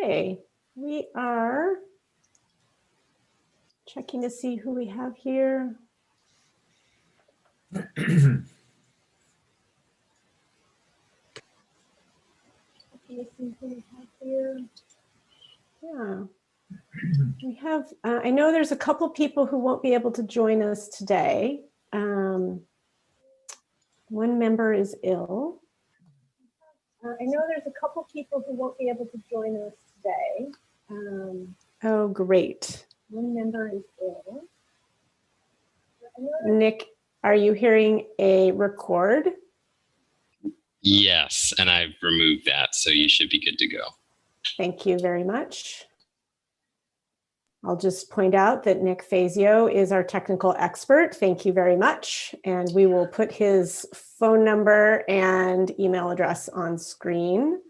Okay, we are checking to see who we have here. Yeah, we have, I know there's a couple people who won't be able to join us today. One member is ill. I know there's a couple people who won't be able to join us today. Oh, great. One member is ill. Nick, are you hearing a record? Yes, and I've removed that, so you should be good to go. Thank you very much. I'll just point out that Nick Fazio is our technical expert. Thank you very much. And we will put his phone number and email address on screen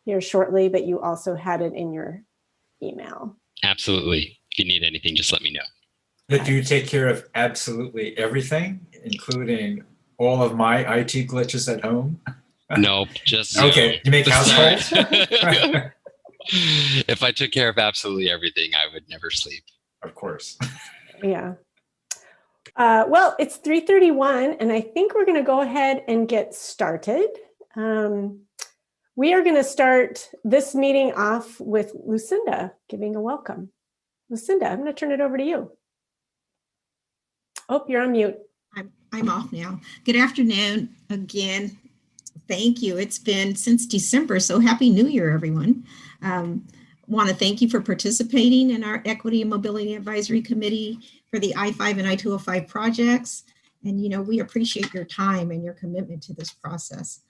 here shortly, but you also had it in your email. Absolutely. If you need anything, just let me know. But do you take care of absolutely everything, including all of my IT glitches at home? Nope, just Zoom. Okay, you make house calls? If I took care of absolutely everything, I would never sleep. Of course. Yeah. Well, it's 3:31, and I think we're going to go ahead and get started. We are going to start this meeting off with Lucinda giving a welcome. Lucinda, I'm going to turn it over to you. Oh, you're on mute. I'm off now. Good afternoon again. Thank you. It's been since December, so Happy New Year, everyone. Want to thank you for participating in our Equity and Mobility Advisory Committee for the I-5 and I-205 projects. And, you know, we appreciate your time and your commitment to this process.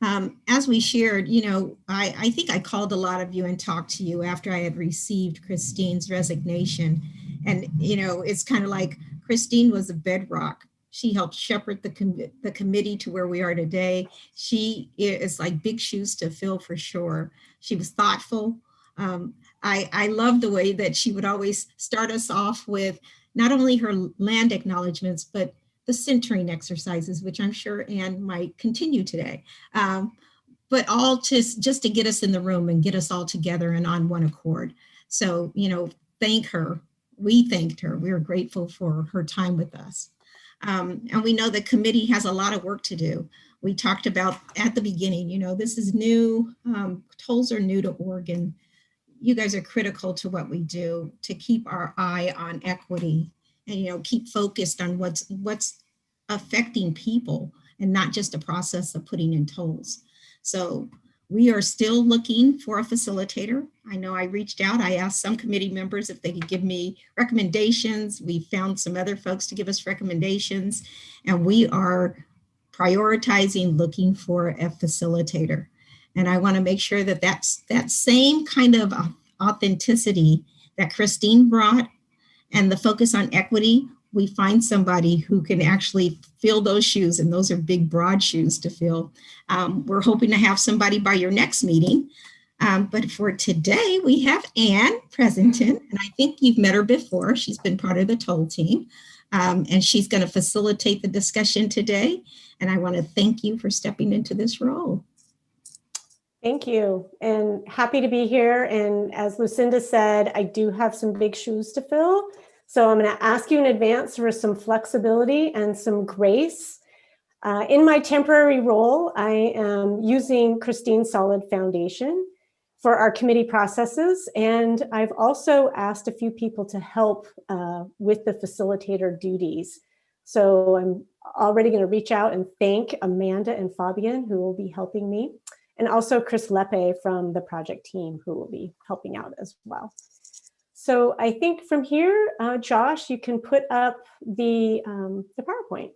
As we shared, you know, I think I called a lot of you and talked to you after I had received Christine's resignation. And, you know, it's kind of like Christine was a bedrock. She helped shepherd the committee to where we are today. She is like big shoes to fill for sure. She was thoughtful. I love the way that she would always start us off with not only her land acknowledgements, but the centering exercises, which I'm sure Anne might continue today, but all just to get us in the room and get us all together and on one accord. So, you know, thank her. We thanked her. We were grateful for her time with us. And we know the committee has a lot of work to do. We talked about at the beginning, you know, this is new. Tolls are new to Oregon. You guys are critical to what we do to keep our eye on equity and, you know, keep focused on what's affecting people and not just a process of putting in tolls. So we are still looking for a facilitator. I know I reached out. I asked some committee members if they could give me recommendations. We found some other folks to give us recommendations, and we are prioritizing looking for a facilitator. And I want to make sure that that same kind of authenticity that Christine brought and the focus on equity, we find somebody who can actually fill those shoes, and those are big, broad shoes to fill. We're hoping to have somebody by your next meeting. But for today, we have Anne Presenton, and I think you've met her before. She's been part of the toll team, and she's going to facilitate the discussion today. And I want to thank you for stepping into this role. Thank you, and happy to be here. And as Lucinda said, I do have some big shoes to fill. So I'm going to ask you in advance for some flexibility and some grace. In my temporary role, I am using Christine's solid foundation for our committee processes. And I've also asked a few people to help with the facilitator duties. So I'm already going to reach out and thank Amanda and Fabian, who will be helping me, and also Chris Lepe from the project team, who will be helping out as well. So I think from here, Josh, you can put up the PowerPoint.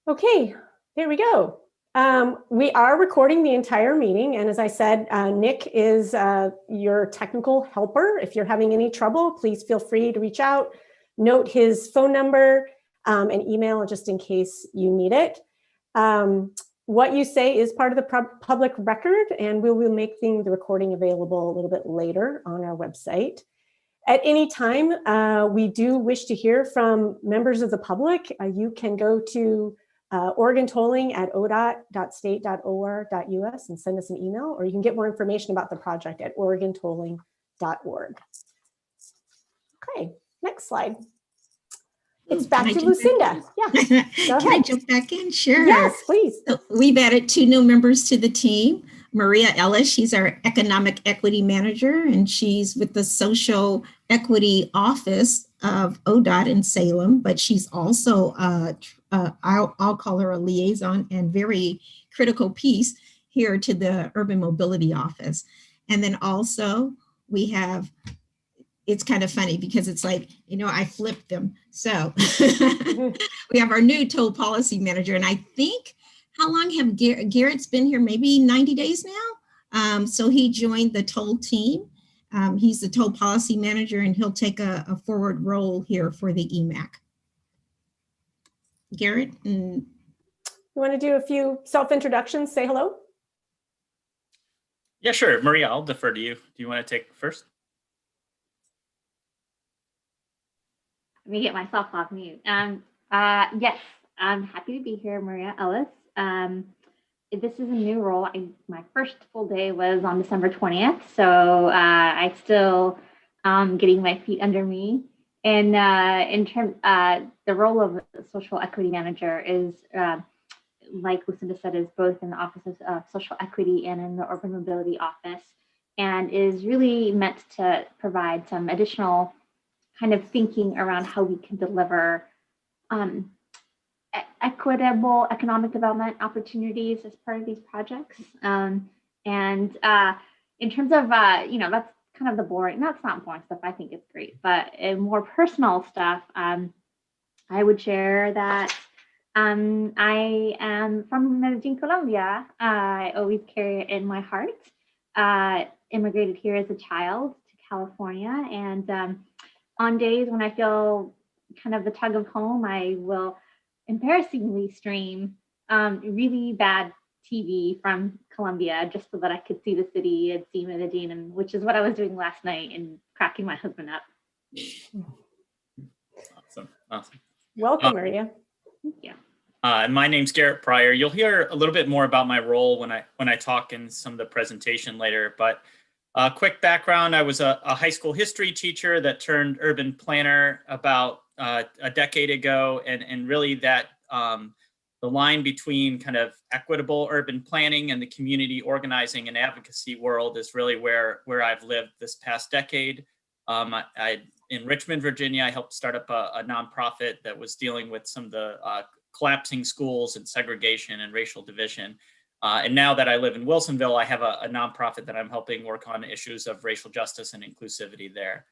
Okay, there we go. We are recording the entire meeting. And as I said, Nick is your technical helper. If you're having any trouble, please feel free to reach out, note his phone number and email just in case you need it. What you say is part of the public record, and we will make the recording available a little bit later on our website. At any time, we do wish to hear from members of the public. You can go to Oregon Tolling at odot.state.or.us and send us an email, or you can get more information about the project at oregontolling.org. Okay, next slide. It's back to Lucinda. Yeah, go Can I ahead. jump back in? Sure. Yes, please. So we've added 2 new members to the team. Maria Ellis, she's our Economic Equity Manager, and she's with the Social Equity Office of ODOT in Salem, but she's also, I'll call her a liaison and very critical piece here to the Urban Mobility Office. And then also we have, it's kind of funny because it's like, you know, I flipped them. So we have our new toll policy manager, and I think, how long have Garrett's been here? Maybe 90 days now. So he joined the toll team. He's the toll policy manager, and he'll take a forward role here for the EMAC. Garrett? You want to do a few self-introductions? Say hello. Yeah, sure. Maria, I'll defer to you. Do you want to take first? Let me get myself off mute. Yes, I'm happy to be here, Maria Ellis. This is a new role. My first full day was on December 20th, so I still getting my feet under me. And in terms, the role of social equity manager is, like Lucinda said, is both in the Office of Social Equity and in the Urban Mobility Office, and is really meant to provide some additional kind of thinking around how we can deliver equitable economic development opportunities as part of these projects. And in terms of, you know, that's kind of the boring, that's not boring stuff, I think it's great, but in more personal stuff, I would share that I am from Medellin, Colombia. I always carry it in my heart. Immigrated here as a child to California, and on days when I feel kind of the tug of home, I will embarrassingly stream really bad TV from Colombia just so that I could see the city and see Medellin, and which is what I was doing last night and cracking my husband up. Awesome. Welcome, Maria. Thank you. My name's Garrett Pryor. You'll hear a little bit more about my role when I talk in some of the presentation later, but quick background, I was a high school history teacher that turned urban planner about a decade ago, and really that the line between kind of equitable urban planning and the community organizing and advocacy world is really where I've lived this past decade. In Richmond, Virginia, I helped start up a nonprofit that was dealing with some of the collapsing schools and segregation and racial division. And now that I live in Wilsonville, I have a nonprofit that I'm helping work on issues of racial justice and inclusivity there.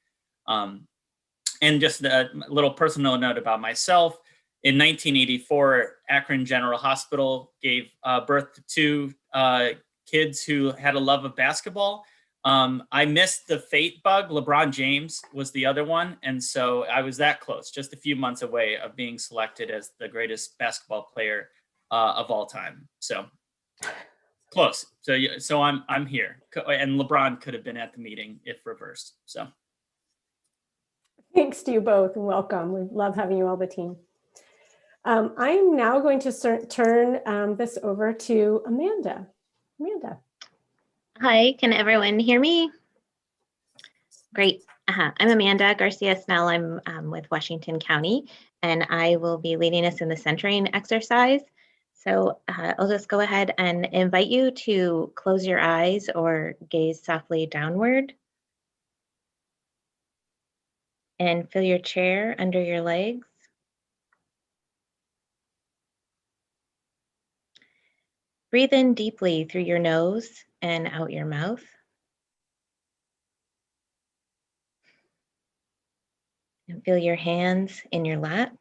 And just a little personal note about myself. In 1984, Akron General Hospital gave birth to 2 kids who had a love of basketball. I missed the fate bug. LeBron James was the other one. And so I was that close, just a few months away of being selected as the greatest basketball player of all time. So close. So I'm here, and LeBron could have been at the meeting if reversed. So Thanks to you both, and welcome. We love having you all the team. I am now going to turn this over to Amanda. Amanda. Hi, can everyone hear me? Great. I'm Amanda Garcia Snell. I'm with Washington County, and I will be leading us in the centering exercise. So I'll just go ahead and invite you to close your eyes or gaze softly downward. And feel your chair under your legs. Breathe in deeply through your nose and out your mouth. And feel your hands in your lap.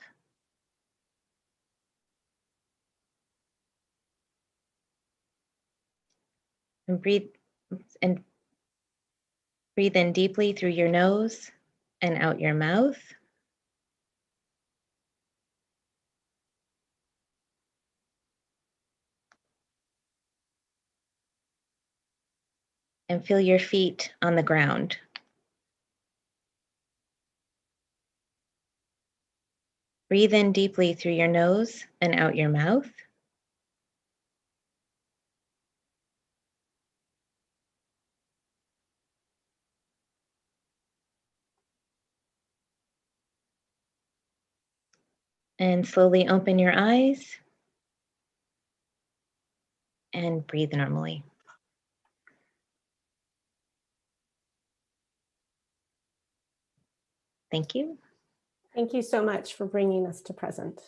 And breathe in deeply through your nose and out your mouth. And feel your feet on the ground. Breathe in deeply through your nose and out your mouth. And slowly open your eyes and breathe normally. Thank you. Thank you so much for bringing us to present.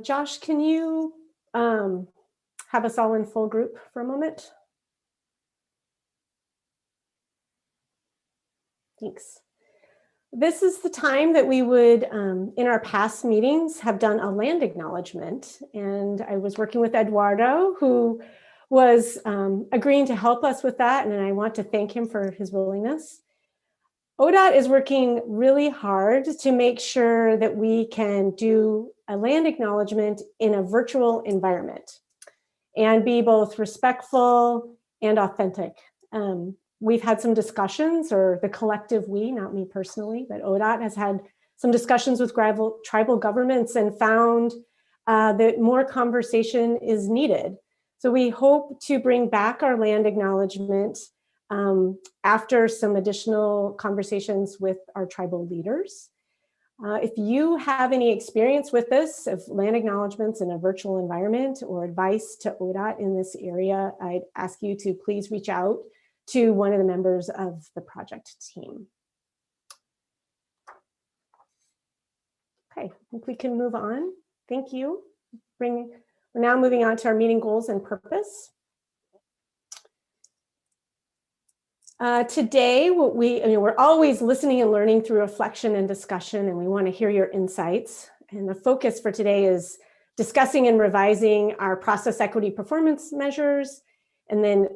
Josh, can you have us all in full group for a moment? Thanks. This is the time that we would, in our past meetings, have done a land acknowledgement. And I was working with Eduardo, who was agreeing to help us with that. And I want to thank him for his willingness. ODOT is working really hard to make sure that we can do a land acknowledgement in a virtual environment and be both respectful and authentic. We've had some discussions, or the collective we, not me personally, but ODOT has had some discussions with tribal governments and found that more conversation is needed. So we hope to bring back our land acknowledgement after some additional conversations with our tribal leaders. If you have any experience with this, of land acknowledgements in a virtual environment or advice to ODOT in this area, I'd ask you to please reach out to one of the members of the project team. Okay, I think we can move on. Thank you. We're now moving on to our meeting goals and purpose. Today, we're always listening and learning through reflection and discussion, and we want to hear your insights. And the focus for today is discussing and revising our process equity performance measures, and then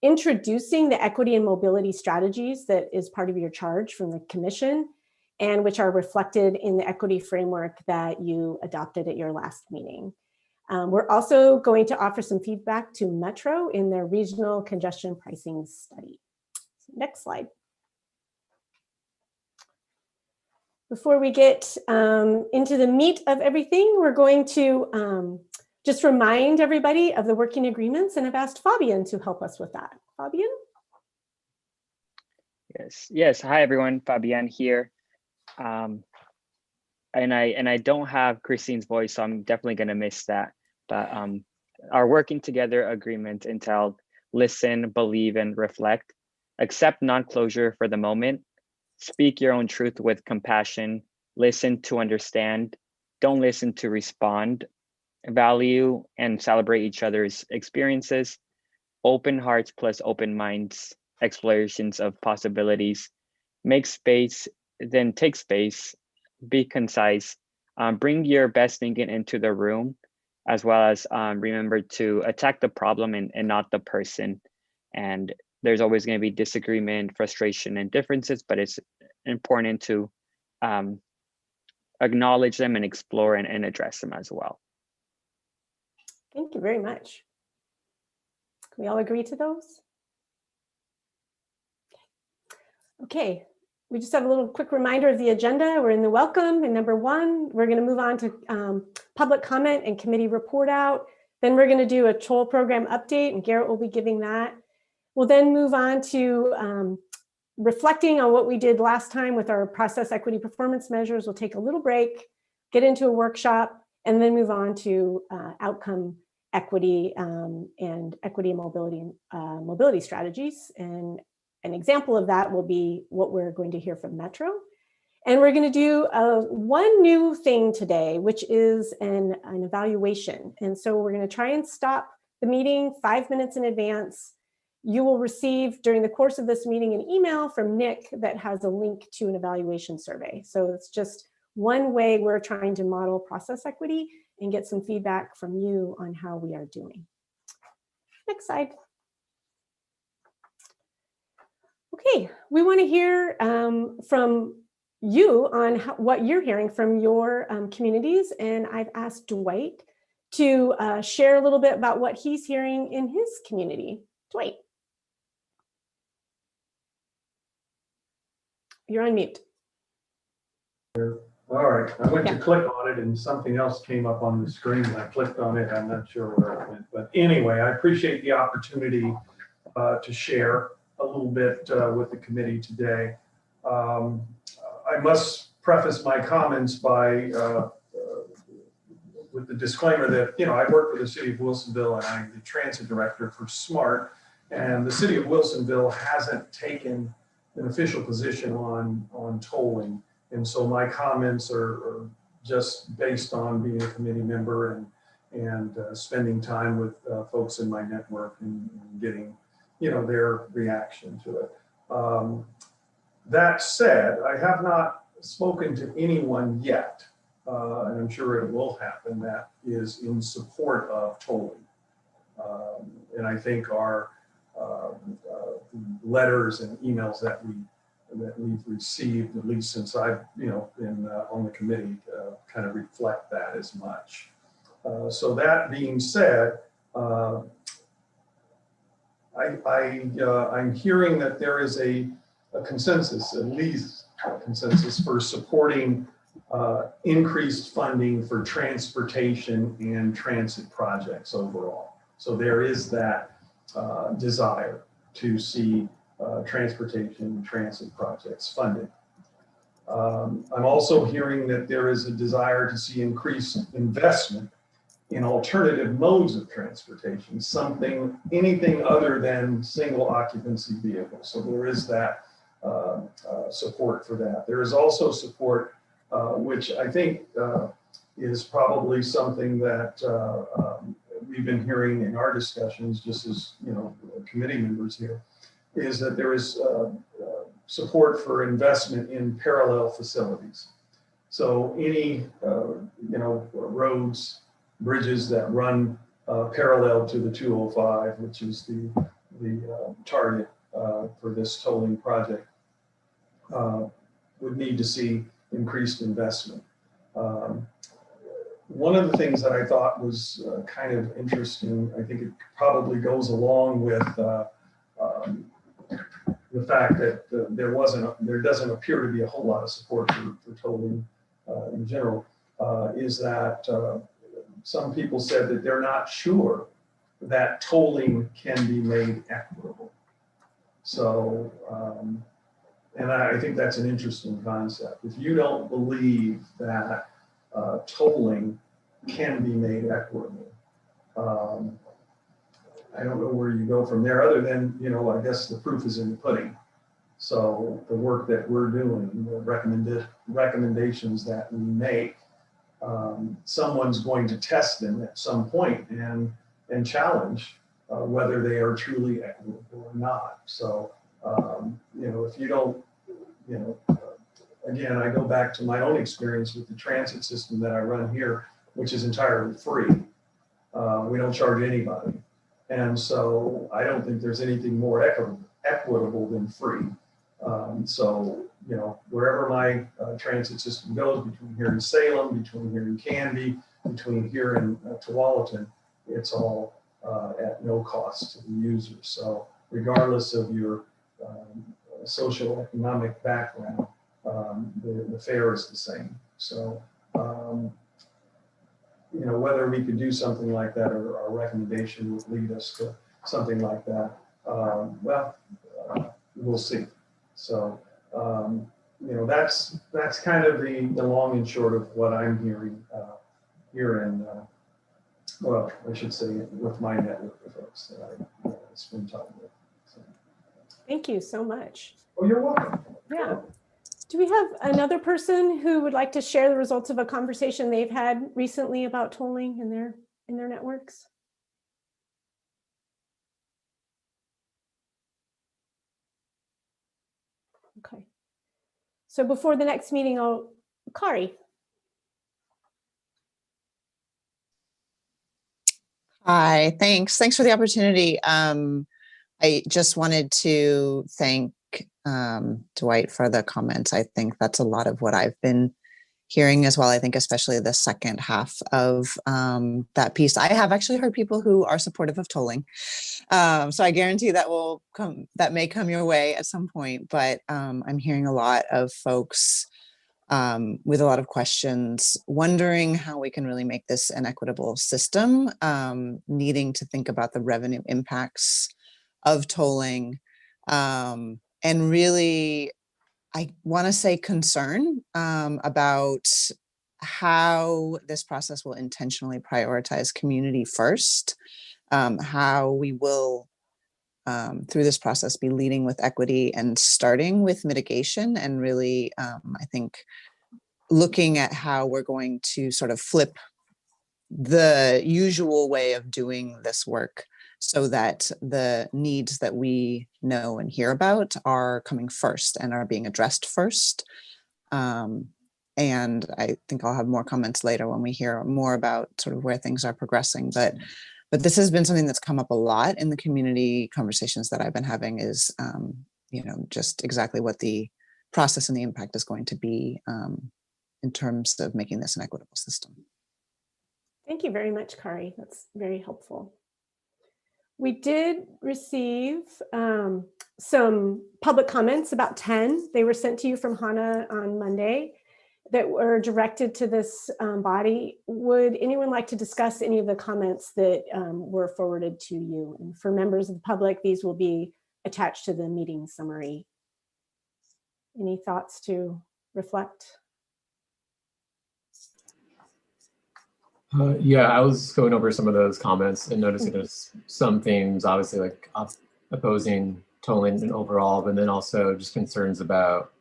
introducing the equity and mobility strategies that is part of your charge from the commission, and which are reflected in the equity framework that you adopted at your last meeting. We're also going to offer some feedback to Metro in their regional congestion pricing study. Next slide. Before we get into the meat of everything, we're going to just remind everybody of the working agreements, and I've asked Fabian to help us with that. Fabian? Yes. Hi, everyone. Fabian here. And I don't have Christine's voice, so I'm definitely going to miss that. But our working together agreement entailed listen, believe, and reflect. Accept non-closure for the moment. Speak your own truth with compassion. Listen to understand. Don't listen to respond. Value and celebrate each other's experiences. Open hearts plus open minds. Explorations of possibilities. Make space, then take space. Be concise. Bring your best thinking into the room, as well as remember to attack the problem and not the person. And there's always going to be disagreement, frustration, and differences, but it's important to acknowledge them and explore and address them as well. Thank you very much. Can we all agree to those? Okay, we just have a little quick reminder of the agenda. We're in the welcome, and number one, we're going to move on to public comment and committee report out. Then we're going to do a toll program update, and Garrett will be giving that. We'll then move on to reflecting on what we did last time with our process equity performance measures. We'll take a little break, get into a workshop, and then move on to outcome equity and equity and mobility strategies. And an example of that will be what we're going to hear from Metro. And we're going to do one new thing today, which is an evaluation. And so we're going to try and stop the meeting 5 minutes in advance. You will receive during the course of this meeting an email from Nick that has a link to an evaluation survey. So it's just one way we're trying to model process equity and get some feedback from you on how we are doing. Next slide. Okay, we want to hear from you on what you're hearing from your communities. And I've asked Dwight to share a little bit about what he's hearing in his community. Dwight. You're on mute. All right, I went to Yeah. click on it and something else came up on the screen and I clicked on it. I'm not sure where it went, but anyway, I appreciate the opportunity to share a little bit with the committee today. I must preface my comments by with the disclaimer that, I work for the city of Wilsonville and I'm the transit director for SMART, and the city of Wilsonville hasn't taken an official position on tolling. And so my comments are just based on being a committee member and spending time with folks in my network and getting, their reaction to it. That said, I have not spoken to anyone yet, and I'm sure it will happen, that is in support of tolling. And I think our letters and emails that we've received, at least since I've been on the committee, kind of reflect that as much. So that being said, I'm hearing that there is a consensus, at least a consensus, for supporting increased funding for transportation and transit projects overall. So there is that desire to see transportation and transit projects funded. I'm also hearing that there is a desire to see increased investment in alternative modes of transportation, anything other than single occupancy vehicles. So there is that support for that. There is also support, which I think is probably something that we've been hearing in our discussions, just as committee members here, is that there is support for investment in parallel facilities. So any roads, bridges that run parallel to the 205, which is the target for this tolling project, would need to see increased investment. One of the things that I thought was kind of interesting, I think it probably goes along with the fact that there doesn't appear to be a whole lot of support for tolling in general, is that some people said that they're not sure that tolling can be made equitable. So, and I think that's an interesting concept. If you don't believe that tolling can be made equitable, I don't know where you go from there, other than, I guess the proof is in the pudding. So the work that we're doing, the recommendations that we make, someone's going to test them at some point and challenge whether they are truly equitable or not. So, if you don't, again, I go back to my own experience with the transit system that I run here, which is entirely free. We don't charge anybody. And so I don't think there's anything more equitable than free. So, wherever my transit system goes, between here and Salem, between here and Canby, between here and Tualatin, it's all at no cost to the user. So regardless of your social economic background, the fare is the same. So, whether we could do something like that or our recommendation would lead us to something like that, we'll see. So, that's kind of the long and short of what I'm hearing here in, I should say, with my network of folks that I spend time with. So. Thank you so much. Oh, you're welcome. Yeah. Do we have another person who would like to share the results of a conversation they've had recently about tolling in their networks? Okay. So before the next meeting, Kari. Hi, thanks. Thanks for the opportunity. I just wanted to thank Dwight for the comments. I think that's a lot of what I've been hearing as well. I think especially the second half of that piece. I have actually heard people who are supportive of tolling. So I guarantee that may come your way at some point, but I'm hearing a lot of folks with a lot of questions, wondering how we can really make this an equitable system, needing to think about the revenue impacts of tolling, and really, I want to say concern about how this process will intentionally prioritize community first, how we will through this process be leading with equity and starting with mitigation, and really, I think, looking at how we're going to sort of flip the usual way of doing this work so that the needs that we know and hear about are coming first and are being addressed first. And I think I'll have more comments later when we hear more about sort of where things are progressing. But this has been something that's come up a lot in the community conversations that I've been having, is, you know, just exactly what the process and the impact is going to be in terms of making this an equitable system. Thank you very much, Kari. That's very helpful. We did receive some public comments, about 10. They were sent to you from Hannah on Monday, that were directed to this body. Would anyone like to discuss any of the comments that were forwarded to you? And for members of the public, these will be attached to the meeting summary. Any thoughts to reflect? Yeah, I was going over some of those comments and noticing there's some themes, obviously, like opposing tolling and overall, but then also just concerns about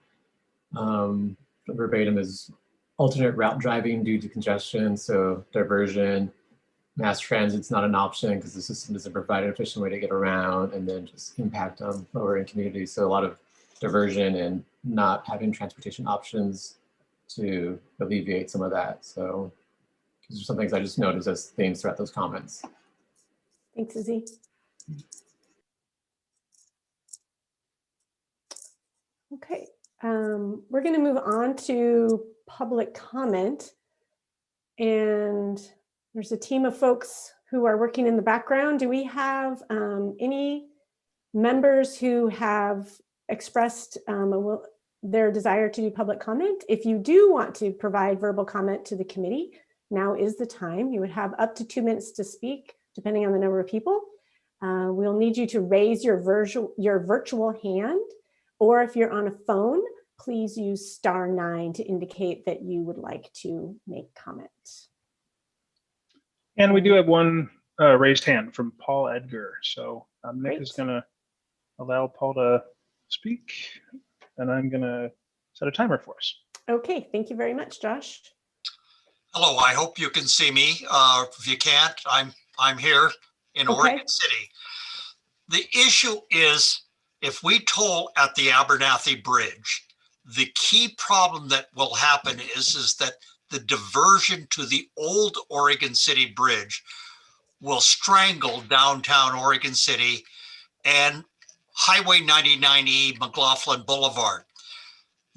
verbatim is alternate route driving due to congestion, so diversion. Mass transit's not an option because the system doesn't provide an efficient way to get around, and then just impact on lower income communities. So a lot of diversion and not having transportation options to alleviate some of that. So these are some things I just noticed as themes throughout those comments. Thanks, Izzy. Okay, we're going to move on to public comment. And there's a team of folks who are working in the background. Do we have any members who have expressed their desire to do public comment? If you do want to provide verbal comment to the committee, now is the time. You would have up to 2 minutes to speak, depending on the number of people. We'll need you to raise your virtual hand, or if you're on a phone, please use *9 to indicate that you would like to make comment. And we do have one raised hand from Paul Edgar. So Nick is going to allow Paul to speak, and I'm going to set a timer for us. Okay, thank you very much, Josh. Hello, I hope you can see me. If you can't, I'm here in Oregon City. The issue is, if we toll at the Abernathy Bridge, the key problem that will happen is that the diversion to the old Oregon City Bridge will strangle downtown Oregon City and Highway 99E McLaughlin Boulevard.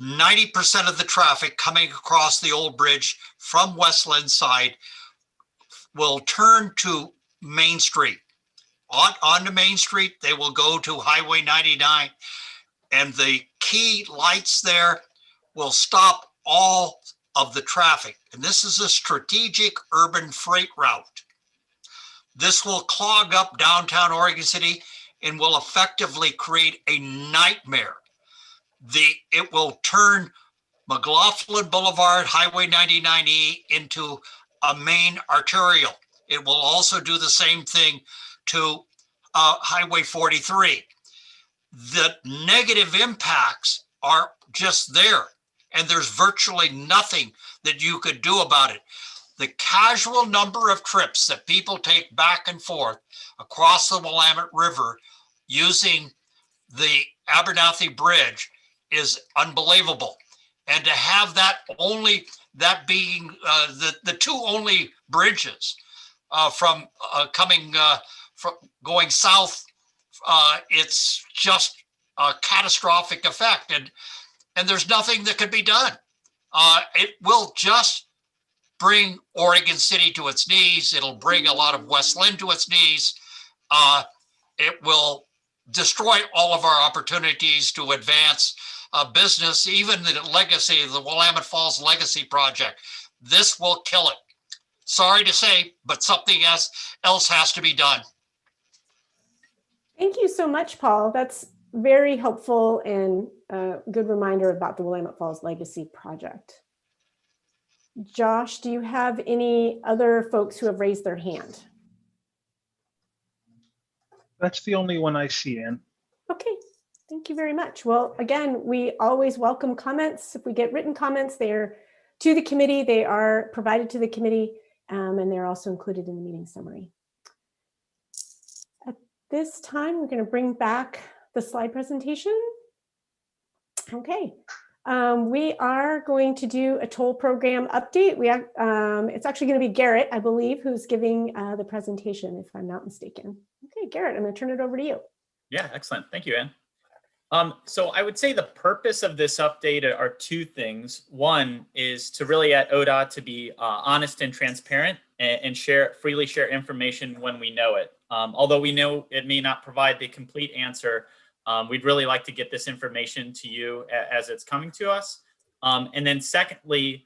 90% of the traffic coming across the old bridge from Westland side will turn to Main Street. Onto Main Street, they will go to Highway 99, and the key lights there will stop all of the traffic. And this is a strategic urban freight route. This will clog up downtown Oregon City and will effectively create a nightmare. It will turn McLaughlin Boulevard, Highway 99E into a main arterial. It will also do the same thing to Highway 43. The negative impacts are just there, and there's virtually nothing that you could do about it. The casual number of trips that people take back and forth across the Willamette River using the Abernathy Bridge is unbelievable. And to have that being the two only bridges from going south, it's just a catastrophic effect, and there's nothing that could be done. It will just bring Oregon City to its knees. It'll bring a lot of West Lynn to its knees. It will destroy all of our opportunities to advance business, even the legacy, the Willamette Falls Legacy Project. This will kill it. Sorry to say, but something else has to be done. Thank you so much, Paul. That's very helpful and a good reminder about the Willamette Falls Legacy Project. Josh, do you have any other folks who have raised their hand? That's the only one I see, Ann. Okay, thank you very much. Well, again, we always welcome comments. If we get written comments, they're to the committee, they are provided to the committee, and they're also included in the meeting summary. At this time, we're going to bring back the slide presentation. Okay. We are going to do a toll program update. It's actually going to be Garrett, I believe, who's giving the presentation, if I'm not mistaken. Okay, Garrett, I'm going to turn it over to you. Yeah, excellent. Thank you, Ann. So I would say the purpose of this update are two things. One is to really at ODOT to be honest and transparent and freely share information when we know it. Although we know it may not provide the complete answer, we'd really like to get this information to you as it's coming to us. And then secondly,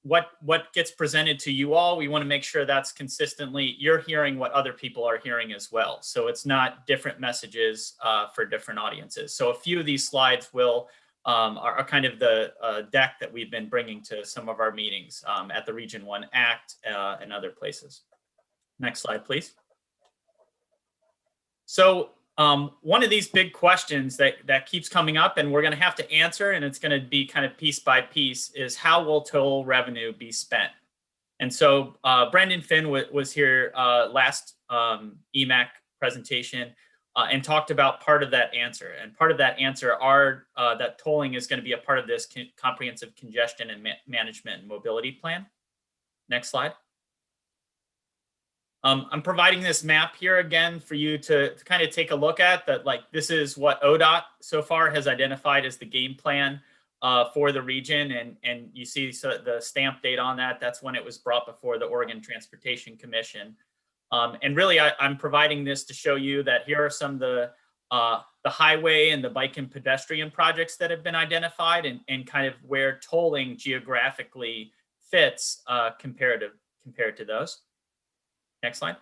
what gets presented to you all, we want to make sure that's consistently, you're hearing what other people are hearing as well. So it's not different messages for different audiences. So a few of these slides are kind of the deck that we've been bringing to some of our meetings at the Region 1 Act and other places. Next slide, please. So one of these big questions that keeps coming up and we're going to have to answer, and it's going to be kind of piece by piece, is how will toll revenue be spent? And so Brendan Finn was here last EMAC presentation and talked about part of that answer. And part of that answer are that tolling is going to be a part of this comprehensive congestion and management and mobility plan. Next slide. I'm providing this map here again for you to kind of take a look at that. Like, this is what ODOT so far has identified as the game plan for the region. And you see the stamp date on that. That's when it was brought before the Oregon Transportation Commission. And really, I'm providing this to show you that here are some of the highway and the bike and pedestrian projects that have been identified and kind of where tolling geographically fits compared to those. Next slide.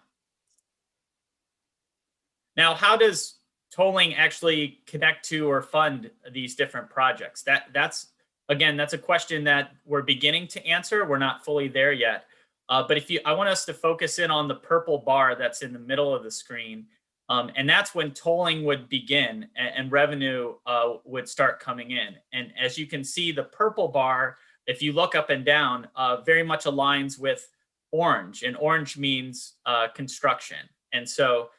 Now, how does tolling actually connect to or fund these different projects? That's a question that we're beginning to answer. We're not fully there yet. But I want us to focus in on the purple bar that's in the middle of the screen. And that's when tolling would begin and revenue would start coming in. And as you can see, the purple bar, if you look up and down, very much aligns with orange, and orange means construction. And so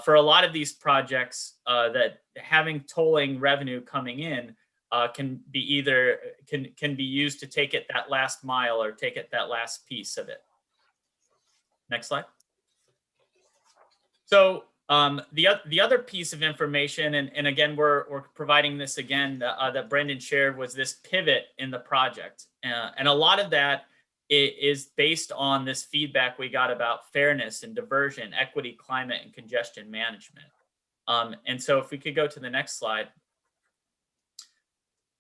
for a lot of these projects, that having tolling revenue coming in can be used to take it that last mile or take it that last piece of it. Next slide. So the other piece of information, and again, we're providing this again that Brendan shared, was this pivot in the project. And a lot of that is based on this feedback we got about fairness and diversion, equity, climate, and congestion management. And so if we could go to the next slide.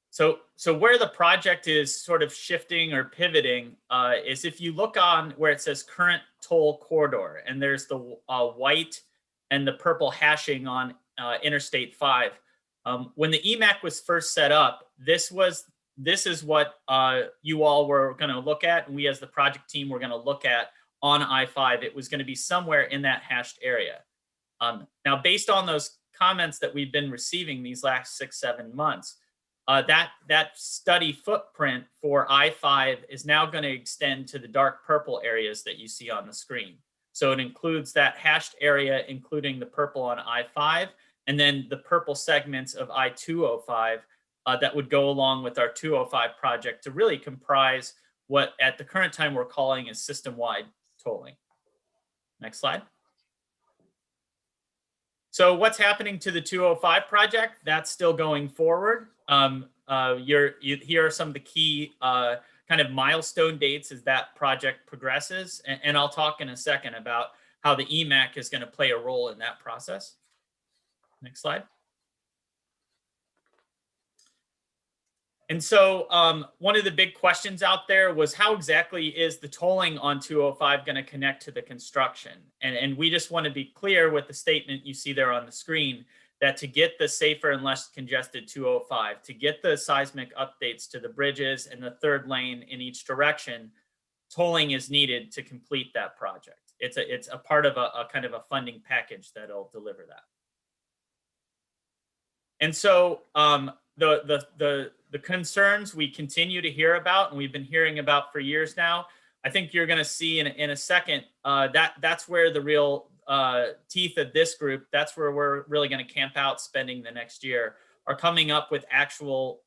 So where the project is sort of shifting or pivoting is if you look on where it says current toll corridor, and there's the white and the purple hashing on Interstate 5. When the EMAC was first set up, this is what you all were going to look at, and we as the project team were going to look at on I-5. It was going to be somewhere in that hashed area. Now, based on those comments that we've been receiving these last 6-7 months, that study footprint for I-5 is now going to extend to the dark purple areas that you see on the screen. So it includes that hashed area, including the purple on I-5, and then the purple segments of I-205 that would go along with our 205 project to really comprise what at the current time we're calling is system-wide tolling. Next slide. So what's happening to the 205 project? That's still going forward. Here are some of the key kind of milestone dates as that project progresses. And I'll talk in a second about how the EMAC is going to play a role in that process. Next slide. And so one of the big questions out there was how exactly is the tolling on 205 going to connect to the construction? And we just want to be clear with the statement you see there on the screen that to get the safer and less congested 205, to get the seismic updates to the bridges and the third lane in each direction, tolling is needed to complete that project. It's a part of a kind of a funding package that'll deliver that. And so the concerns we continue to hear about, and we've been hearing about for years now, I think you're going to see in a second that's where the real teeth of this group, that's where we're really going to camp out spending the next year, are coming up with actual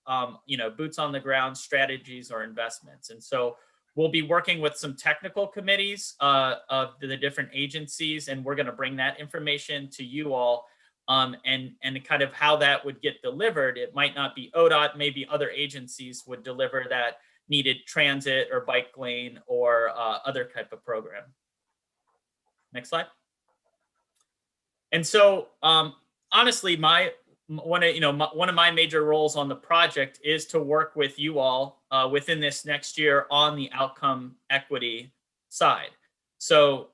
boots on the ground strategies or investments. And so we'll be working with some technical committees of the different agencies, and we're going to bring that information to you all. And kind of how that would get delivered. It might not be ODOT, maybe other agencies would deliver that needed transit or bike lane or other type of program. Next slide. And so honestly, one of my major roles on the project is to work with you all within this next year on the outcome equity side. So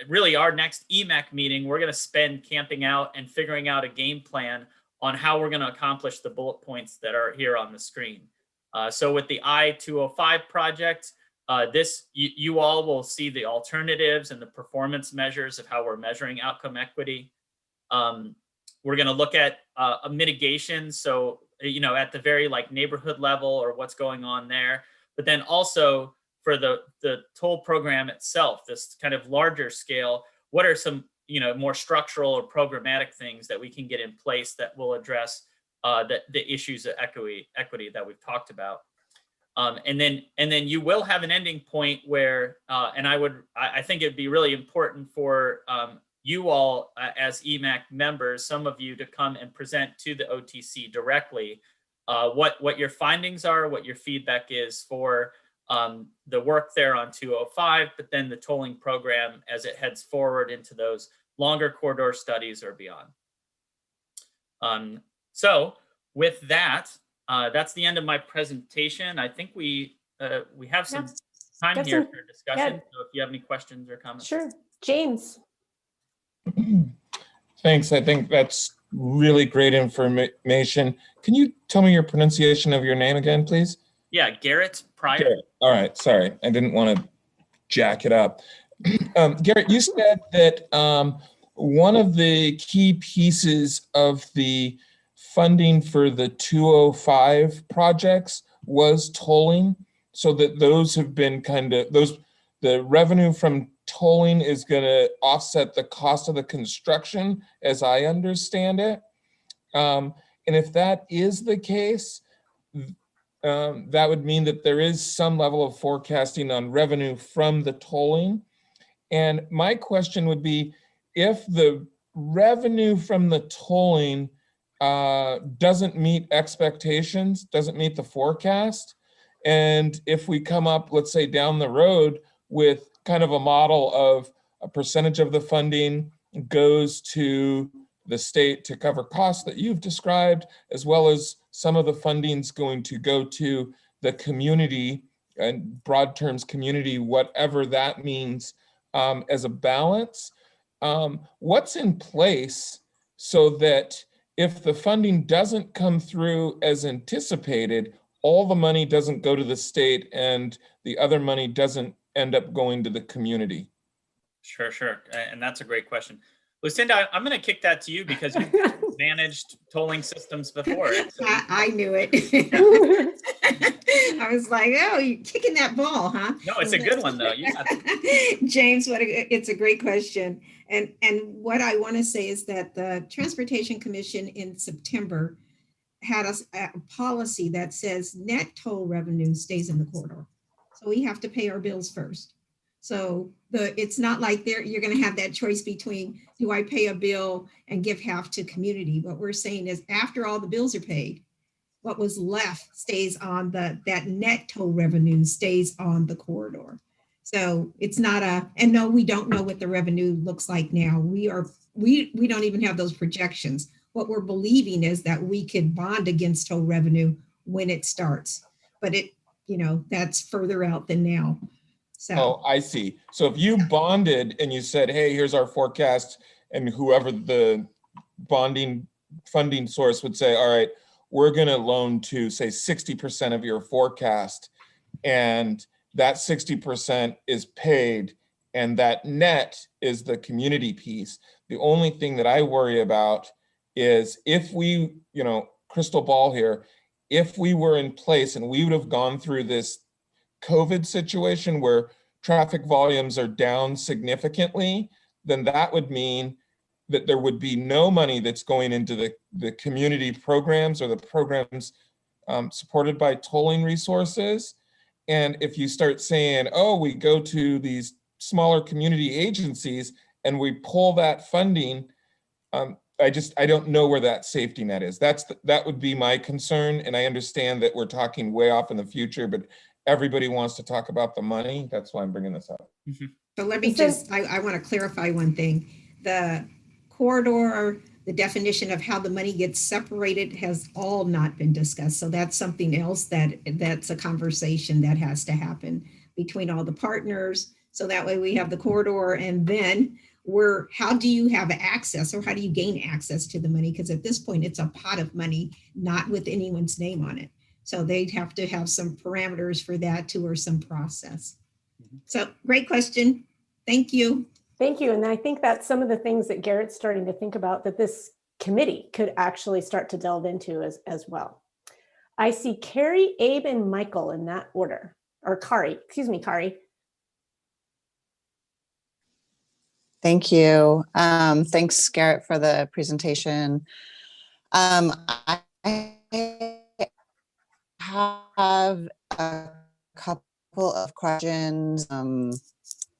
really our next EMAC meeting, we're going to spend camping out and figuring out a game plan on how we're going to accomplish the bullet points that are here on the screen. So with the I-205 project, you all will see the alternatives and the performance measures of how we're measuring outcome equity. We're going to look at a mitigation. So, at the very neighborhood level or what's going on there, but then also for the toll program itself, this kind of larger scale, what are some more structural or programmatic things that we can get in place that will address the issues of equity that we've talked about, and then you will have an ending point where and I think it'd be really important for you all as EMAC members, some of you, to come and present to the OTC directly what your findings are, what your feedback is for the work there on 205, but then the tolling program as it heads forward into those longer corridor studies or beyond. So with that, that's the end of my presentation. I think we have some time here for discussion. So if you have any questions or comments. Sure. James. Thanks. I think that's really great information. Can you tell me your pronunciation of your name again, please? Yeah, Garrett Pryor. Garrett. All right, sorry. I didn't want to jack it up. Garrett, you said that one of the key pieces of the funding for the 205 projects was tolling, so that those have been the revenue from tolling is going to offset the cost of the construction, as I understand it. And if that is the case, that would mean that there is some level of forecasting on revenue from the tolling. And my question would be, if the revenue from the tolling doesn't meet expectations, doesn't meet the forecast, and if we come up, let's say down the road, with kind of a model of a percentage of the funding goes to the state to cover costs that you've described, as well as some of the funding's going to go to the community, and broad terms community, whatever that means, as a balance. What's in place so that if the funding doesn't come through as anticipated, all the money doesn't go to the state and the other money doesn't end up going to the community? Sure. And that's a great question. Lucinda, I'm going to kick that to you because you've managed tolling systems before. So I knew it. I was like, oh, you're kicking that ball, huh? No, it's a good one, though. Yeah. James, it's a great question. And what I want to say is that the Transportation Commission in September had a policy that says net toll revenue stays in the corridor. So we have to pay our bills first. So it's not like you're going to have that choice between, do I pay a bill and give half to community? What we're saying is, after all the bills are paid, what was left stays on that net toll revenue stays on the corridor. So it's not and no, we don't know what the revenue looks like now. We don't even have those projections. What we're believing is that we could bond against toll revenue when it starts. But it, that's further out than now. So. Oh, I see. So if you bonded and you said, hey, here's our forecast, and whoever the bonding funding source would say, all right, we're going to loan to say 60% of your forecast, and that 60% is paid, and that net is the community piece. The only thing that I worry about is if we, crystal ball here, if we were in place and we would have gone through this COVID situation where traffic volumes are down significantly, then that would mean that there would be no money that's going into the community programs or the programs supported by tolling resources. And if you start saying, oh, we go to these smaller community agencies and we pull that funding, I don't know where that safety net is. That would be my concern. And I understand that we're talking way off in the future, but everybody wants to talk about the money. That's why I'm bringing this up. So let me just, I want to clarify one thing. The corridor, the definition of how the money gets separated has all not been discussed. So that's something else that's a conversation that has to happen between all the partners. So that way we have the corridor, and then how do you have access, or how do you gain access to the money? Because at this point it's a pot of money, not with anyone's name on it. So they'd have to have some parameters for that too, or some process. So great question. Thank you. Thank you. And I think that's some of the things that Garrett's starting to think about that this committee could actually start to delve into as well. I see Carrie, Abe, and Michael in that order, or Kari, excuse me, Kari. Thank you. Thanks, Garrett, for the presentation. I have a couple of questions.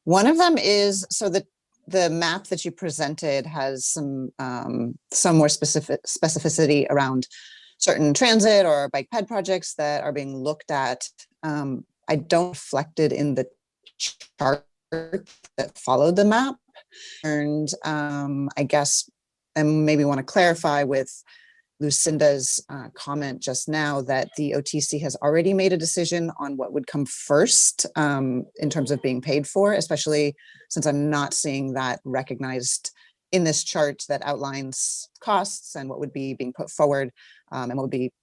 One of them is, so the map that you presented has some more specificity around certain transit or bike ped projects that are being looked at. I don't reflect it in the chart that followed the map. And I guess, and maybe want to clarify with Lucinda's comment just now that the OTC has already made a decision on what would come first in terms of being paid for, especially since I'm not seeing that recognized in this chart that outlines costs and what would be being put forward and what would be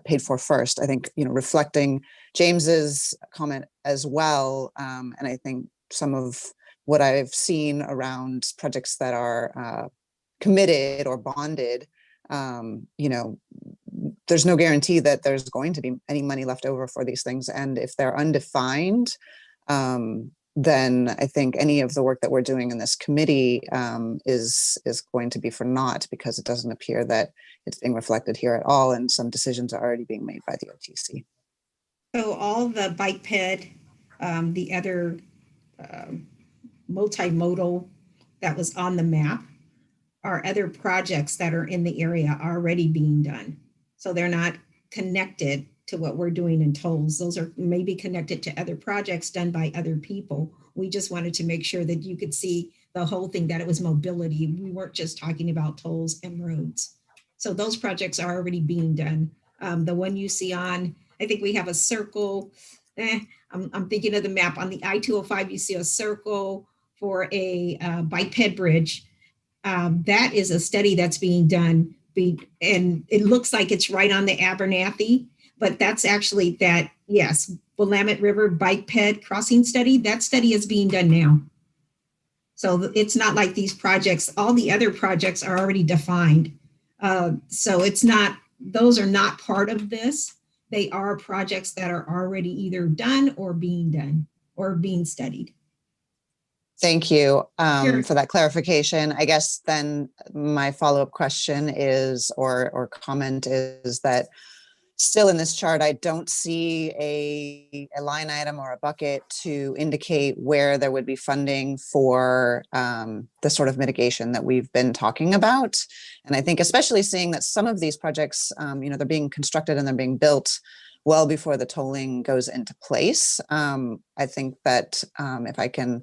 paid for first. I think, reflecting James's comment as well, and I think some of what I've seen around projects that are committed or bonded, there's no guarantee that there's going to be any money left over for these things. And if they're undefined, then I think any of the work that we're doing in this committee is going to be for naught, because it doesn't appear that it's being reflected here at all. And some decisions are already being made by the OTC. So all the bike ped, the other multimodal that was on the map, are other projects that are in the area already being done. So they're not connected to what we're doing in tolls. Those are maybe connected to other projects done by other people. We just wanted to make sure that you could see the whole thing, that it was mobility. We weren't just talking about tolls and roads. So those projects are already being done. The one you see on, I think we have a circle. I'm thinking of the map on the I-205, you see a circle for a bike ped bridge. That is a study that's being done, and it looks like it's right on the Abernathy, but that's actually that, yes, Willamette River bike ped crossing study. That study is being done now. So it's not like these projects, all the other projects are already defined. So it's not, those are not part of this. They are projects that are already either done or being studied. Thank you Sure. for that clarification. I guess then my follow-up question is, or comment is that still in this chart, I don't see a line item or a bucket to indicate where there would be funding for the sort of mitigation that we've been talking about. And I think especially seeing that some of these projects, they're being constructed and they're being built well before the tolling goes into place. I think that if I can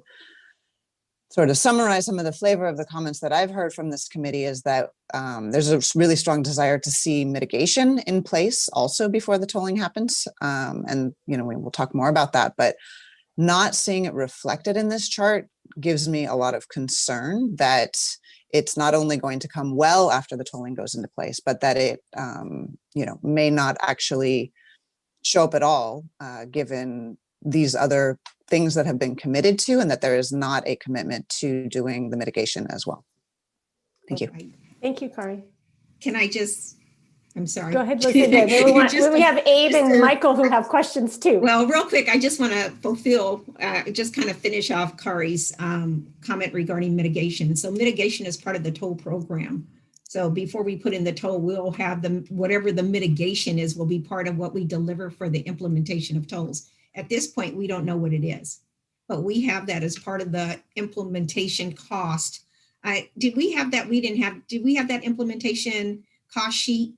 sort of summarize some of the flavor of the comments that I've heard from this committee is that there's a really strong desire to see mitigation in place also before the tolling happens. And, you know, we'll talk more about that, but not seeing it reflected in this chart gives me a lot of concern that it's not only going to come well after the tolling goes into place, but that it, you know, may not actually show up at all, given these other things that have been committed to, and that there is not a commitment to doing the mitigation as well. Thank you. Thank you, Kari. Can I just, I'm sorry. Go ahead, Lucinda. We have Abe and Michael who have questions too. Well, real quick, I just want to just kind of finish off Kari's comment regarding mitigation. So mitigation is part of the toll program. So before we put in the toll, we'll have whatever the mitigation is will be part of what we deliver for the implementation of tolls. At this point, we don't know what it is, but we have that as part of the implementation cost. Did we have that? Did we have that implementation cost sheet?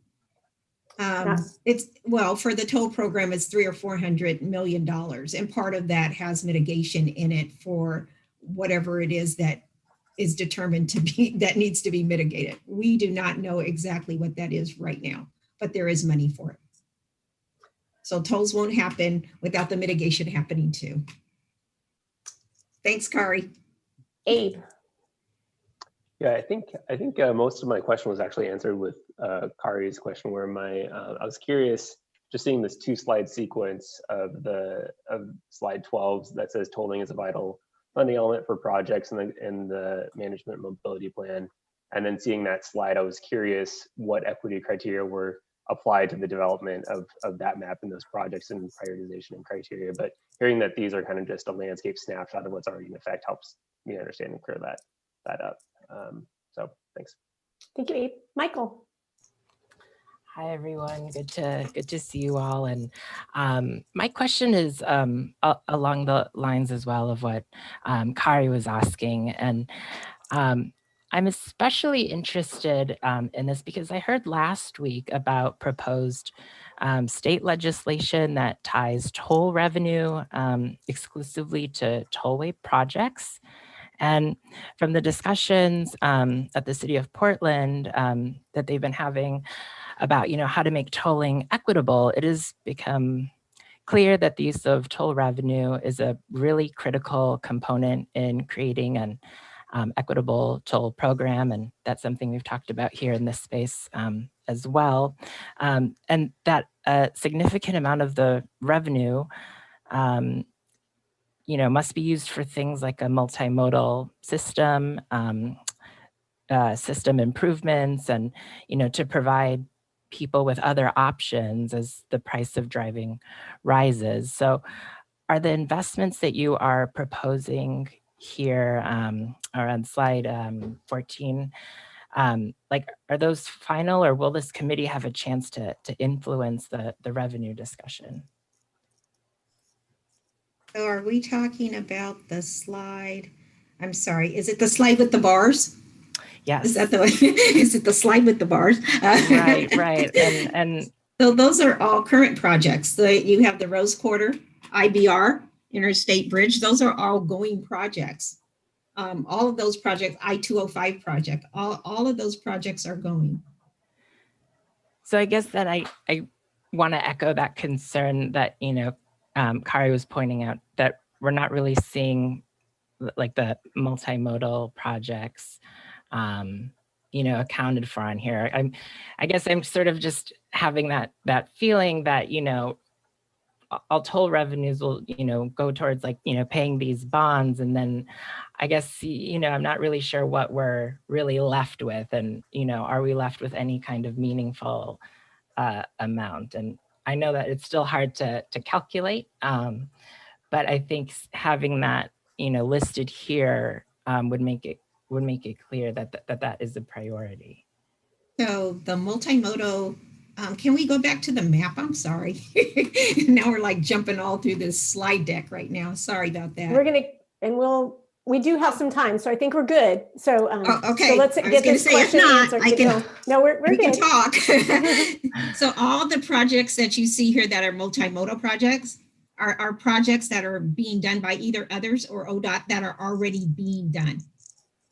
It's, well, for the toll program, it's $300 or $400 million. And part of that has mitigation in it for whatever it is that is determined to be, that needs to be mitigated. We do not know exactly what that is right now, but there is money for it. So tolls won't happen without the mitigation happening too. Thanks, Kari. Abe. Yeah, I think most of my question was actually answered with Kari's question, where I was curious, just seeing this 2-slide sequence of slide 12 that says tolling is a vital funding element for projects in the management mobility plan, and then seeing that slide, I was curious what equity criteria were applied to the development of that map and those projects and prioritization and criteria. But hearing that these are kind of just a landscape snapshot of what's already in effect helps me understand and clear that up. So thanks. Thank you, Abe. Michael. Hi, everyone. Good to see you all. And my question is along the lines as well of what Kari was asking. And I'm especially interested in this because I heard last week about proposed state legislation that ties toll revenue exclusively to tollway projects. And from the discussions at the City of Portland that they've been having about, you know, how to make tolling equitable, it has become clear that the use of toll revenue is a really critical component in creating an equitable toll program. And that's something we've talked about here in this space as well. And that a significant amount of the revenue you know, must be used for things like a multimodal system, system improvements, and, you know, to provide people with other options as the price of driving rises. So are the investments that you are proposing here are on slide 14, like, are those final, or will this committee have a chance to influence the revenue discussion? So are we talking about the slide? I'm sorry, is it the slide with the bars? Yes. Is that the is it the slide with the bars? Right. And so those are all current projects. You have the Rose Quarter, IBR, Interstate Bridge. Those are all going projects. All of those projects, I-205 project, all of those projects are going. So I guess that I want to echo that concern that, you know, Kari was pointing out, that we're not really seeing like the multimodal projects, you know, accounted for on here. I guess I'm sort of just having that feeling that, you know, all toll revenues will, you know, go towards, like, you know, paying these bonds. And then I guess, you know, I'm not really sure what we're really left with. And, you know, are we left with any kind of meaningful amount? And I know that it's still hard to calculate, but I think having that, you know, listed here would make it clear that is a priority. So the multimodal, can we go back to the map? I'm sorry. Now we're like jumping all through this slide deck right now. Sorry about that. We're gonna, and we do have some time, so I think we're good. So, okay. So let's get this question answered. We can talk. So all the projects that you see here that are multimodal projects are projects that are being done by either others or ODOT that are already being done.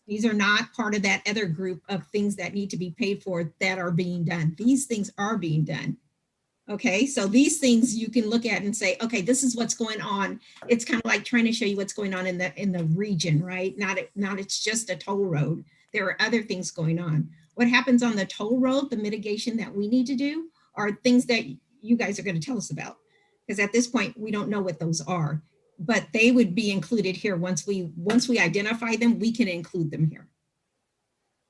These are not part of that other group of things that need to be paid for that are being done. These things are being done. Okay, so these things you can look at and say, okay, this is what's going on. It's kind of like trying to show you what's going on in the region, right? Not it's just a toll road. There are other things going on. What happens on the toll road, the mitigation that we need to do, are things that you guys are going to tell us about. Because at this point, we don't know what those are, but they would be included here. Once we identify them, we can include them here.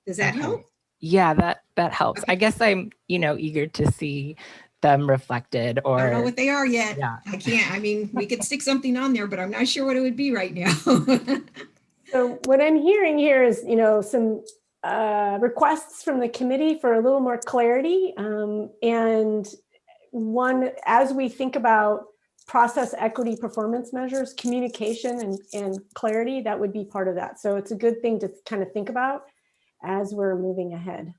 Does that help? Yeah, that helps. I guess I'm, eager to see them reflected, or I don't know what they are yet. Yeah. I can't. I mean, we could stick something on there, but I'm not sure what it would be right now. So what I'm hearing here is, some requests from the committee for a little more clarity. And one, as we think about process equity performance measures, communication and clarity, that would be part of that. So it's a good thing to kind of think about as we're moving ahead.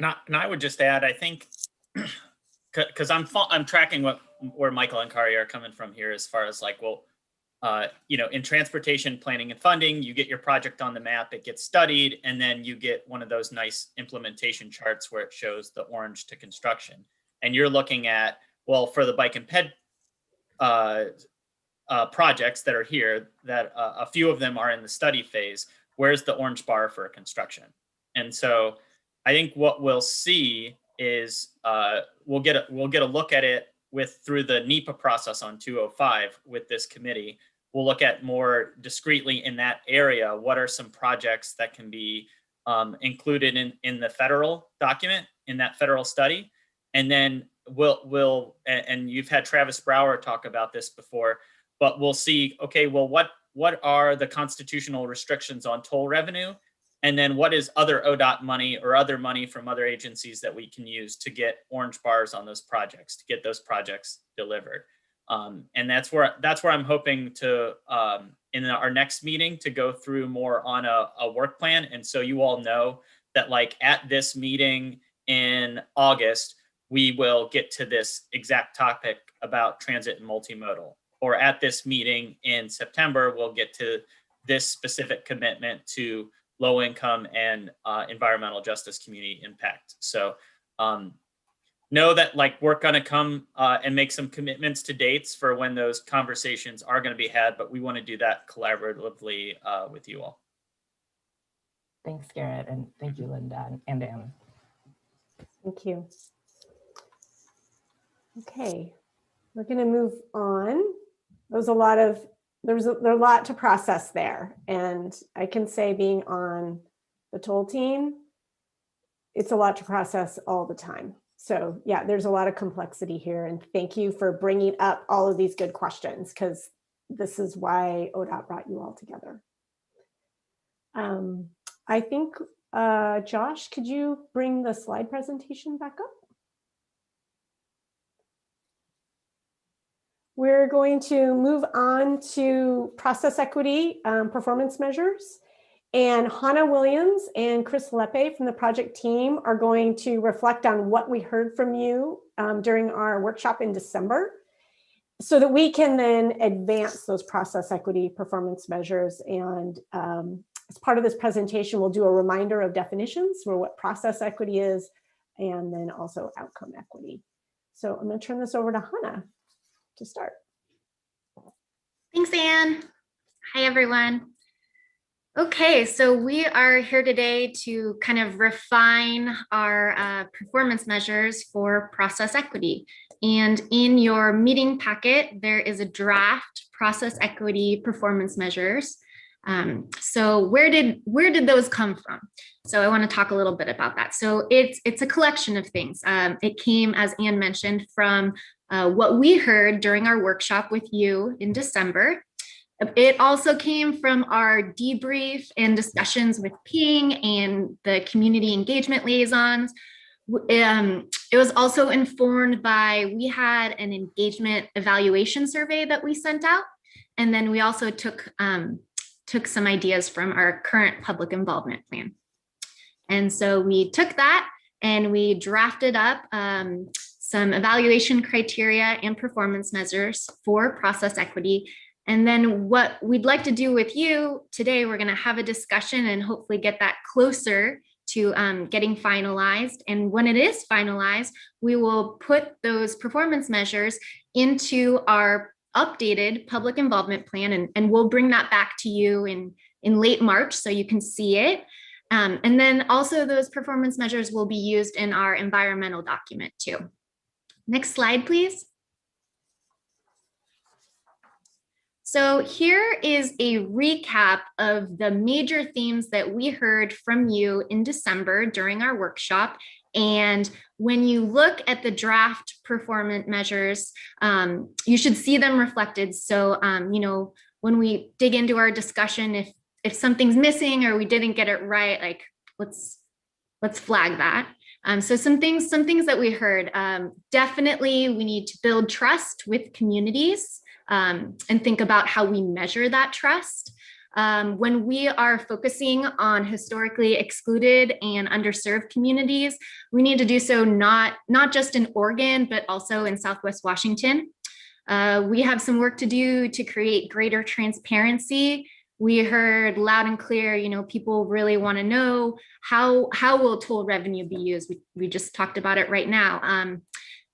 And I would just add, I think, because I'm tracking where Michael and Kari are coming from here, as far as like, well, in transportation planning and funding, you get your project on the map, it gets studied, and then you get one of those nice implementation charts where it shows the orange to construction. And you're looking at, well, for the bike and ped projects that are here, that a few of them are in the study phase, where's the orange bar for construction? And so I think what we'll see is we'll get a look at it through the NEPA process on 205 with this committee. We'll look at more discreetly in that area, what are some projects that can be included in the federal document, in that federal study. And then and you've had Travis Brower talk about this before, but we'll see, okay, well, what are the constitutional restrictions on toll revenue? And then what is other ODOT money or other money from other agencies that we can use to get orange bars on those projects, to get those projects delivered. And that's where I'm hoping to, in our next meeting, to go through more on a work plan. And so you all know that, like, at this meeting in August, we will get to this exact topic about transit and multimodal. Or at this meeting in September, we'll get to this specific commitment to low income and environmental justice community impact. So know that, like, we're going to come and make some commitments to dates for when those conversations are going to be had, but we want to do that collaboratively with you all. Thanks, Garrett, and thank you, Linda and Anne. Thank you. Okay, we're going to move on. There's a lot to process there. And I can say, being on the toll team, it's a lot to process all the time. So yeah, there's a lot of complexity here. And thank you for bringing up all of these good questions, because this is why ODOT brought you all together. I think, Josh, could you bring the slide presentation back up? We're going to move on to process equity performance measures. And Hannah Williams and Chris Lepe from the project team are going to reflect on what we heard from you during our workshop in December, so that we can then advance those process equity performance measures. And as part of this presentation, we'll do a reminder of definitions for what process equity is, and then also outcome equity. So I'm going to turn this over to Hannah to start. Thanks, Anne. Hi, everyone. Okay, so we are here today to kind of refine our performance measures for process equity. And in your meeting packet, there is a draft process equity performance measures. So where did those come from? So I want to talk a little bit about that. So it's a collection of things. It came, as Anne mentioned, from what we heard during our workshop with you in December. It also came from our debrief and discussions with Ping and the community engagement liaisons. It was also informed by, we had an engagement evaluation survey that we sent out. And then we also took some ideas from our current public involvement plan. And so we took that and we drafted up some evaluation criteria and performance measures for process equity. And then what we'd like to do with you today, we're going to have a discussion and hopefully get that closer to getting finalized. And when it is finalized, we will put those performance measures into our updated public involvement plan, and we'll bring that back to you in late March so you can see it. And then also those performance measures will be used in our environmental document too. Next slide, please. So here is a recap of the major themes that we heard from you in December during our workshop. And when you look at the draft performance measures, you should see them reflected. So, you know, when we dig into our discussion, if something's missing or we didn't get it right, like let's flag that. So some things that we heard, definitely we need to build trust with communities. And think about how we measure that trust. When we are focusing on historically excluded and underserved communities, we need to do so not just in Oregon, but also in Southwest Washington. We have some work to do to create greater transparency. We heard loud and clear, you know, people really want to know how will toll revenue be used? We just talked about it right now.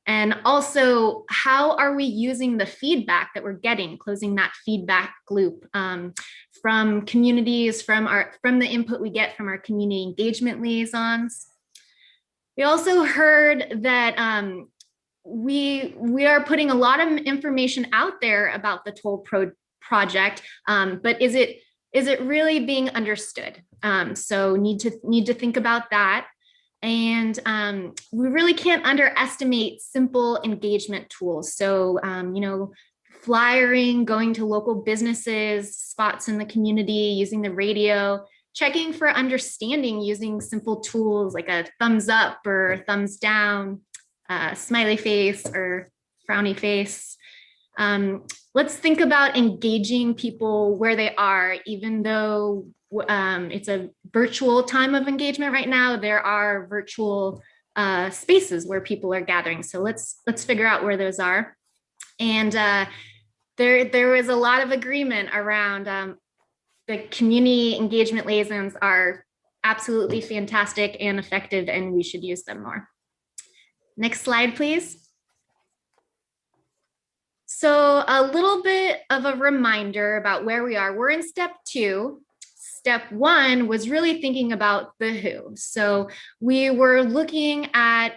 And also, how are we using the feedback that we're getting, closing that feedback loop from communities, from the input we get from our community engagement liaisons. We also heard that we are putting a lot of information out there about the toll project, but is it really being understood? So need to think about that. And we really can't underestimate simple engagement tools. So, you know, flyering, going to local businesses, spots in the community, using the radio, checking for understanding using simple tools like a thumbs up or thumbs down, smiley face or frowny face. Let's think about engaging people where they are, even though it's a virtual time of engagement right now. There are virtual spaces where people are gathering. So let's figure out where those are. And there was a lot of agreement around the community engagement liaisons are absolutely fantastic and effective, and we should use them more. Next slide, please. So a little bit of a reminder about where we are. We're in step 2. Step 1 was really thinking about the who. So we were looking at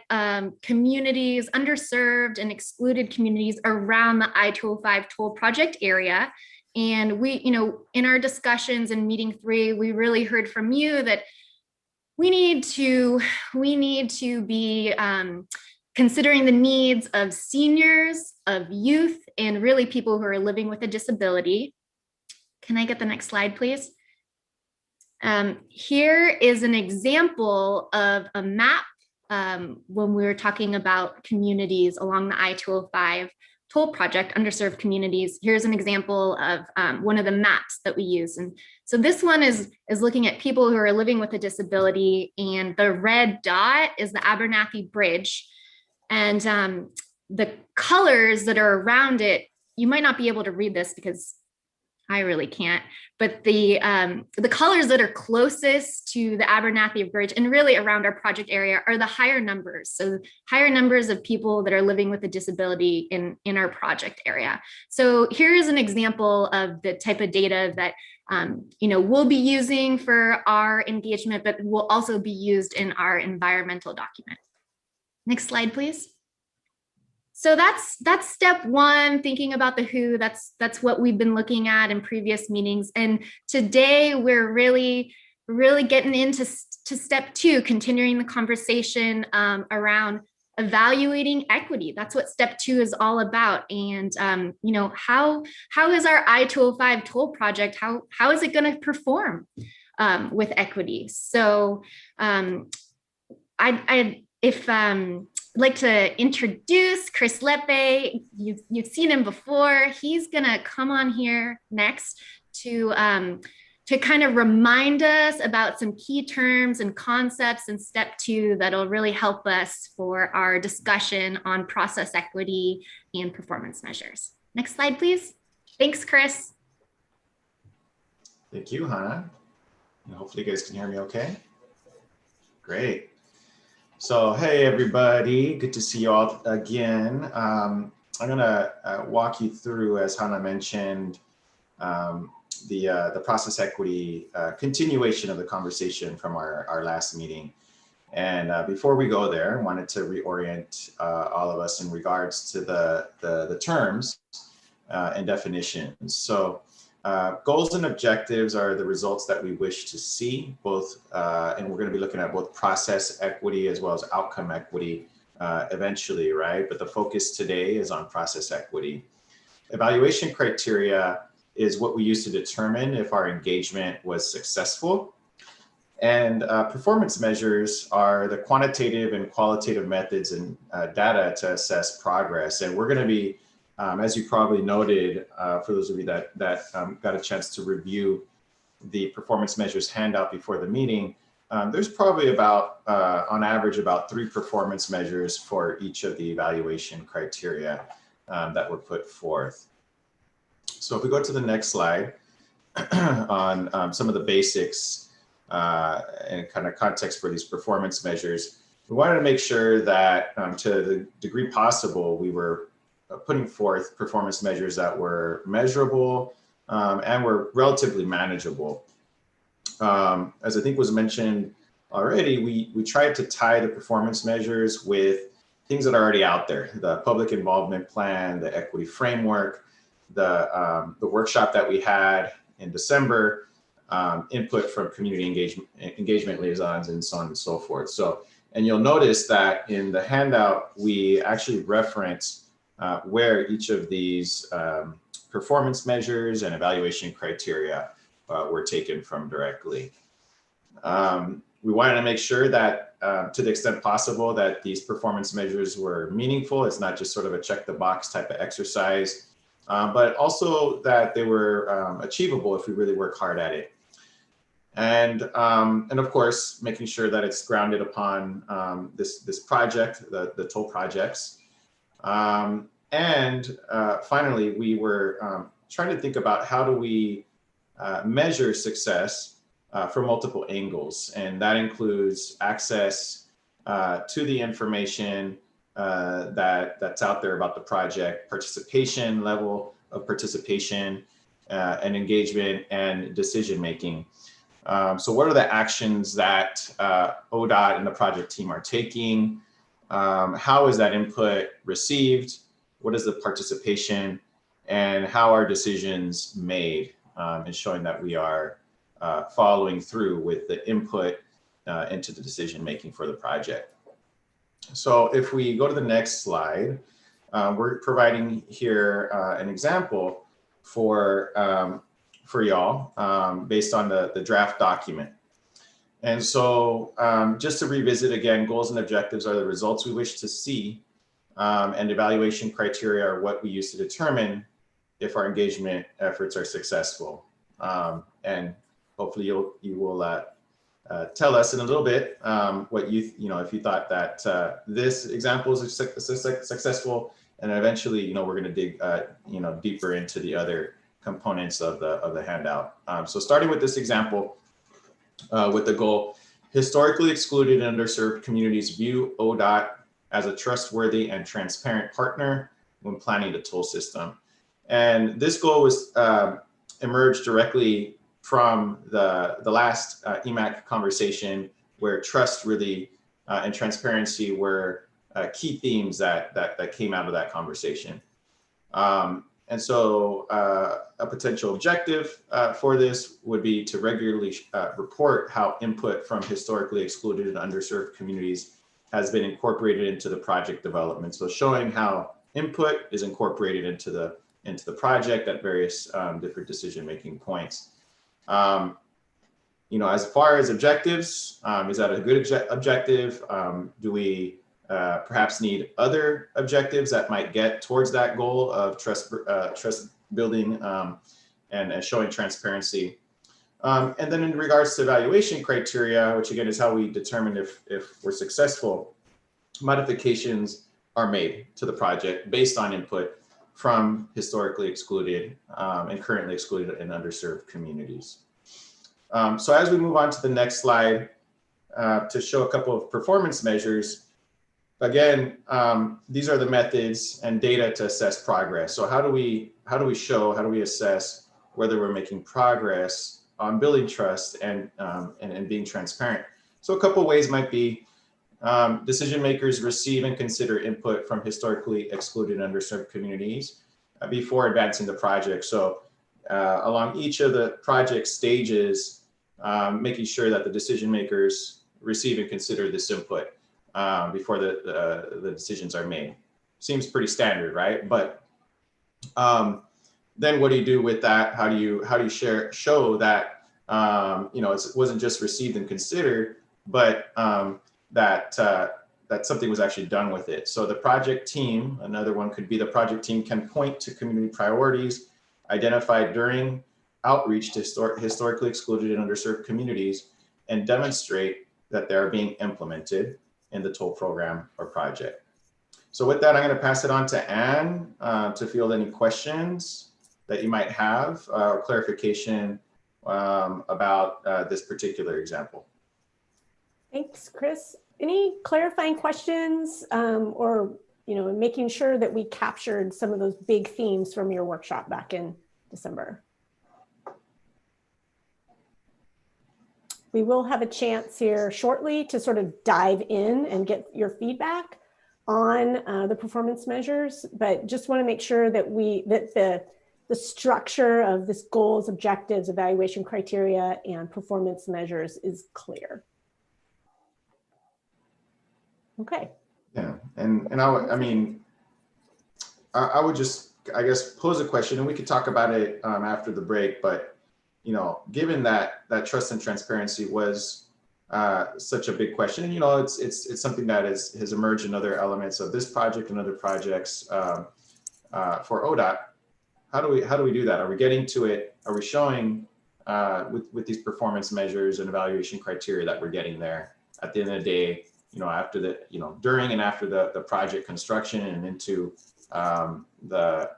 communities, underserved and excluded communities around the I-205 toll project area. And we, you know, in our discussions in meeting 3, we really heard from you that we need to be considering the needs of seniors, of youth, and really people who are living with a disability. Can I get the next slide, please? Here is an example of a map when we were talking about communities along the I-205 toll project, underserved communities. Here's an example of one of the maps that we use. And so this one is looking at people who are living with a disability, and the red dot is the Abernathy Bridge. And the colors that are around it, you might not be able to read this because I really can't, but the colors that are closest to the Abernathy Bridge and really around our project area are the higher numbers. So higher numbers of people that are living with a disability in our project area. So here is an example of the type of data that you know, we'll be using for our engagement, but will also be used in our environmental document. Next slide, please. So that's step 1, thinking about the who. That's what we've been looking at in previous meetings. And today we're really getting into step 2, continuing the conversation around evaluating equity. That's what step 2 is all about. And you know, how is our I-205 toll project, how is it going to perform with equity? So I'd like to introduce Chris Lepe. You've seen him before. He's gonna come on here next to to kind of remind us about some key terms and concepts in step 2 that'll really help us for our discussion on process equity and performance measures. Next slide, please. Thanks, Chris. Thank you, Hannah. And hopefully you guys can hear me okay. Great. So, hey, everybody. Good to see you all again. I'm going to walk you through, as Hannah mentioned, the process equity continuation of the conversation from our last meeting. And before we go there, I wanted to reorient all of us in regards to the terms and definitions. So goals and objectives are the results that we wish to see, both, and we're going to be looking at both process equity as well as outcome equity eventually, right? But the focus today is on process equity. Evaluation criteria is what we use to determine if our engagement was successful. And performance measures are the quantitative and qualitative methods and data to assess progress. And we're going to be, as you probably noted, for those of you that got a chance to review the performance measures handout before the meeting, there's probably about, on average, about 3 performance measures for each of the evaluation criteria that were put forth. So if we go to the next slide on some of the basics and kind of context for these performance measures, we wanted to make sure that to the degree possible, we were putting forth performance measures that were measurable and were relatively manageable. As I think was mentioned already, we tried to tie the performance measures with things that are already out there: the public involvement plan, the equity framework, the workshop that we had in December, input from community engagement liaisons, and so on and so forth. So, and you'll notice that in the handout, we actually reference where each of these performance measures and evaluation criteria were taken from directly. We wanted to make sure that to the extent possible that these performance measures were meaningful. It's not just sort of a check the box type of exercise, but also that they were achievable if we really work hard at it. And of course, making sure that it's grounded upon this project, the toll projects. And finally, we were trying to think about how do we measure success from multiple angles. And that includes access to the information that's out there about the project, participation, level of participation, and engagement and decision-making. So what are the actions that ODOT and the project team are taking? How is that input received? What is the participation? And how are decisions made? And showing that we are following through with the input into the decision-making for the project. So if we go to the next slide, we're providing here an example for y'all based on the draft document. And so just to revisit again, goals and objectives are the results we wish to see, and evaluation criteria are what we use to determine if our engagement efforts are successful. And hopefully you will tell us in a little bit what if you thought that this example is successful, and eventually, we're going to dig deeper into the other components of the handout. So starting with this example, with the goal, historically excluded and underserved communities view ODOT as a trustworthy and transparent partner when planning the toll system. And this goal was emerged directly from the last EMAC conversation, where trust really and transparency were key themes that came out of that conversation. And so a potential objective for this would be to regularly report how input from historically excluded and underserved communities has been incorporated into the project development. So showing how input is incorporated into the project at various different decision-making points. As far as objectives, is that a good objective? Do we perhaps need other objectives that might get towards that goal of trust building and showing transparency? And then in regards to evaluation criteria, which again is how we determine if we're successful, modifications are made to the project based on input from historically excluded and currently excluded and underserved communities. So as we move on to the next slide to show a couple of performance measures, again, these are the methods and data to assess progress. So how do we assess whether we're making progress on building trust and being transparent? So a couple of ways might be decision makers receive and consider input from historically excluded and underserved communities before advancing the project. So along each of the project stages, making sure that the decision makers receive and consider this input before the decisions are made. Seems pretty standard, right? But then what do you do with that? How do you show that it wasn't just received and considered, but that something was actually done with it. So the project team, another one could be the project team can point to community priorities identified during outreach to historically excluded and underserved communities and demonstrate that they're being implemented in the toll program or project. So with that, I'm going to pass it on to Anne to field any questions that you might have or clarification about this particular example. Thanks, Chris. Any clarifying questions or making sure that we captured some of those big themes from your workshop back in December? We will have a chance here shortly to sort of dive in and get your feedback on the performance measures, but just want to make sure that the structure of this goals, objectives, evaluation criteria, and performance measures is clear. Okay. Yeah, and I would just, I guess, pose a question, and we could talk about it after the break. But given that trust and transparency was such a big question, and it's something that has emerged in other elements of this project and other projects for ODOT. How do we do that? Are we getting to it? Are we showing with these performance measures and evaluation criteria that we're getting there at the end of the day? After during and after the project construction and into the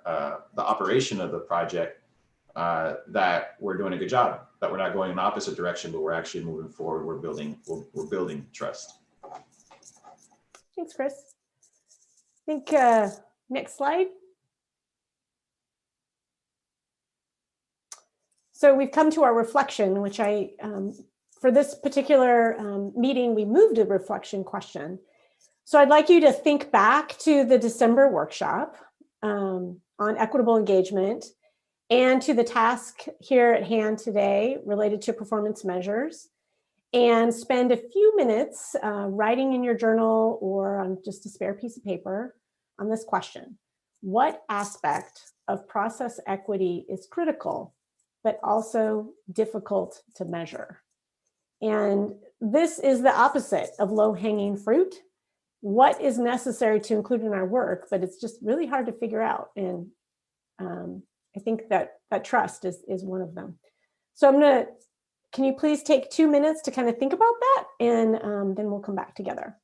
operation of the project, that we're doing a good job, that we're not going in the opposite direction, but we're actually moving forward. We're building trust. Thanks, Chris. I think next slide. So we've come to our reflection, which for this particular meeting, we moved a reflection question. So I'd like you to think back to the December workshop on equitable engagement and to the task here at hand today related to performance measures, and spend a few minutes writing in your journal or on just a spare piece of paper on this question. What aspect of process equity is critical, but also difficult to measure? And this is the opposite of low-hanging fruit. What is necessary to include in our work, but it's just really hard to figure out. And I think that trust is one of them. So can you please take 2 minutes to kind of think about that, and then we'll come back together.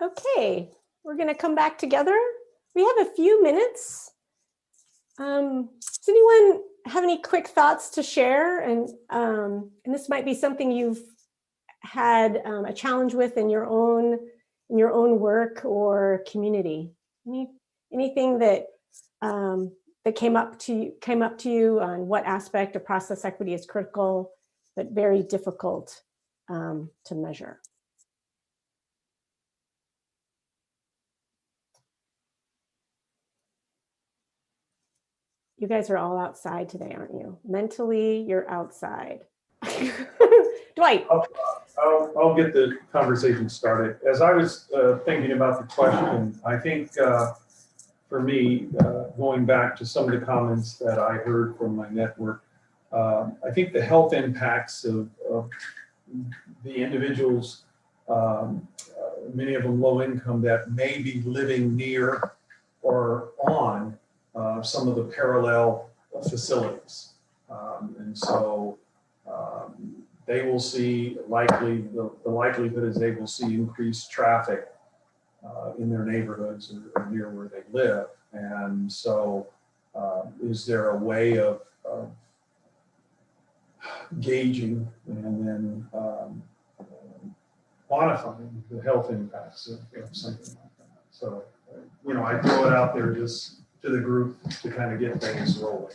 Okay, we're going to come back together. We have a few minutes. Does anyone have any quick thoughts to share? And this might be something you've had a challenge with in your own work or community. Anything that that came up to you on what aspect of process equity is critical but very difficult to measure? You guys are all outside today, aren't you? Mentally, you're outside. Dwight. I'll get the conversation started. As I was thinking about the question, I think for me, going back to some of the comments that I heard from my network, I think the health impacts of the individuals, many of them low income, that may be living near or on some of the parallel facilities. And so they will see the likelihood is they will see increased traffic in their neighborhoods or near where they live. And so is there a way of gauging and then quantifying the health impacts of something like that? So, I throw it out there just to the group to kind of get things rolling.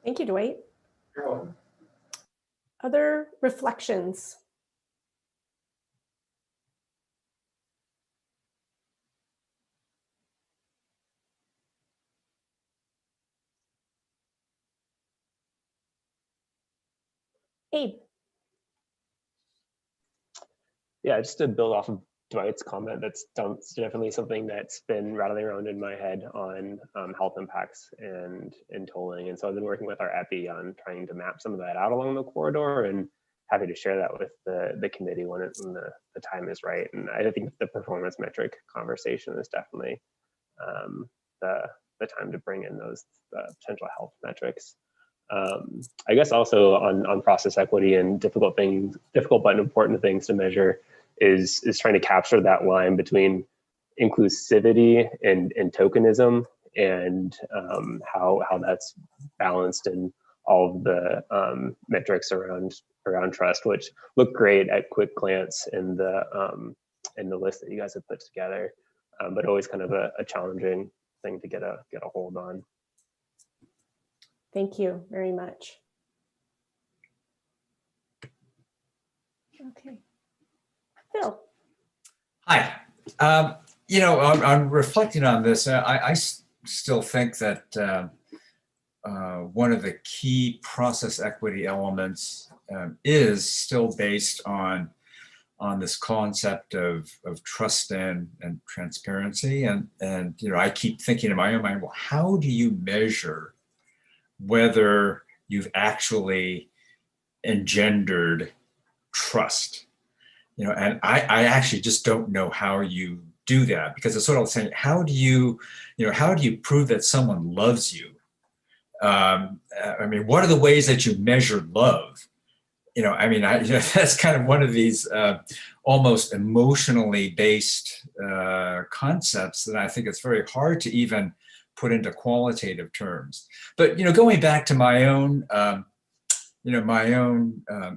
Thank you, Dwight. You're welcome. Other reflections? Abe. Yeah, just to build off of Dwight's comment, that's definitely something that's been rattling around in my head on health impacts and tolling. And so I've been working with our EPI on trying to map some of that out along the corridor, and happy to share that with the committee when the time is right. And I think the performance metric conversation is definitely the time to bring in those potential health metrics. I guess also on process equity and difficult but important things to measure is trying to capture that line between inclusivity and tokenism, and how that's balanced in all of the metrics around trust, which look great at quick glance in the list that you guys have put together, but always kind of a challenging thing to get a hold on. Thank you very much. Okay. Phil. Hi. I'm reflecting on this. I still think that one of the key process equity elements is still based on this concept of trust and transparency. And I keep thinking in my own mind, well, how do you measure whether you've actually engendered trust? And I actually just don't know how you do that, because it's sort of saying, how do you prove that someone loves you? What are the ways that you measure love? That's kind of one of these almost emotionally based concepts that I think it's very hard to even put into qualitative terms. But going back to my own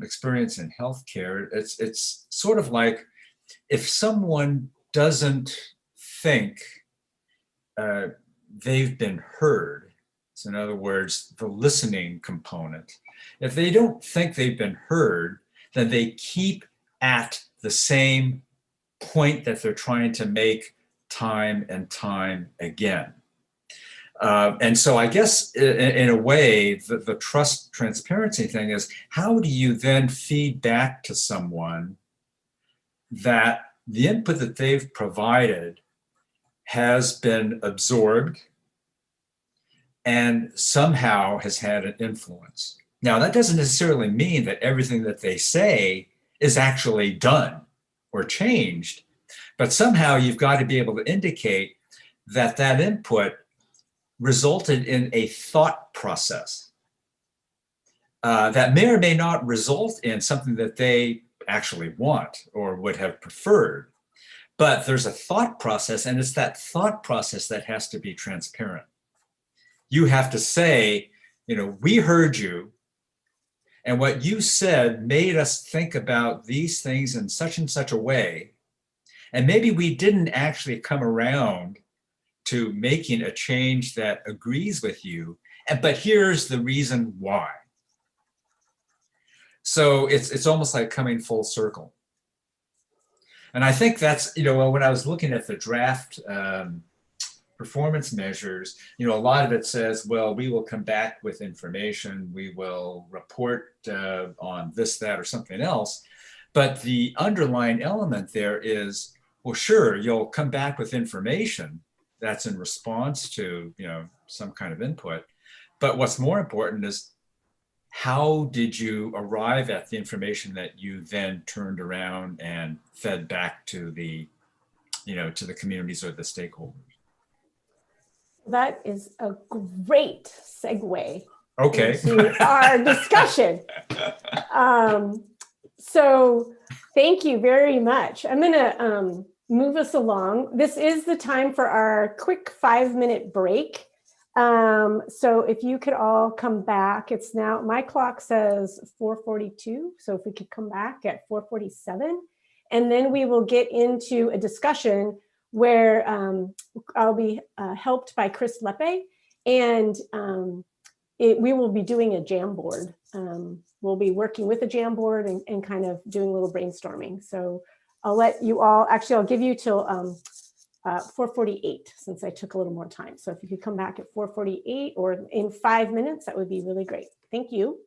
experience in healthcare, it's sort of like if someone doesn't think they've been heard. So in other words, the listening component. If they don't think they've been heard, then they keep at the same point that they're trying to make time and time again. And so I guess in a way, the trust transparency thing is, how do you then feed back to someone that the input that they've provided has been absorbed and somehow has had an influence? Now, that doesn't necessarily mean that everything that they say is actually done or changed, but somehow you've got to be able to indicate that that input resulted in a thought process that may or may not result in something that they actually want or would have preferred. But there's a thought process, and it's that thought process that has to be transparent. You have to say, you know, we heard you, and what you said made us think about these things in such and such a way. And maybe we didn't actually come around to making a change that agrees with you, but here's the reason why. So it's almost like coming full circle. And I think that's, you know, when I was looking at the draft performance measures, you know, a lot of it says, well, we will come back with information, we will report on this, that, or something else. But the underlying element there is, well, sure, you'll come back with information that's in response to, you know, some kind of input. But what's more important is, how did you arrive at the information that you then turned around and fed back to the, you know, to the communities or the stakeholders? That is a great segue Okay. into our discussion. So thank you very much. I'm going to move us along. This is the time for our quick 5-minute break. So if you could all come back, it's now, my clock says 4:42. So if we could come back at 4:47, and then we will get into a discussion where I'll be helped by Chris Lepe, and we will be doing a Jamboard. We'll be working with a Jamboard and kind of doing a little brainstorming. So I'll let you all, actually, I'll give you till 4:48, since I took a little more time. So if you could come back at 4:48 or in 5 minutes, that would be really great. Thank you.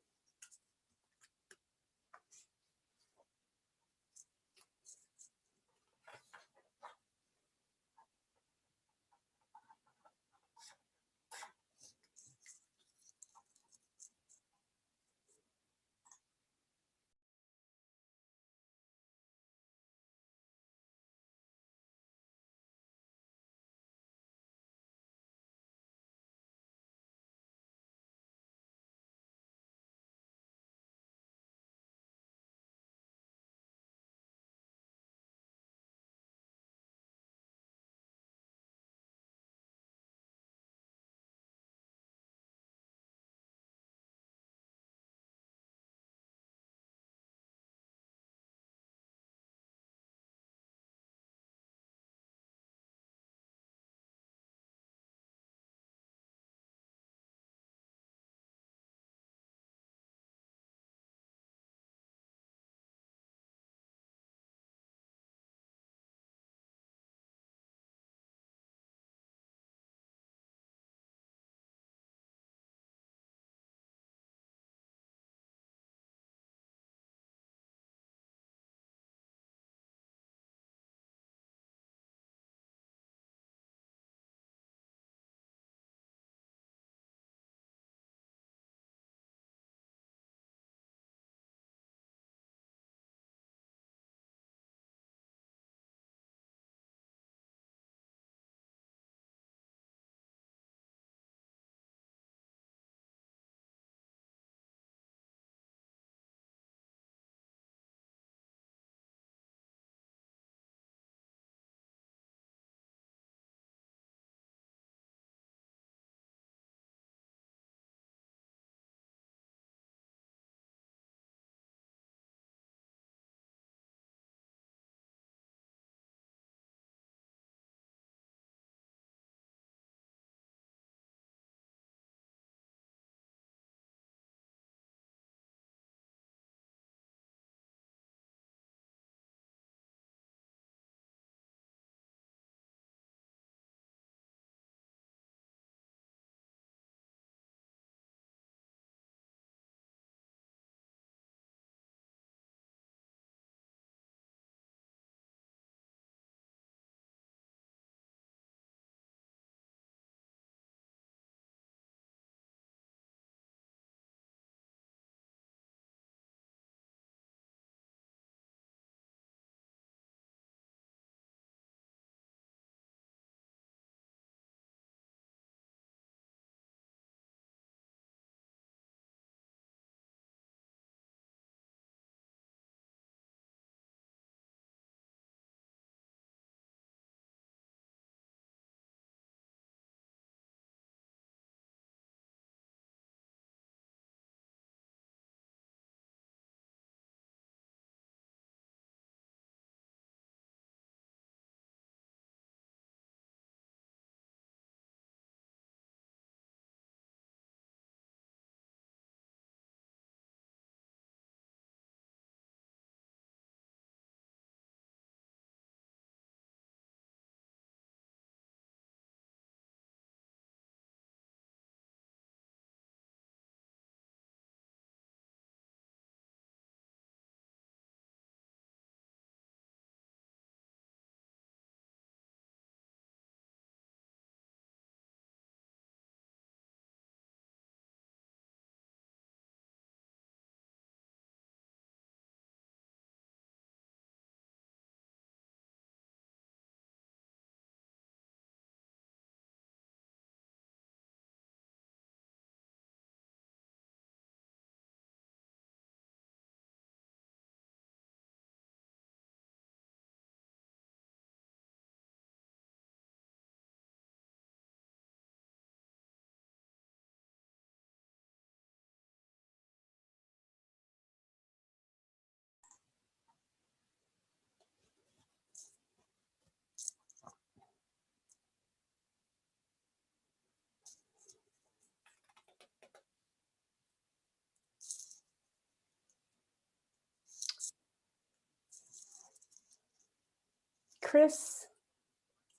Chris,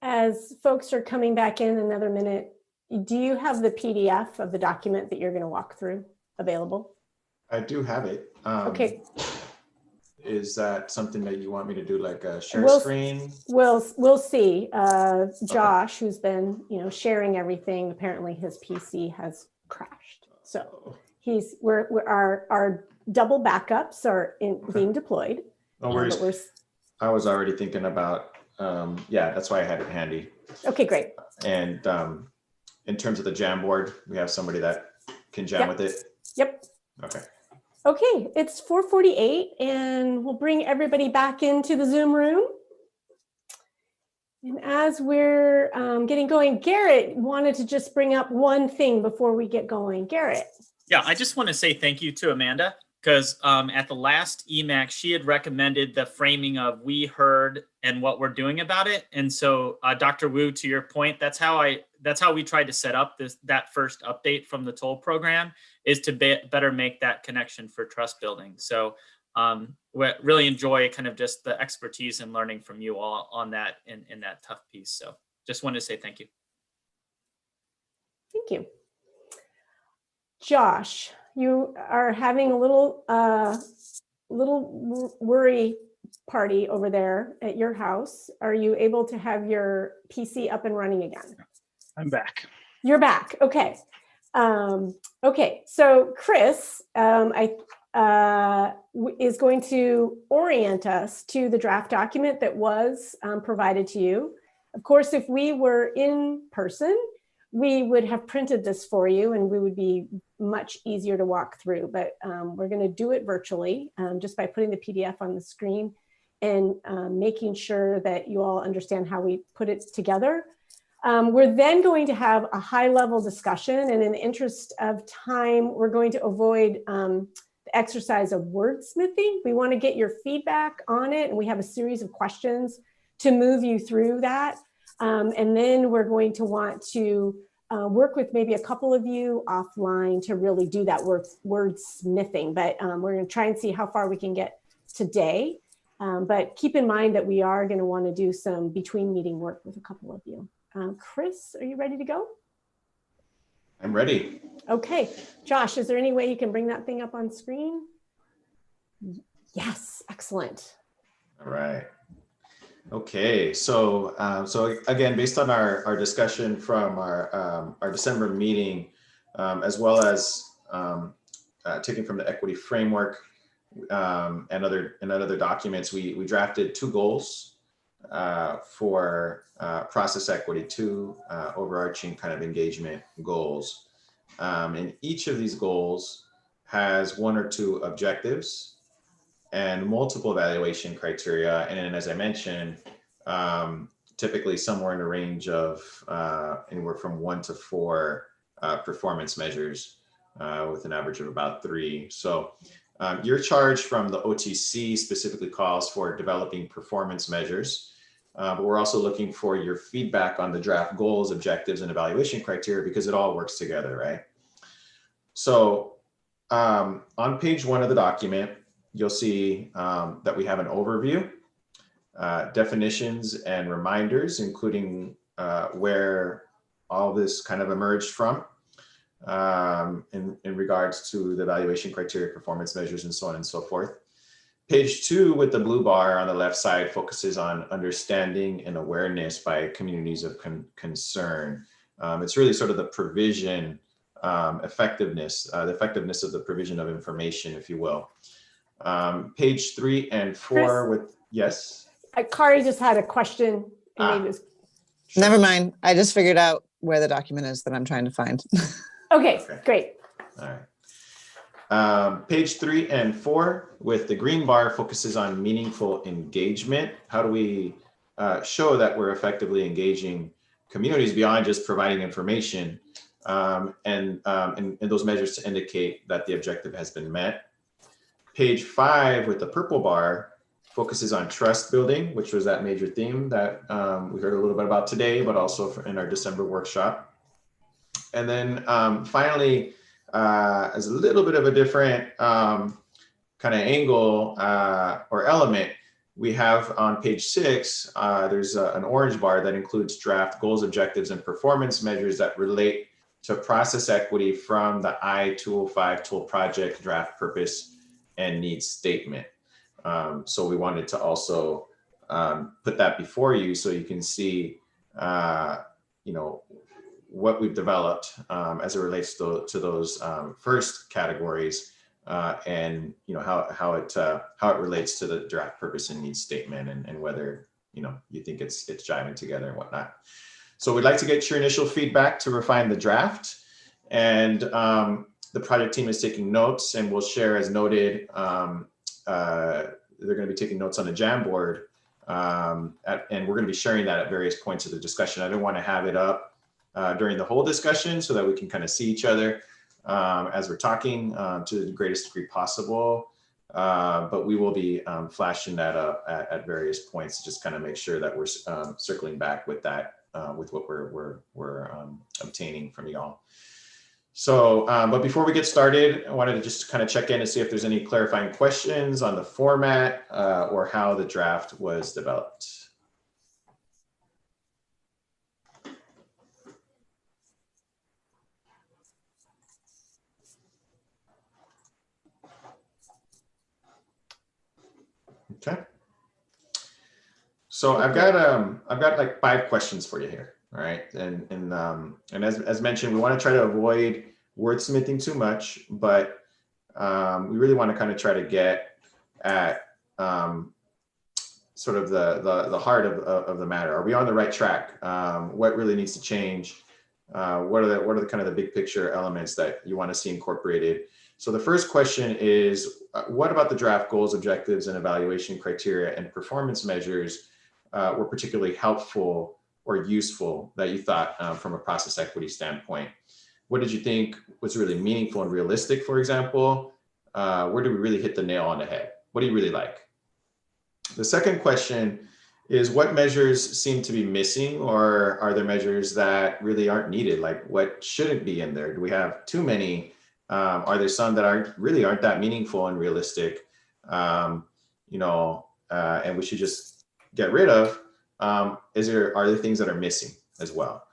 as folks are coming back in another minute, do you have the PDF of the document that you're going to walk through available? I do have it. Okay. Is that something that you want me to do, like a share We'll- screen? We'll see. Josh, who's been, sharing everything, apparently his PC has crashed. So our double backups are being deployed. No worries. I was already thinking about, that's why I had it handy. Okay, great. And in terms of the Jamboard, we have somebody that can jam with it. Yep. Okay. Okay, it's 4:48 and we'll bring everybody back into the Zoom room. And as we're getting going, Garrett wanted to just bring up one thing before we get going. Garrett. Yeah, I just want to say thank you to Amanda, because at the last EMAC, she had recommended the framing of we heard and what we're doing about it. And so Dr. Wu, to your point, that's how we tried to set up that first update from the toll program, is to better make that connection for trust building. So we really enjoy kind of just the expertise and learning from you all on that in that tough piece. So just wanted to say thank you. Thank you. Josh, you are having a little worry party over there at your house. Are you able to have your PC up and running again? I'm back. You're back. Okay. Okay. So Chris is going to orient us to the draft document that was provided to you. Of course, if we were in person, we would have printed this for you and we would be much easier to walk through, but we're going to do it virtually just by putting the PDF on the screen and making sure that you all understand how we put it together. We're then going to have a high-level discussion, and in the interest of time, we're going to avoid the exercise of wordsmithing. We want to get your feedback on it, and we have a series of questions to move you through that. And then we're going to want to work with maybe a couple of you offline to really do that wordsmithing. But we're going to try and see how far we can get today. But keep in mind that we are going to want to do some between meeting work with a couple of you. Chris, are you ready to go? I'm ready. Okay. Josh, is there any way you can bring that thing up on screen? Yes. Excellent. All right. Okay, so again, based on our discussion from our December meeting, as well as taken from the equity framework and other documents, we drafted two goals for process equity, two overarching kind of engagement goals. And each of these goals has one or two objectives and multiple evaluation criteria. And then, as I mentioned, typically somewhere in the range of anywhere from 1 to 4 performance measures with an average of about 3. So your charge from the OTC specifically calls for developing performance measures, but we're also looking for your feedback on the draft goals, objectives, and evaluation criteria, because it all works together, right? So on page 1 of the document, you'll see that we have an overview, definitions and reminders, including where all this kind of emerged from in regards to the evaluation criteria, performance measures, and so on and so forth. Page 2 with the blue bar on the left side focuses on understanding and awareness by communities of concern. It's really sort of the provision effectiveness, the effectiveness of the provision of information, if you will. Page 3 and 4 Chris, with, yes? Kari just had a question. And maybe it was, Never mind. I just figured out where the document is that I'm trying to find. okay, great. All right. Page 3 and 4 with the green bar focuses on meaningful engagement. How do we show that we're effectively engaging communities beyond just providing information, and those measures to indicate that the objective has been met? Page 5 with the purple bar focuses on trust building, which was that major theme that we heard a little bit about today, but also in our December workshop. And then finally, as a little bit of a different kind of angle or element, we have on page 6, there's an orange bar that includes draft goals, objectives, and performance measures that relate to process equity from the I-205 tool project draft purpose and needs statement. So we wanted to also put that before you so you can see, what we've developed as it relates to those first categories. And how it relates to the draft purpose and needs statement, and whether you think it's jiving together and whatnot. So we'd like to get your initial feedback to refine the draft, and the project team is taking notes, and we'll share as noted. They're going to be taking notes on the Jamboard, and we're going to be sharing that at various points of the discussion. I don't want to have it up during the whole discussion so that we can kind of see each other as we're talking to the greatest degree possible, but we will be flashing that up at various points to just kind of make sure that we're circling back with that, with what we're obtaining from y'all. So, but before we get started, I wanted to just kind of check in and see if there's any clarifying questions on the format or how the draft was developed. Okay. So I've got like 5 questions for you here. All right. And as mentioned, we want to try to avoid wordsmithing too much, but we really want to kind of try to get at sort of the heart of the matter. Are we on the right track? What really needs to change? What are the kind of the big picture elements that you want to see incorporated? So the first question is, what about the draft goals, objectives, and evaluation criteria and performance measures were particularly helpful or useful that you thought from a process equity standpoint? What did you think was really meaningful and realistic, for example? Where did we really hit the nail on the head? What do you really like? The second question is, what measures seem to be missing, or are there measures that really aren't needed? Like, what shouldn't be in there? Do we have too many? Are there some that really aren't that meaningful and realistic, and we should just get rid of? Are there things that are missing as well?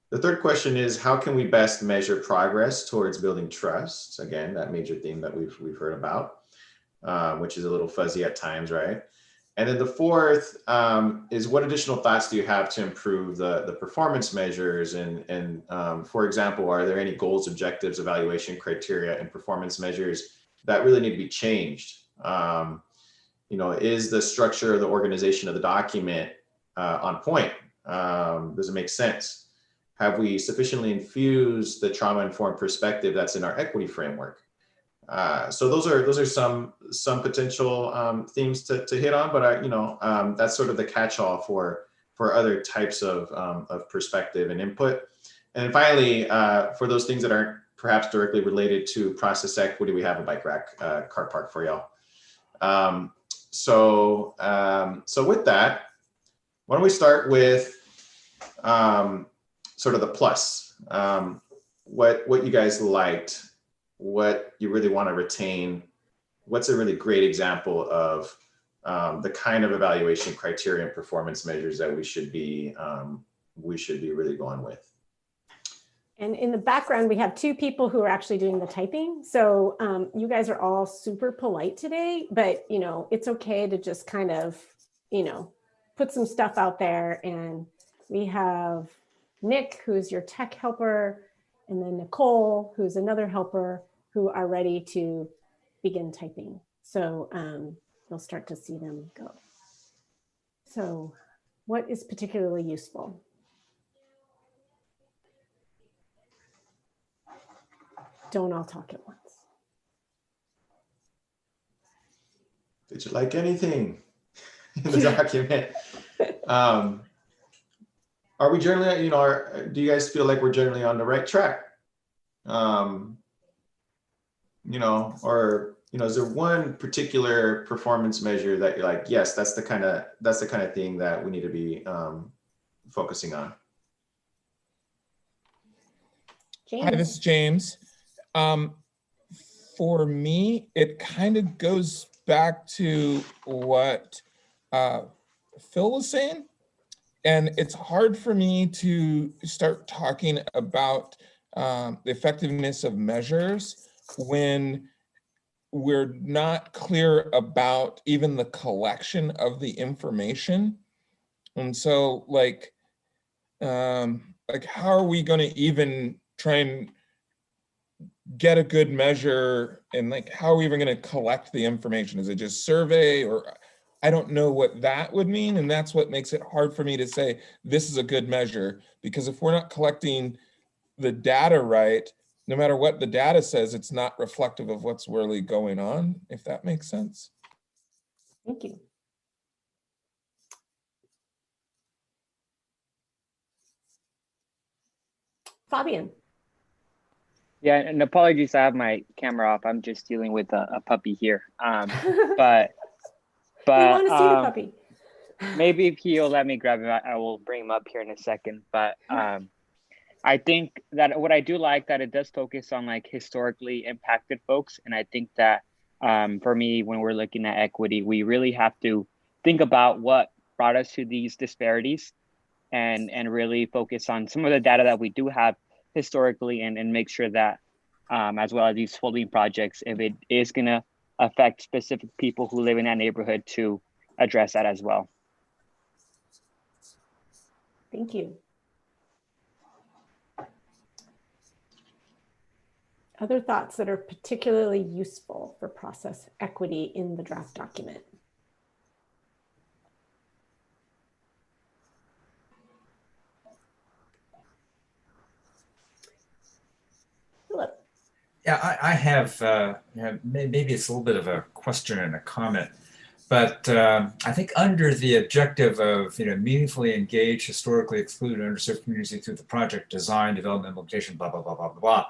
The third question is, how can we best measure progress towards building trust? Again, that major theme that we've heard about, which is a little fuzzy at times, right? And then the fourth is, what additional thoughts do you have to improve the performance measures? And for example, are there any goals, objectives, evaluation criteria, and performance measures that really need to be changed? Is the structure of the organization of the document on point? Does it make sense? Have we sufficiently infused the trauma-informed perspective that's in our equity framework? So those are some potential themes to hit on, but that's sort of the catch-all for other types of perspective and input. And then finally, for those things that aren't perhaps directly related to process equity, we have a bike rack car park for y'all. So with that, why don't we start with sort of the plus, what you guys liked, what you really want to retain, what's a really great example of the kind of evaluation criteria and performance measures that we should be really going with. And in the background, we have 2 people who are actually doing the typing. So you guys are all super polite today, but it's okay to just kind of, put some stuff out there. And we have Nick, who's your tech helper, and then Nicole, who's another helper, who are ready to begin typing. So you'll start to see them go. So what is particularly useful? Don't all talk at once. Did you like anything in the document? Are we generally, do you guys feel like we're generally on the right track? Is there one particular performance measure that you're like, yes, that's the kind of thing that we need to be focusing on? James. Hi, this is James. For me, it kind of goes back to what Phil was saying. And it's hard for me to start talking about the effectiveness of measures when we're not clear about even the collection of the information. And so like how are we going to even try and get a good measure, and like how are we even going to collect the information? Is it just survey, or I don't know what that would mean, and that's what makes it hard for me to say this is a good measure, because if we're not collecting the data right, no matter what the data says, it's not reflective of what's really going on, if that makes sense. Thank you. Fabian. Yeah, and apologies, I have my camera off. I'm just dealing with a puppy here. But we want to see the puppy. Maybe if he'll let me grab him, I will bring him up here in a second. But I think that what I do like that it does focus on like historically impacted folks. And I think that for me, when we're looking at equity, we really have to think about what brought us to these disparities and really focus on some of the data that we do have historically and make sure that as well as these folding projects, if it is going to affect specific people who live in that neighborhood, to address that as well. Thank you. Other thoughts that are particularly useful for process equity in the draft document? Philip. Yeah, I have, maybe it's a little bit of a question and a comment, but I think under the objective of meaningfully engage historically excluded and underserved communities through the project design, development, implementation, blah, blah, blah, blah, blah,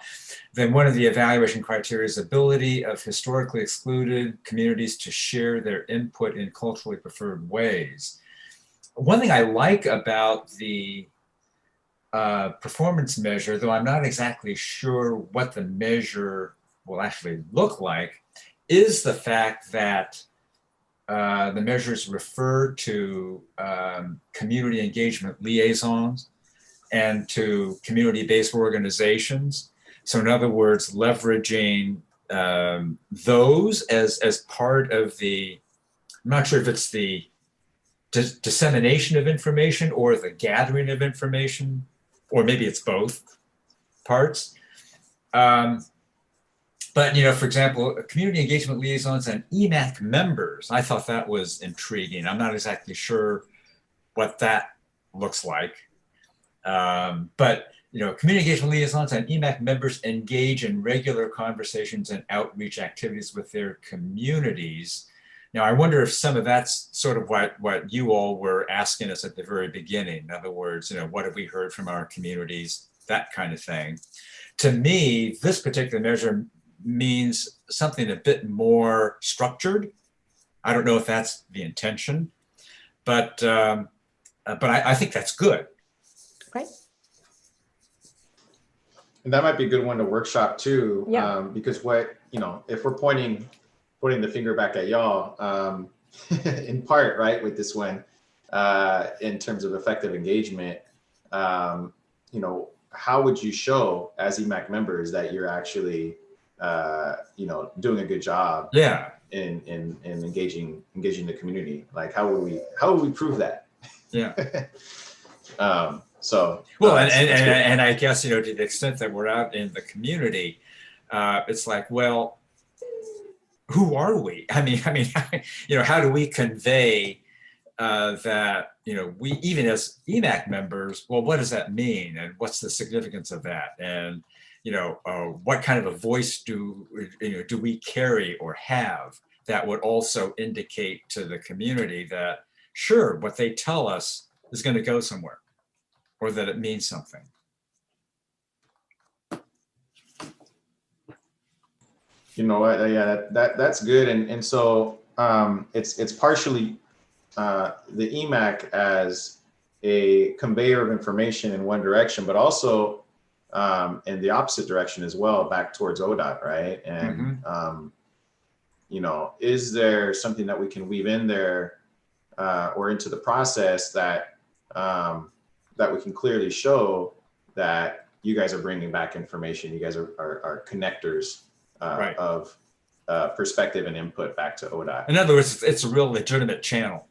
then one of the evaluation criteria is ability of historically excluded communities to share their input in culturally preferred ways. One thing I like about the performance measure, though I'm not exactly sure what the measure will actually look like, is the fact that the measures refer to community engagement liaisons and to community-based organizations. So in other words, leveraging those as part of the, I'm not sure if it's the dissemination of information or the gathering of information, or maybe it's both parts. But, for example, community engagement liaisons and EMAC members, I thought that was intriguing. I'm not exactly sure what that looks like. But, community engagement liaisons and EMAC members engage in regular conversations and outreach activities with their communities. Now, I wonder if some of that's sort of what you all were asking us at the very beginning. In other words, what have we heard from our communities, that kind of thing. To me, this particular measure means something a bit more structured. I don't know if that's the intention, but I think that's good. Right. And that might be a good one to workshop too, yeah. Because if we're pointing the finger back at y'all, in part, right, with this one, in terms of effective engagement, how would you show as EMAC members that you're actually, doing a good job? Yeah. In engaging the community? Like, how would we prove that? Yeah. Well, and I guess, to the extent that we're out in the community, it's like, well, who are we? I mean, how do we convey that, we, even as EMAC members, well, what does that mean? And what's the significance of that? And, what kind of a voice do we carry or have that would also indicate to the community that, sure, what they tell us is going to go somewhere, or that it means something. You know what? Yeah, that's good. And so it's partially the EMAC as a conveyor of information in one direction, but also in the opposite direction as well, back towards ODOT, right? And is there something that we can weave in there or into the process that that we can clearly show that you guys are bringing back information. You guys are connectors Right. of perspective and input back to ODOT. In other words, it's a real legitimate channel.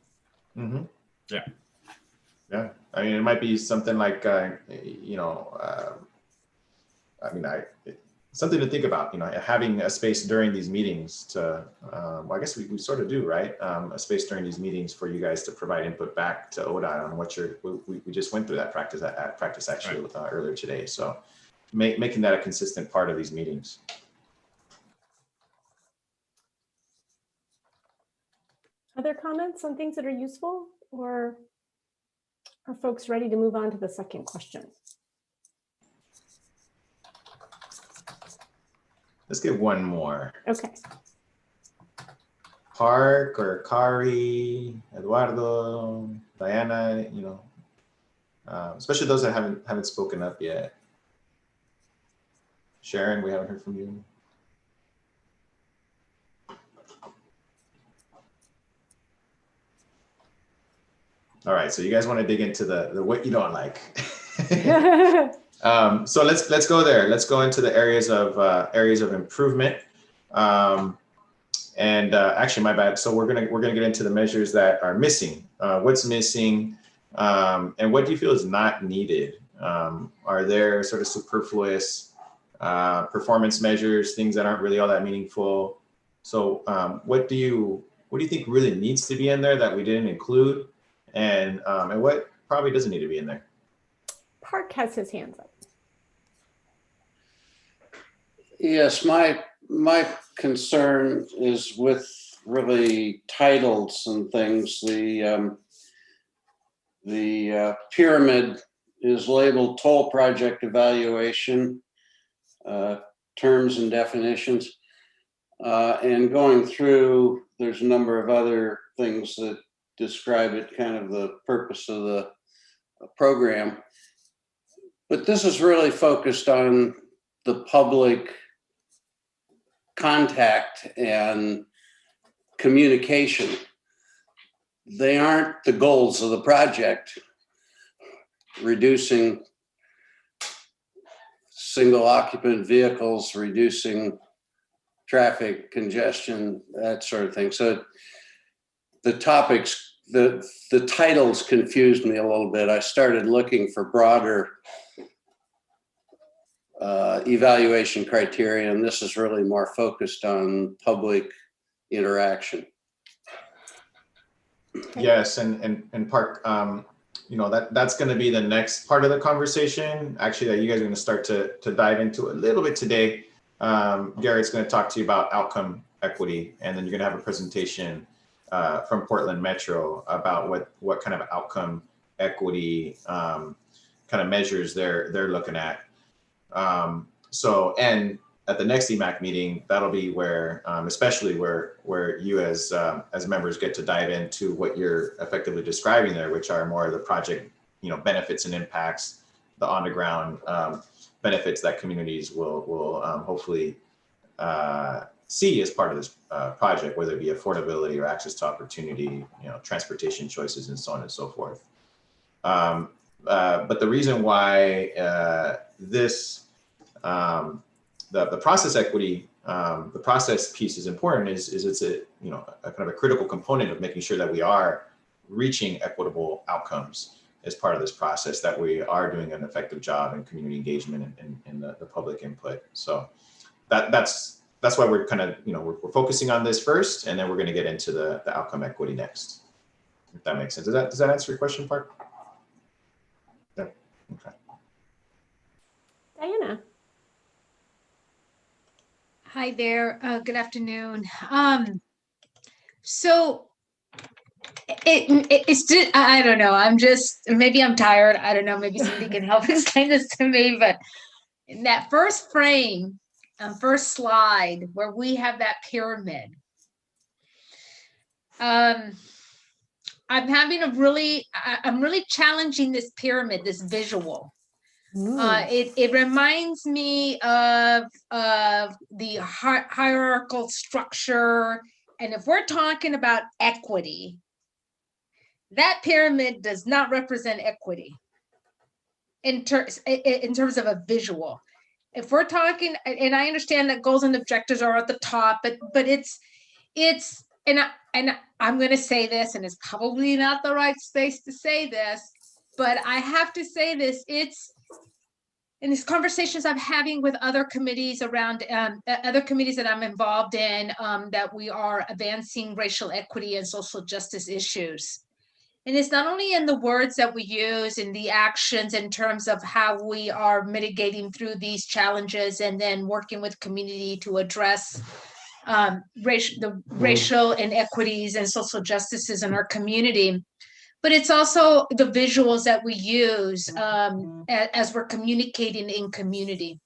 Mm-hmm. Yeah. Yeah. I mean, it might be something like, something to think about, having a space during these meetings to, well, I guess we sort of do, right? A space during these meetings for you guys to provide input back to ODOT on what we just went through that practice actually earlier today. So making that a consistent part of these meetings. Other comments on things that are useful, or are folks ready to move on to the second question? Let's get one more. Okay. Park or Kari, Eduardo, Diana, especially those that haven't spoken up yet. Sharon, we haven't heard from you. All right, so you guys want to dig into the what you don't like. So let's go there. Let's go into the areas of improvement. Actually, my bad. So we're gonna get into the measures that are missing. What's missing, and what do you feel is not needed? Are there sort of superfluous performance measures, things that aren't really all that meaningful? So what do you think really needs to be in there that we didn't include, and what probably doesn't need to be in there? Park has his hands up. Yes, my concern is with really titles and things. The pyramid is labeled toll project evaluation, terms and definitions. And going through, there's a number of other things that describe it, kind of the purpose of the program. But this is really focused on the public contact and communication. They aren't the goals of the project. Reducing single occupant vehicles, reducing traffic congestion, that sort of thing. So the topics, the titles confused me a little bit. I started looking for broader evaluation criteria, and this is really more focused on public interaction. Yes, and Park, that's going to be the next part of the conversation, actually, that you guys are going to start to dive into a little bit today. Garrett's going to talk to you about outcome equity, and then you're going to have a presentation from Portland Metro about what kind of outcome equity kind of measures they're looking at. And at the next EMAC meeting, that'll be where, especially where you as members get to dive into what you're effectively describing there, which are more of the project, benefits and impacts, the on the ground benefits that communities will hopefully see as part of this project, whether it be affordability or access to opportunity, transportation choices, and so on and so forth. But the reason why the process equity, the process piece is important is it's a kind of a critical component of making sure that we are reaching equitable outcomes as part of this process, that we are doing an effective job in community engagement and the public input. So that's why we're kind of, we're focusing on this first, and then we're going to get into the outcome equity next, if that makes sense. Does that answer your question, Park? Yeah. Okay. Diana. Hi there. Good afternoon. So it's just, I don't know. Maybe I'm tired. I don't know. Maybe somebody can help explain this to me. But in that first frame, first slide where we have that pyramid, I'm really challenging this pyramid, this visual. It reminds me of the hierarchical structure. And if we're talking about equity, that pyramid does not represent equity in terms of a visual. If we're talking, and I understand that goals and objectives are at the top, but I'm going to say this, and it's probably not the right space to say this, but I have to say this. It's in these conversations I'm having with other committees around other committees that I'm involved in, that we are advancing racial equity and social justice issues. And it's not only in the words that we use, in the actions in terms of how we are mitigating through these challenges and then working with community to address racial inequities and social justices in our community, but it's also the visuals that we use as we're communicating in community.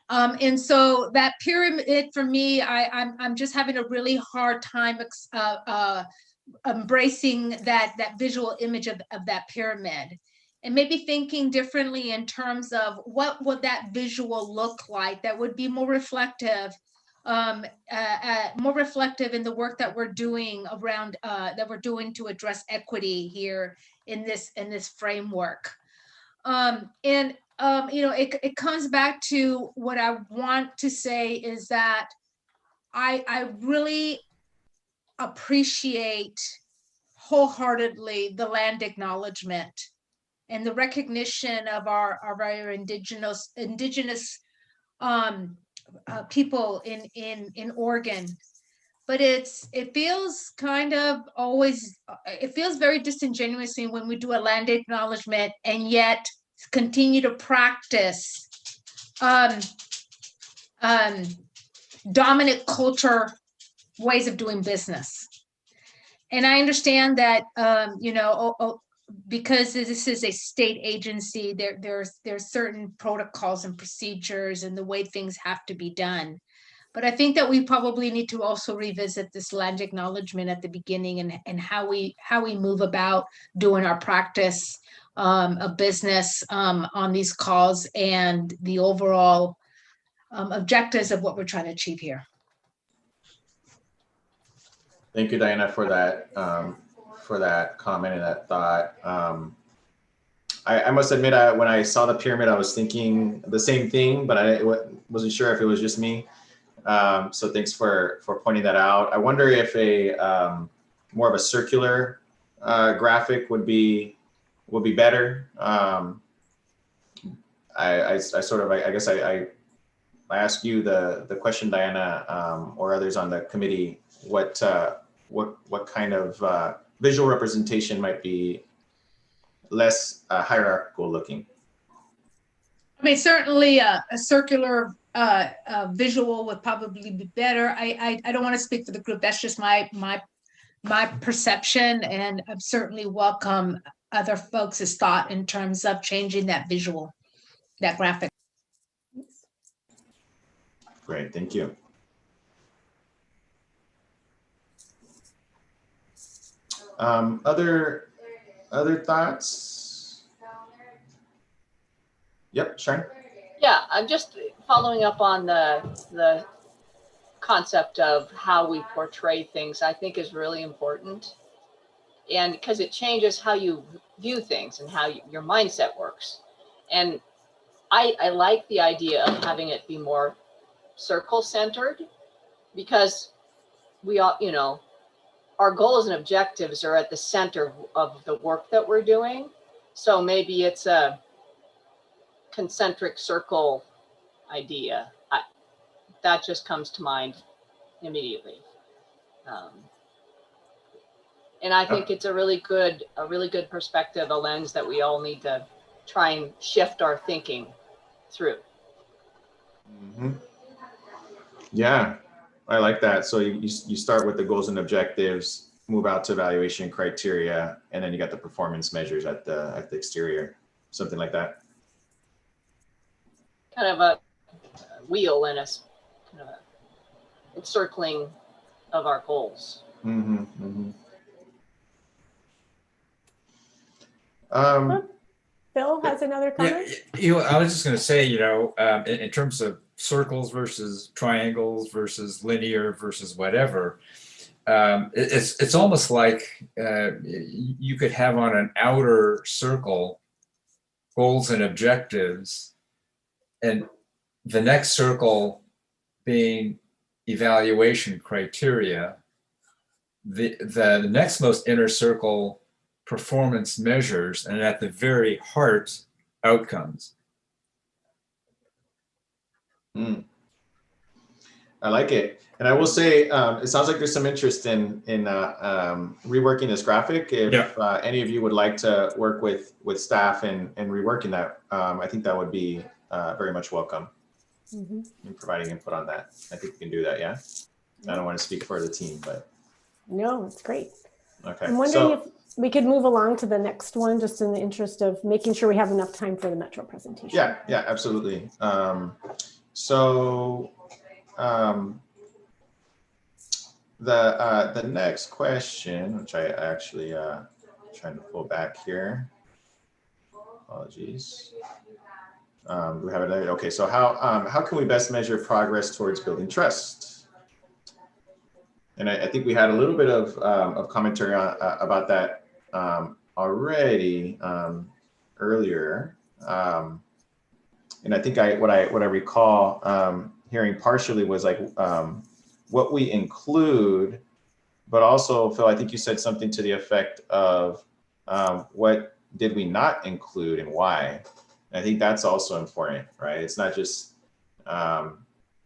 And so that pyramid for me, I'm just having a really hard time embracing that visual image of that pyramid, and maybe thinking differently in terms of what would that visual look like that would be more reflective in the work that we're doing around to address equity here in this framework. It comes back to what I want to say is that I really appreciate wholeheartedly the land acknowledgement and the recognition of our indigenous people in Oregon. But it feels kind of always, it feels very disingenuous when we do a land acknowledgement and yet continue to practice dominant culture ways of doing business. And I understand that, because this is a state agency, there's certain protocols and procedures and the way things have to be done. But I think that we probably need to also revisit this land acknowledgement at the beginning and how we move about doing our practice of business on these calls and the overall objectives of what we're trying to achieve here. Thank you, Diana, for that comment and that thought. I must admit, when I saw the pyramid, I was thinking the same thing, but I wasn't sure if it was just me. So thanks for pointing that out. I wonder if a more of a circular graphic would be better. I ask you the question, Diana, or others on the committee, what kind of visual representation might be less hierarchical looking? I mean, certainly a circular visual would probably be better. I don't want to speak for the group. That's just my perception, and I certainly welcome other folks' thought in terms of changing that visual, that graphic. Great, thank you. Other thoughts? Yep, Sharon. Yeah, I'm just following up on the concept of how we portray things. I think is really important, and because it changes how you view things and how your mindset works. And I like the idea of having it be more circle centered, because we all, our goals and objectives are at the center of the work that we're doing. So maybe it's a concentric circle idea. That just comes to mind immediately. And I think it's a really good perspective, a lens that we all need to try and shift our thinking through. Mm-hmm. Yeah, I like that. So you start with the goals and objectives, move out to evaluation criteria, and then you got the performance measures at the exterior, something like that. Kind of a wheel and kind of encircling of our goals. Mm-hmm, mm-hmm. Phil has another comment. Yeah, I was just going to say, in terms of circles versus triangles versus linear versus whatever, it's almost like you could have on an outer circle goals and objectives, and the next circle being evaluation criteria, the next most inner circle performance measures, and at the very heart, outcomes. I like it. And I will say, it sounds like there's some interest in reworking this graphic. If any of you would like to work with staff in reworking that, I think that would be very much welcome in providing input on that. I think we can do that, yeah? I don't want to speak for the team, but. No, it's great. Okay. I'm wondering if we could move along to the next one, just in the interest of making sure we have enough time for the Metro presentation. Yeah, absolutely. The next question, which I actually trying to pull back here. Apologies. Do we have it there? Okay, so how can we best measure progress towards building trust? And I think we had a little bit of commentary about that already earlier. And I think what I recall hearing partially was like what we include, but also, Phil, I think you said something to the effect of what did we not include and why. And I think that's also important, right? It's not just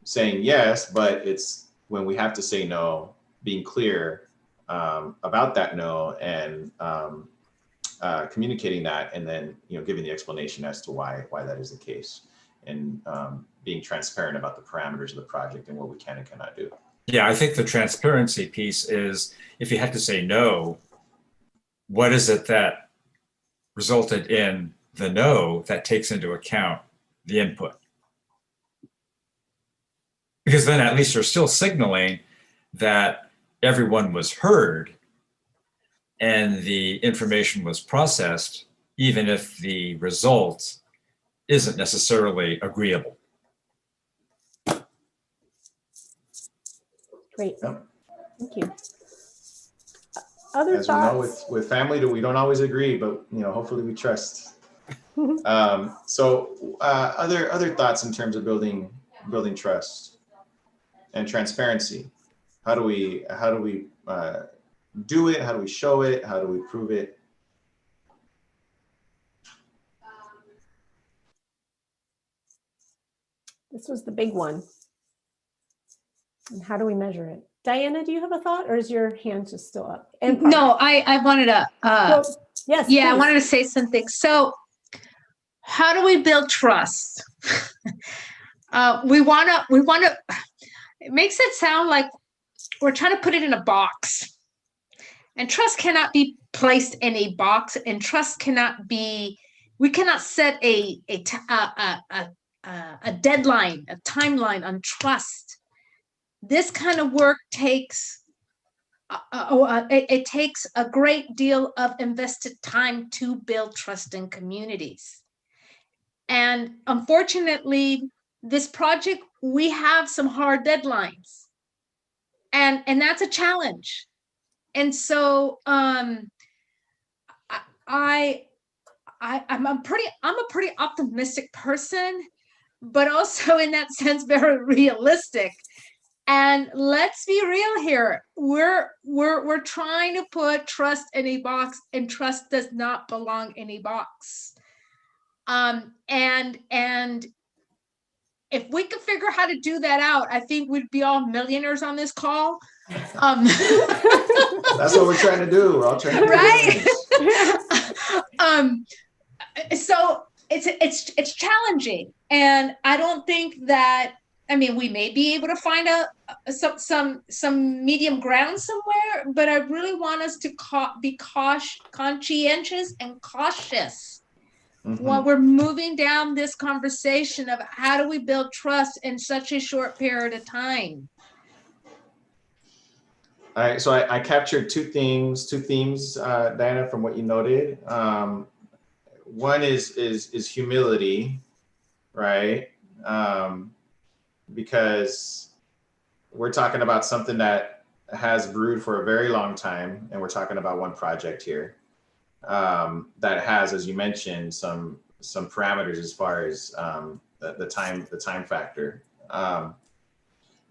saying yes, but it's when we have to say no, being clear about that no and communicating that, and then giving the explanation as to why that is the case, and being transparent about the parameters of the project and what we can and cannot do. Yeah, I think the transparency piece is, if you have to say no, what is it that resulted in the no that takes into account the input? Because then at least you're still signaling that everyone was heard and the information was processed, even if the result isn't necessarily agreeable. Great, thank you. Other As thoughts? we know, with family, we don't always agree, but hopefully we trust. So other thoughts in terms of building trust and transparency. How do we do it? How do we show it? How do we prove it? This was the big one. And how do we measure it? Diana, do you have a thought, or is your hand just still up? And no, I wanted to, yes, yeah, I please. wanted to say something. So how do we build trust? We want to, it makes it sound like we're trying to put it in a box, and trust cannot be placed in a box, and trust cannot be, we cannot set a deadline, a timeline on trust. This kind of work takes, it takes a great deal of invested time to build trust in communities. And unfortunately, this project, we have some hard deadlines, and that's a challenge. And so I'm a pretty optimistic person, but also in that sense very realistic. And let's be real here. We're trying to put trust in a box, and trust does not belong in a box. And if we could figure how to do that out, I think we'd be all millionaires on this call. That's what we're trying to do. We're all trying to do right. So it's challenging, and I don't think that. I mean, we may be able to find some medium ground somewhere, but I really want us to be conscientious and cautious while we're moving down this conversation of how do we build trust in such a short period of time. All right, so I captured two themes, Diana, from what you noted. One is humility, right? Because we're talking about something that has brewed for a very long time, and we're talking about one project here that has, as you mentioned, some parameters as far as the time factor.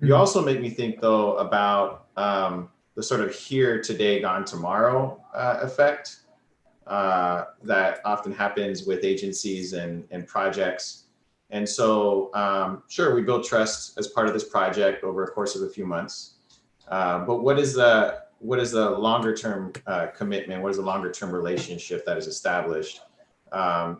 You also make me think, though, about the sort of here today, gone tomorrow effect that often happens with agencies and projects. And so, sure, we build trust as part of this project over a course of a few months. But what is the longer term commitment? What is the longer term relationship that is established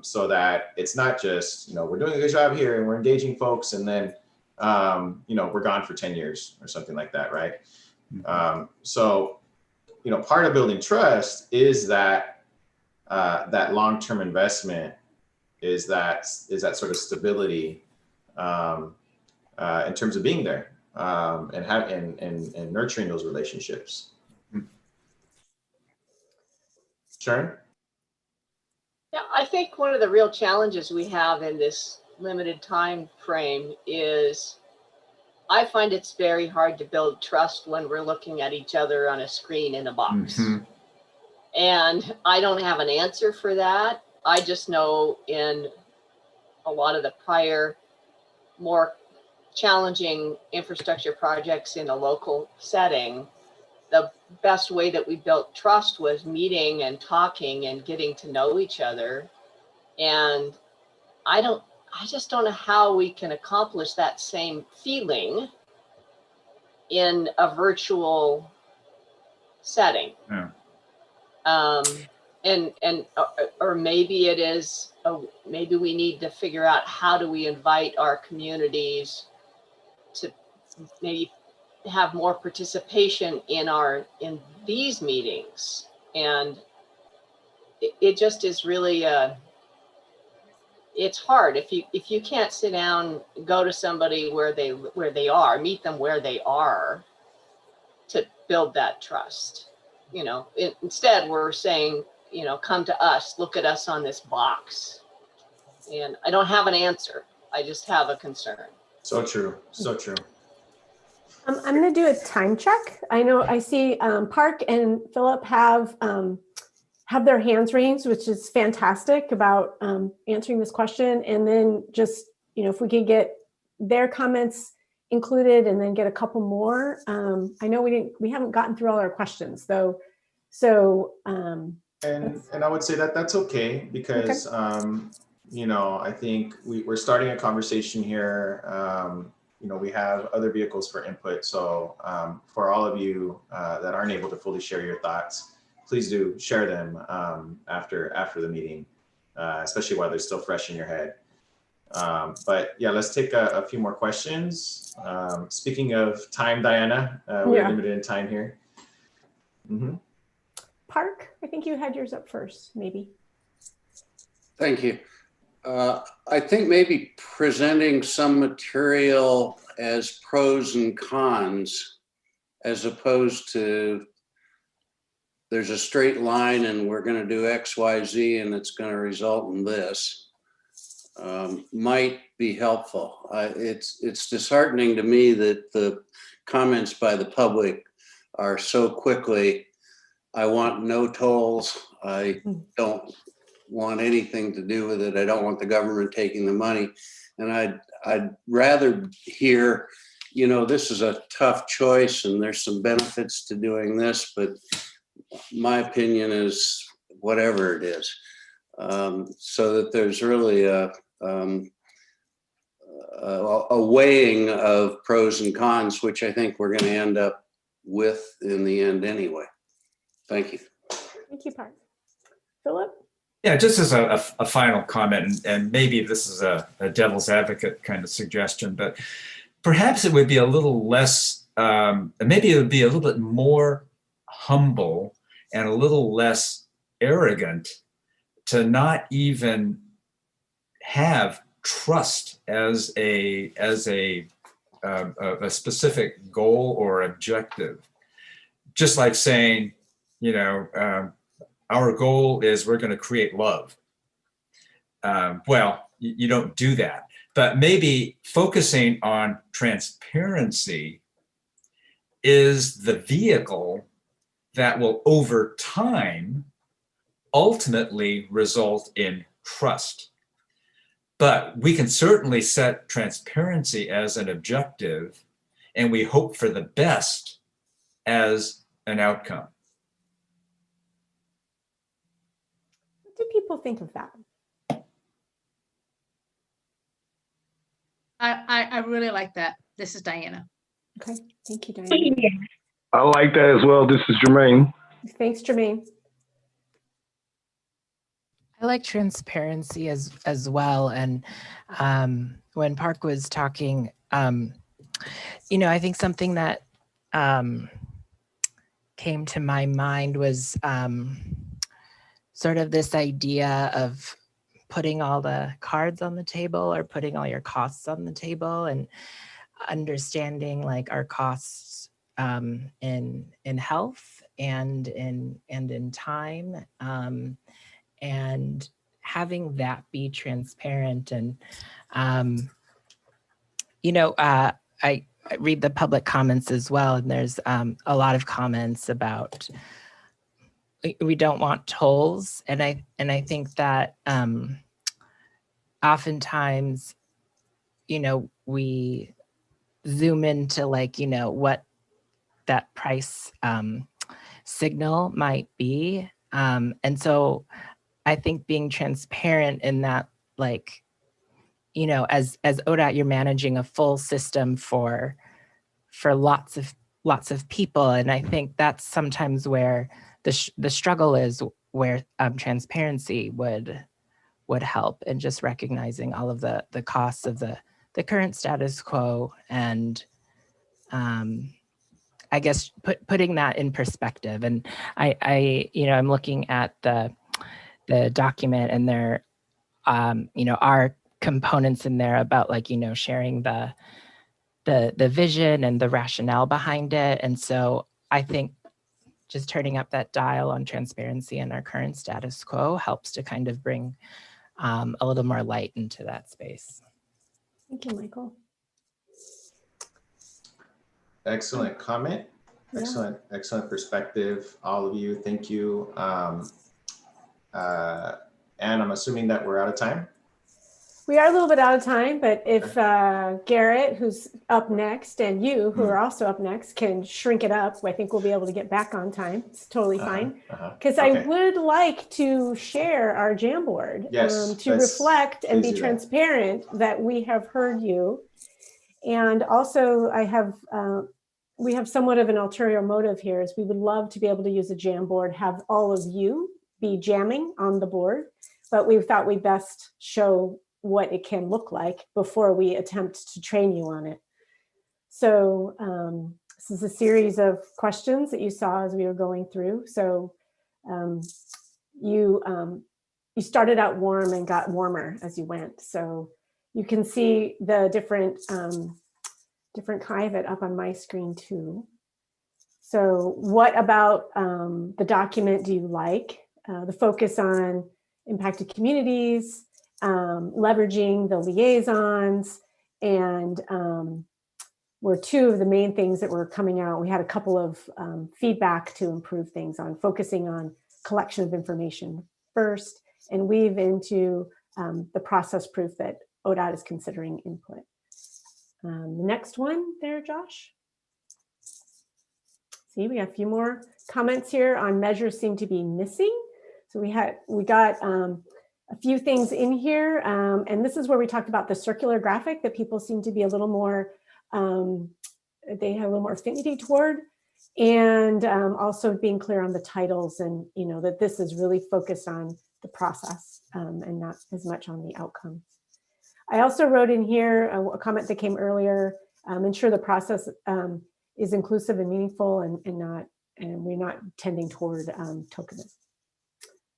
so that it's not just, we're doing a good job here and we're engaging folks, and then we're gone for 10 years or something like that, right? So, part of building trust is that that long-term investment, is that sort of stability in terms of being there and nurturing those relationships. Sharon? Yeah, I think one of the real challenges we have in this limited time frame is I find it's very hard to build trust when we're looking at each other on a screen in a box. And I don't have an answer for that. I just know in a lot of the prior, more challenging infrastructure projects in a local setting, the best way that we built trust was meeting and talking and getting to know each other. And I just don't know how we can accomplish that same feeling in a virtual setting. Yeah. Or maybe it is, maybe we need to figure out how do we invite our communities to maybe have more participation in these meetings. And it just is really it's hard if you can't sit down, go to somebody where they are, meet them where they are to build that trust. Instead we're saying, come to us, look at us on this box. And I don't have an answer. I just have a concern. So true. So true. I'm going to do a time check. I see Park and Philip have their hands raised, which is fantastic about answering this question. And then just, if we could get their comments included and then get a couple more. I know we haven't gotten through all our questions though. So, and I would say that that's okay, because, I think we're starting a conversation here. We have other vehicles for input. So for all of you that aren't able to fully share your thoughts, please do share them after the meeting, especially while they're still fresh in your head. But yeah, let's take a few more questions. Speaking of time, Diana, we're limited in time here. Park, I think you had yours up first, maybe. Thank you. I think maybe presenting some material as pros and cons, as opposed to there's a straight line and we're going to do X, Y, Z, and it's going to result in this, might be helpful. It's disheartening to me that the comments by the public are so quickly, I want no tolls, I don't want anything to do with it, I don't want the government taking the money. And I'd rather hear, this is a tough choice and there's some benefits to doing this, but my opinion is whatever it is, so that there's really a weighing of pros and cons, which I think we're going to end up with in the end anyway. Thank you. Thank you, Park. Philip? Yeah, just as a final comment, and maybe this is a devil's advocate kind of suggestion, but perhaps it would be a little less, maybe it would be a little bit more humble and a little less arrogant to not even have trust as a specific goal or objective. Just like saying, our goal is we're going to create love. Well, you don't do that, but maybe focusing on transparency is the vehicle that will over time ultimately result in trust. But we can certainly set transparency as an objective, and we hope for the best as an outcome. What do people think of that? I really like that. This is Diana. Okay, thank you, Diana. I like that as well. This is Jermaine. Thanks, Jermaine. I like transparency as well. And when Park was talking, you know, I think something that came to my mind was sort of this idea of putting all the cards on the table or putting all your costs on the table and understanding like our costs in health and in time, and having that be transparent. And you know, I read the public comments as well, and there's a lot of comments about we don't want tolls, and I think that oftentimes, you know, we zoom into like, you know, what that price signal might be, and so I think being transparent in that, like, you know, as ODOT, you're managing a full system for lots of people, and I think that's sometimes where the struggle is, where transparency would help, and just recognizing all of the costs of the current status quo, and I guess putting that in perspective. And I you know, I'm looking at the document, and there you know, are components in there about, like, you know, sharing the vision and the rationale behind it. And so I think just turning up that dial on transparency and our current status quo helps to kind of bring a little more light into that space. Thank you, Michael. Excellent comment. Yeah. Excellent perspective, all of you. Thank you. And I'm assuming that we're out of time. We are a little bit out of time, but if Garrett, who's up next, and you, who are also up next, can shrink it up, I think we'll be able to get back on time. It's totally fine. Because I would like to share our Jamboard, to reflect and be transparent that we have heard you. And also, we have somewhat of an ulterior motive here, is we would love to be able to use a Jamboard, have all of you be jamming on the board, but we thought we'd best show what it can look like before we attempt to train you on it. So this is a series of questions that you saw as we were going through. So you started out warm and got warmer as you went. So you can see the different kind of it up on my screen too. So what about the document do you like? The focus on impacted communities, leveraging the liaisons, and were two of the main things that were coming out. We had a couple of feedback to improve things on, focusing on collection of information first, and weave into the process proof that ODOT is considering input. The next one there, Josh. See, we got a few more comments here on measures seem to be missing. So we got a few things in here, and this is where we talked about the circular graphic that people seem to be a little more, they have a little more affinity toward, and also being clear on the titles, and you know that this is really focused on the process and not as much on the outcomes. I also wrote in here a comment that came earlier, ensure the process is inclusive and meaningful, and we're not tending toward tokenism.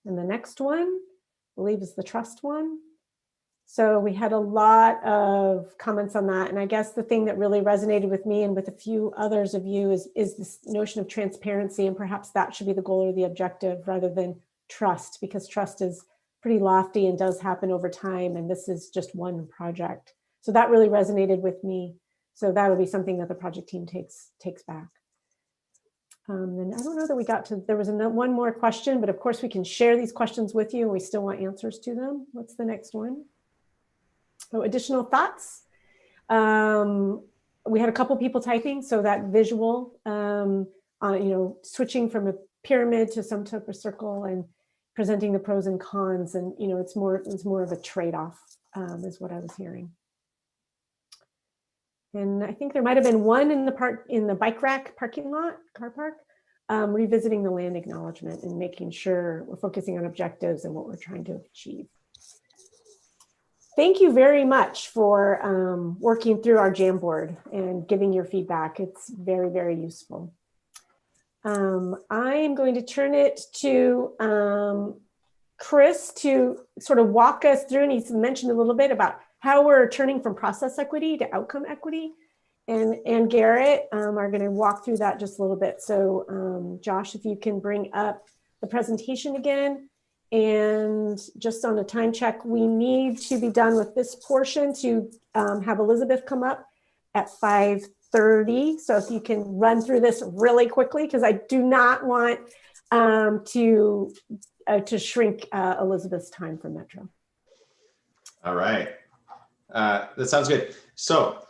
And the next one, I believe, is the trust one. So we had a lot of comments on that. And I guess the thing that really resonated with me and with a few others of you is this notion of transparency, and perhaps that should be the goal or the objective rather than trust, because trust is pretty lofty and does happen over time. And this is just one project. So that really resonated with me. So that would be something that the project team takes back. Then I don't know that we got to, there was one more question, but of course we can share these questions with you and we still want answers to them. What's the next one? Oh, additional thoughts? We had a couple people typing, so that visual, switching from a pyramid to some type of circle and presenting the pros and cons, and it's more of a trade-off, is what I was hearing. And I think there might have been one in the bike rack parking lot, car park, revisiting the land acknowledgement and making sure we're focusing on objectives and what we're trying to achieve. Thank you very much for working through our Jamboard and giving your feedback. It's very, very useful. I am going to turn it to Chris to sort of walk us through, and he's mentioned a little bit about how we're turning from process equity to outcome equity. And Garrett are going to walk through that just a little bit. So Josh, if you can bring up the presentation again. And just on a time check, we need to be done with this portion to have Elizabeth come up at 5:30. So if you can run through this really quickly, because I do not want to shrink Elizabeth's time for Metro. All right. That sounds good. So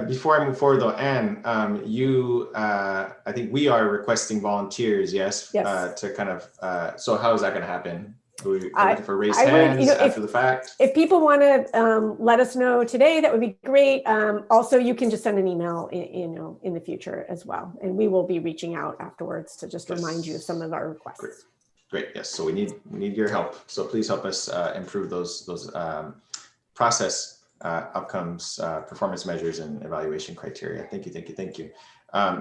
before I move forward though, Anne, I think we are requesting volunteers, yes? Yes. To kind of, so how is that going to happen? Are we looking for raised hands after the fact? If people want to let us know today, that would be great. Also, you can just send an email, in the future as well. And we will be reaching out afterwards to just remind you of some of our requests. Great. Yes. So we need your help. So please help us improve those process outcomes, performance measures, and evaluation criteria. Thank you.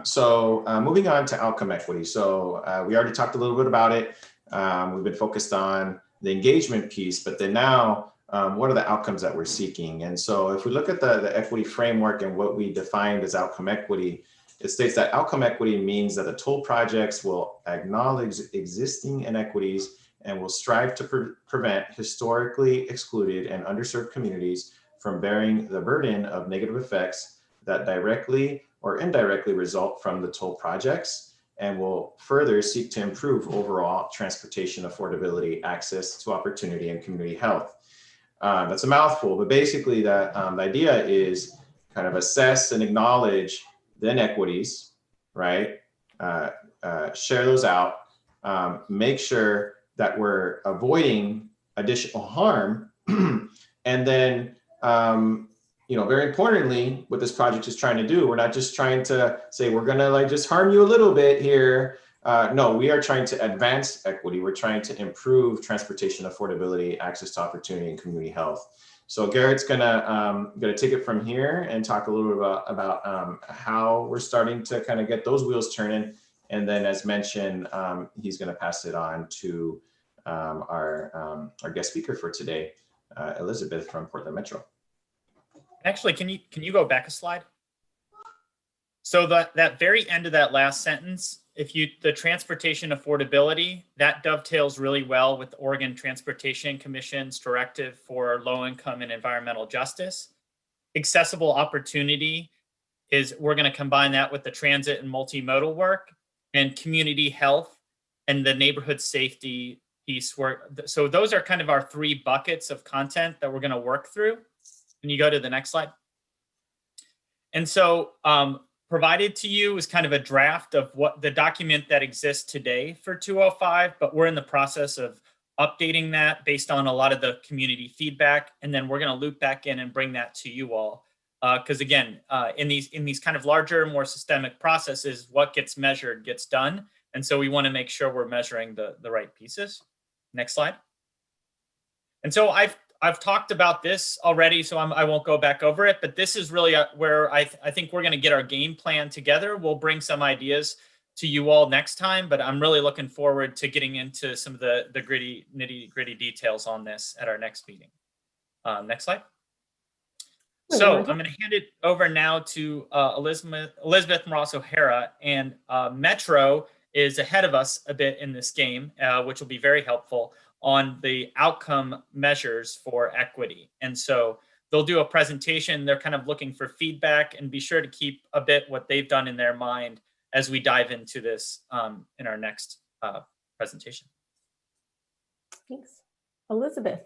So moving on to outcome equity. So we already talked a little bit about it. We've been focused on the engagement piece, but then now what are the outcomes that we're seeking? And so if we look at the equity framework and what we defined as outcome equity, it states that outcome equity means that the toll projects will acknowledge existing inequities and will strive to prevent historically excluded and underserved communities from bearing the burden of negative effects that directly or indirectly result from the toll projects, and will further seek to improve overall transportation affordability, access to opportunity, and community health. That's a mouthful, but basically the idea is kind of assess and acknowledge the inequities, right? Share those out, make sure that we're avoiding additional harm, and then very importantly, what this project is trying to do, we're not just trying to say we're gonna just harm you a little bit here. No, we are trying to advance equity. We're trying to improve transportation affordability, access to opportunity, and community health. So Garrett's gonna take it from here and talk a little bit about how we're starting to kind of get those wheels turning. And then, as mentioned, he's gonna pass it on to our guest speaker for today, Elizabeth from Portland Metro. Actually, can you go back a slide? So that very end of that last sentence, the transportation affordability, that dovetails really well with the Oregon Transportation Commission's directive for low income and environmental justice. Accessible opportunity we're going to combine that with the transit and multimodal work, and community health and the neighborhood safety piece work. So those are kind of our three buckets of content that we're going to work through. Can you go to the next slide? And so provided to you is kind of a draft of what the document that exists today for 205, but we're in the process of updating that based on a lot of the community feedback. And then we're going to loop back in and bring that to you all. Because again, in these kind of larger, more systemic processes, what gets measured gets done. And so we want to make sure we're measuring the right pieces. Next slide. And so I've talked about this already, so I won't go back over it, but this is really where I think we're going to get our game plan together. We'll bring some ideas to you all next time, but I'm really looking forward to getting into some of the nitty-gritty details on this at our next meeting. Next slide. So I'm going to hand it over now to Elizabeth Morass O'Hara, and Metro is ahead of us a bit in this game, which will be very helpful on the outcome measures for equity. And so they'll do a presentation. They're kind of looking for feedback, and be sure to keep a bit what they've done in their mind as we dive into this in our next presentation. Thanks. Elizabeth.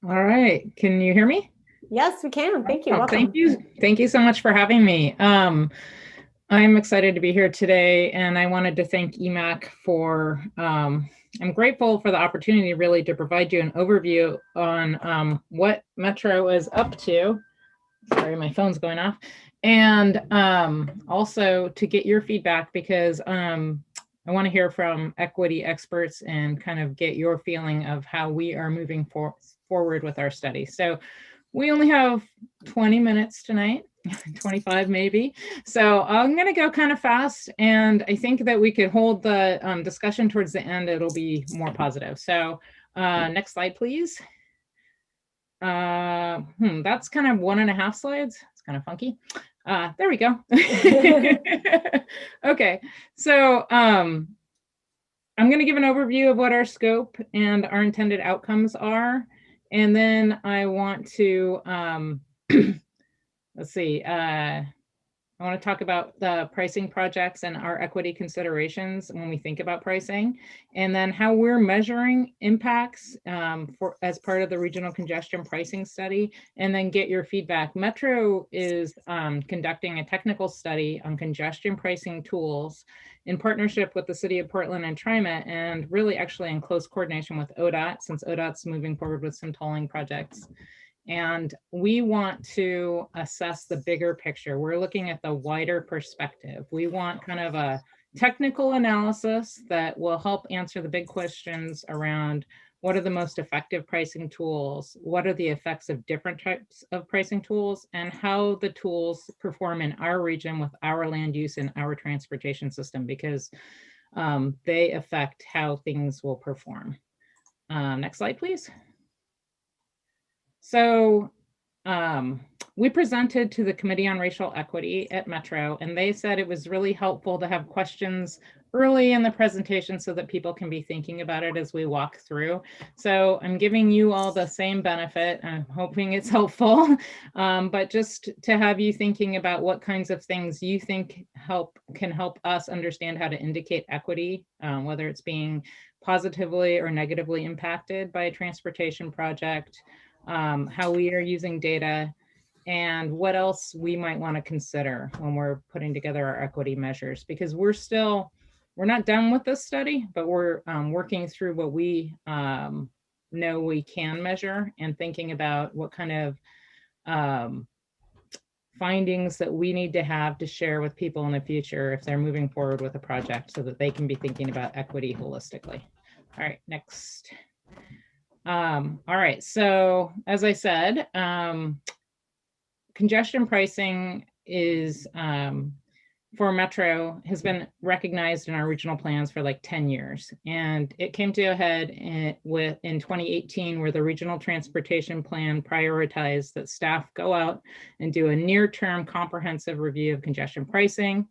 All right, can you hear me? Yes, we can. Thank you. Oh, Welcome. thank you. Thank you so much for having me. I'm excited to be here today, and I wanted to thank EMAC for, I'm grateful for the opportunity really to provide you an overview on what Metro is up to. Sorry, my phone's going off. And also to get your feedback, because I want to hear from equity experts and kind of get your feeling of how we are moving forward with our study. So we only have 20 minutes tonight, 25 maybe. So I'm going to go kind of fast, and I think that we could hold the discussion towards the end. It'll be more positive. So next slide, please. That's kind of 1.5 slides. It's kind of funky. There we go. Okay, so I'm going to give an overview of what our scope and our intended outcomes are. And then I want to, let's see, I want to talk about the pricing projects and our equity considerations when we think about pricing, and then how we're measuring impacts as part of the regional congestion pricing study, and then get your feedback. Metro is conducting a technical study on congestion pricing tools in partnership with the City of Portland and TriMet, and really actually in close coordination with ODOT, since ODOT's moving forward with some tolling projects. And we want to assess the bigger picture. We're looking at the wider perspective. We want kind of a technical analysis that will help answer the big questions around what are the most effective pricing tools, what are the effects of different types of pricing tools, and how the tools perform in our region with our land use and our transportation system, because they affect how things will perform. Next slide, please. So we presented to the Committee on Racial Equity at Metro, and they said it was really helpful to have questions early in the presentation so that people can be thinking about it as we walk through. So I'm giving you all the same benefit. I'm hoping it's helpful, but just to have you thinking about what kinds of things you think can help us understand how to indicate equity, whether it's being positively or negatively impacted by a transportation project, how we are using data, and what else we might want to consider when we're putting together our equity measures, because we're not done with this study, but we're working through what we know we can measure and thinking about what kind of findings that we need to have to share with people in the future if they're moving forward with a project, so that they can be thinking about equity holistically. All right, next. All right, so as I said, congestion pricing is for Metro has been recognized in our regional plans for like 10 years. And it came to a head in 2018, where the regional transportation plan prioritized that staff go out and do a near-term comprehensive review of congestion pricing,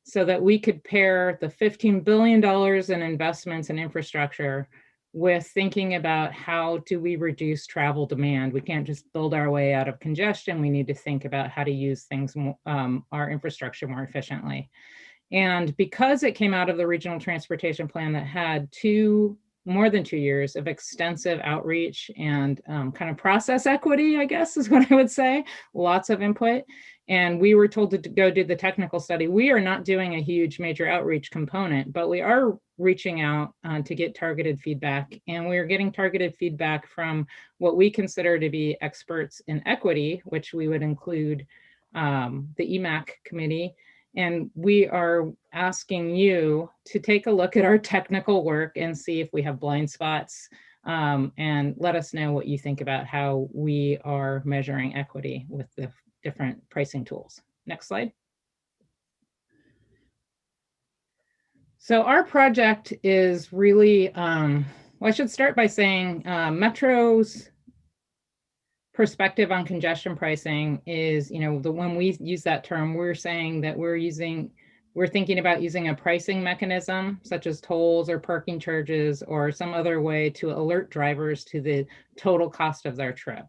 so that we could pair the $15 billion in investments in infrastructure with thinking about how do we reduce travel demand. We can't just build our way out of congestion. We need to think about how to use things, our infrastructure more efficiently. And because it came out of the regional transportation plan that had more than 2 years of extensive outreach and kind of process equity, I guess is what I would say, lots of input. And we were told to go do the technical study. We are not doing a huge major outreach component, but we are reaching out to get targeted feedback. And we are getting targeted feedback from what we consider to be experts in equity, which we would include the EMAC committee. And we are asking you to take a look at our technical work and see if we have blind spots, and let us know what you think about how we are measuring equity with the different pricing tools. Next slide. So our project is really, well, I should start by saying Metro's perspective on congestion pricing is, when we use that term, we're saying that we're thinking about using a pricing mechanism such as tolls or parking charges or some other way to alert drivers to the total cost of their trip.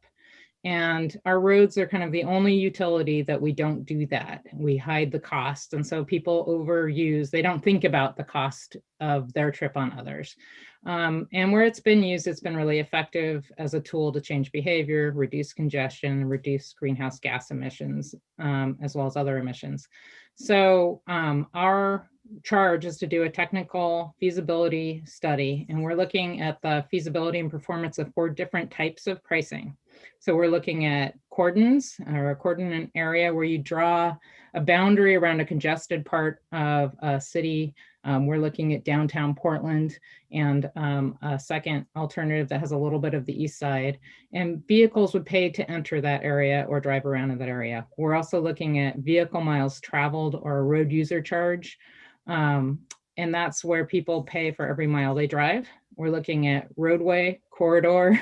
And our roads are kind of the only utility that we don't do that. We hide the cost. And so people overuse, they don't think about the cost of their trip on others. And where it's been used, it's been really effective as a tool to change behavior, reduce congestion, reduce greenhouse gas emissions, as well as other emissions. So our charge is to do a technical feasibility study, and we're looking at the feasibility and performance of 4 different types of pricing. So we're looking at cordons, or a coordinate area where you draw a boundary around a congested part of a city. We're looking at downtown Portland, and a second alternative that has a little bit of the east side. And vehicles would pay to enter that area or drive around in that area. We're also looking at vehicle miles traveled, or a road user charge. And that's where people pay for every mile they drive. We're looking at roadway corridor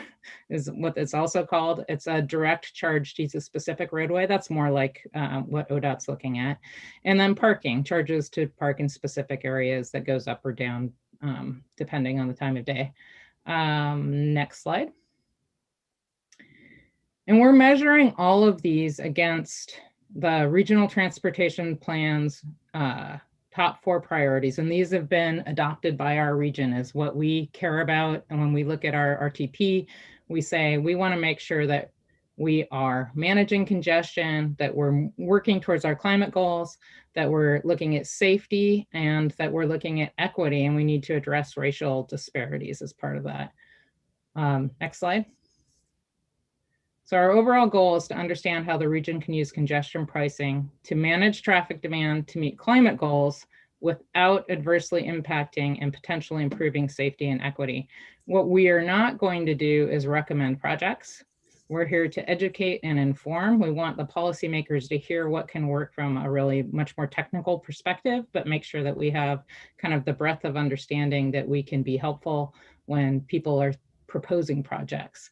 is what it's also called. It's a direct charge to use a specific roadway. That's more like what ODOT's looking at. And then parking, charges to park in specific areas that goes up or down depending on the time of day. Next slide. And we're measuring all of these against the regional transportation plans top 4 priorities. And these have been adopted by our region as what we care about. And when we look at our RTP, we say we want to make sure that we are managing congestion, that we're working towards our climate goals, that we're looking at safety, and that we're looking at equity. And we need to address racial disparities as part of that. Next slide. So our overall goal is to understand how the region can use congestion pricing to manage traffic demand to meet climate goals without adversely impacting and potentially improving safety and equity. What we are not going to do is recommend projects. We're here to educate and inform. We want the policymakers to hear what can work from a really much more technical perspective, but make sure that we have kind of the breadth of understanding that we can be helpful when people are proposing projects.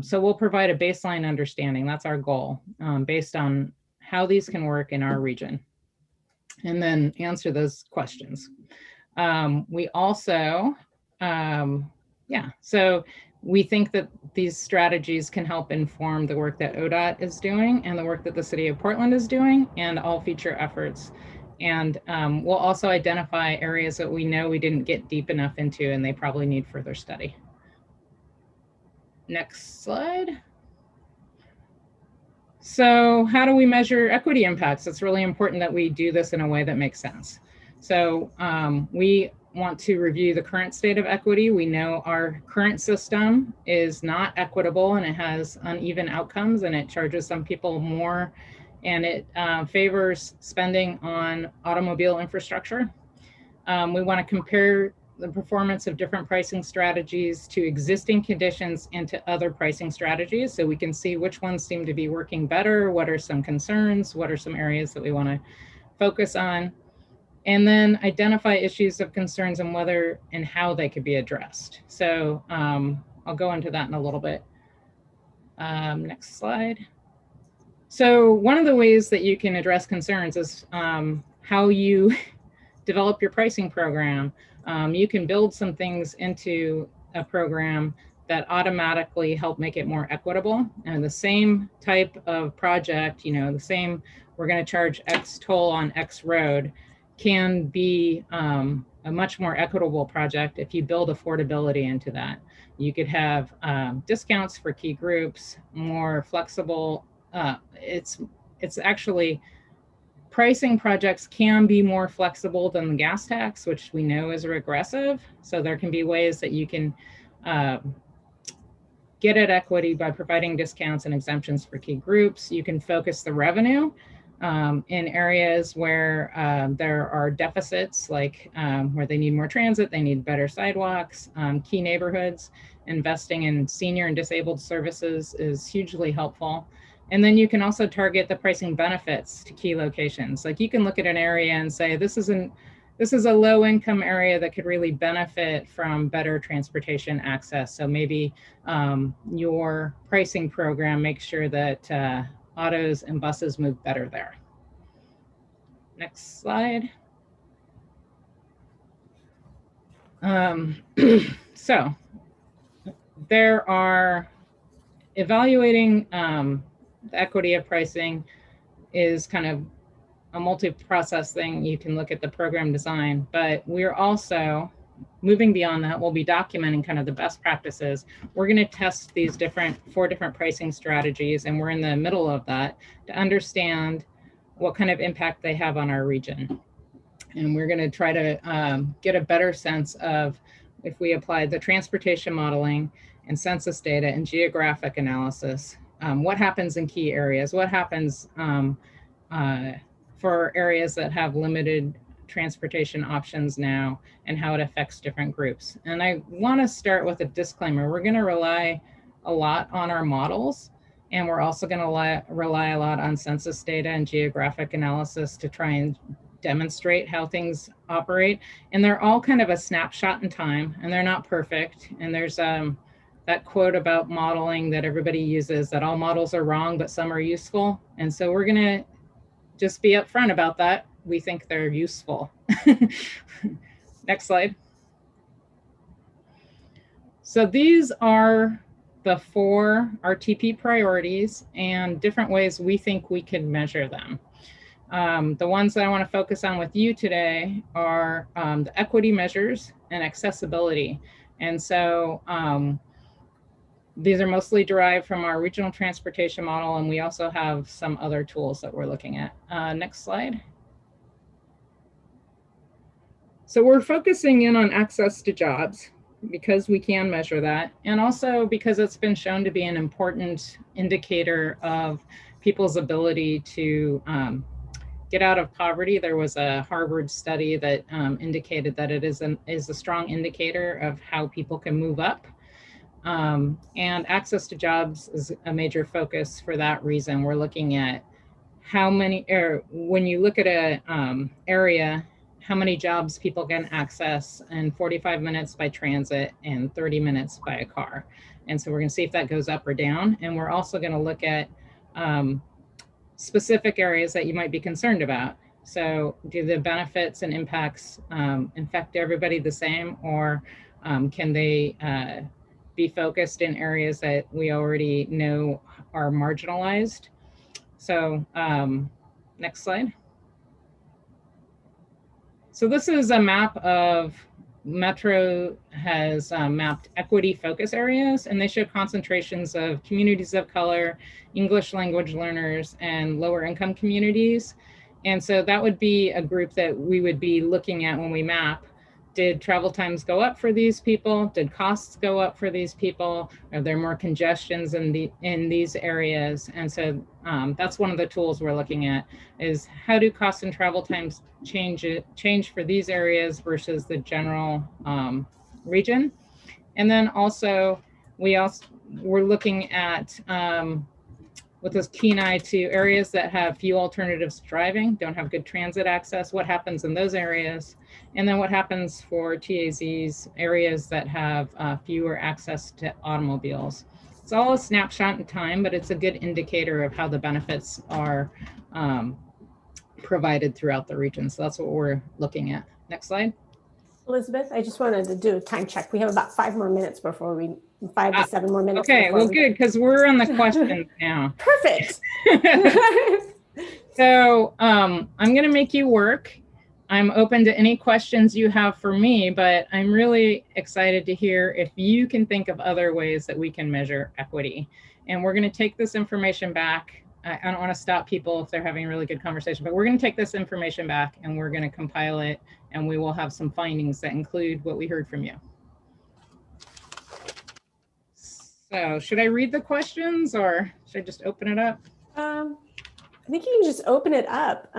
So we'll provide a baseline understanding, that's our goal, based on how these can work in our region, and then answer those questions. We also, so we think that these strategies can help inform the work that ODOT is doing and the work that the City of Portland is doing and all future efforts. And we'll also identify areas that we know we didn't get deep enough into and they probably need further study. Next slide. So how do we measure equity impacts? It's really important that we do this in a way that makes sense. So we want to review the current state of equity. We know our current system is not equitable and it has uneven outcomes and it charges some people more and it favors spending on automobile infrastructure. We want to compare the performance of different pricing strategies to existing conditions and to other pricing strategies so we can see which ones seem to be working better, what are some concerns, what are some areas that we want to focus on, and then identify issues of concerns and whether and how they could be addressed. So I'll go into that in a little bit. Next slide. So one of the ways that you can address concerns is how you develop your pricing program. You can build some things into a program that automatically help make it more equitable. And the same type of project, the same, we're going to charge X toll on X road, can be a much more equitable project if you build affordability into that. You could have discounts for key groups, more flexible. It's actually, pricing projects can be more flexible than the gas tax, which we know is regressive. So there can be ways that you can get at equity by providing discounts and exemptions for key groups. You can focus the revenue in areas where there are deficits, like where they need more transit, they need better sidewalks, key neighborhoods. Investing in senior and disabled services is hugely helpful. And then you can also target the pricing benefits to key locations. Like you can look at an area and say, this is a low income area that could really benefit from better transportation access. So maybe your pricing program makes sure that autos and buses move better there. Next slide. So there are evaluating the equity of pricing is kind of a multi-process thing. You can look at the program design, but we're also moving beyond that. We'll be documenting kind of the best practices. We're going to test these four different pricing strategies, and we're in the middle of that to understand what kind of impact they have on our region. And we're going to try to get a better sense of, if we apply the transportation modeling and census data and geographic analysis, what happens in key areas, what happens for areas that have limited transportation options now, and how it affects different groups. And I want to start with a disclaimer. We're going to rely a lot on our models, and we're also going to rely a lot on census data and geographic analysis to try and demonstrate how things operate. And they're all kind of a snapshot in time, and they're not perfect. And there's that quote about modeling that everybody uses, that all models are wrong, but some are useful. And so we're going to just be upfront about that. We think they're useful. Next slide. So these are the 4 RTP priorities and different ways we think we can measure them. The ones that I want to focus on with you today are the equity measures and accessibility. And so these are mostly derived from our regional transportation model, and we also have some other tools that we're looking at. Next slide. So we're focusing in on access to jobs because we can measure that, and also because it's been shown to be an important indicator of people's ability to get out of poverty. There was a Harvard study that indicated that it is a strong indicator of how people can move up. And access to jobs is a major focus for that reason. We're looking at how many, or when you look at a area, how many jobs people can access in 45 minutes by transit and 30 minutes by a car. And so we're going to see if that goes up or down. And we're also going to look at specific areas that you might be concerned about. So do the benefits and impacts affect everybody the same, or can they be focused in areas that we already know are marginalized? So next slide. So this is a map of Metro has mapped equity focus areas, and they show concentrations of communities of color, English language learners, and lower income communities. And so that would be a group that we would be looking at when we map. Did travel times go up for these people? Did costs go up for these people? Are there more congestions in these areas? And so that's one of the tools we're looking at, is how do costs and travel times change for these areas versus the general region? And then also we're looking at with this keen eye to areas that have few alternatives to driving, don't have good transit access, what happens in those areas? And then what happens for TAZs, areas that have fewer access to automobiles? It's all a snapshot in time, but it's a good indicator of how the benefits are provided throughout the region. So that's what we're looking at. Next slide. Elizabeth, I just wanted to do a time check. We have about 5 more minutes before 5 to 7 more minutes. Okay, well, good, because we're on the questions now. Perfect. So I'm going to make you work. I'm open to any questions you have for me, but I'm really excited to hear if you can think of other ways that we can measure equity. And we're going to take this information back. I don't want to stop people if they're having a really good conversation, but we're going to take this information back and we're going to compile it, and we will have some findings that include what we heard from you. So should I read the questions, or should I just open it up? I think you can just open it up.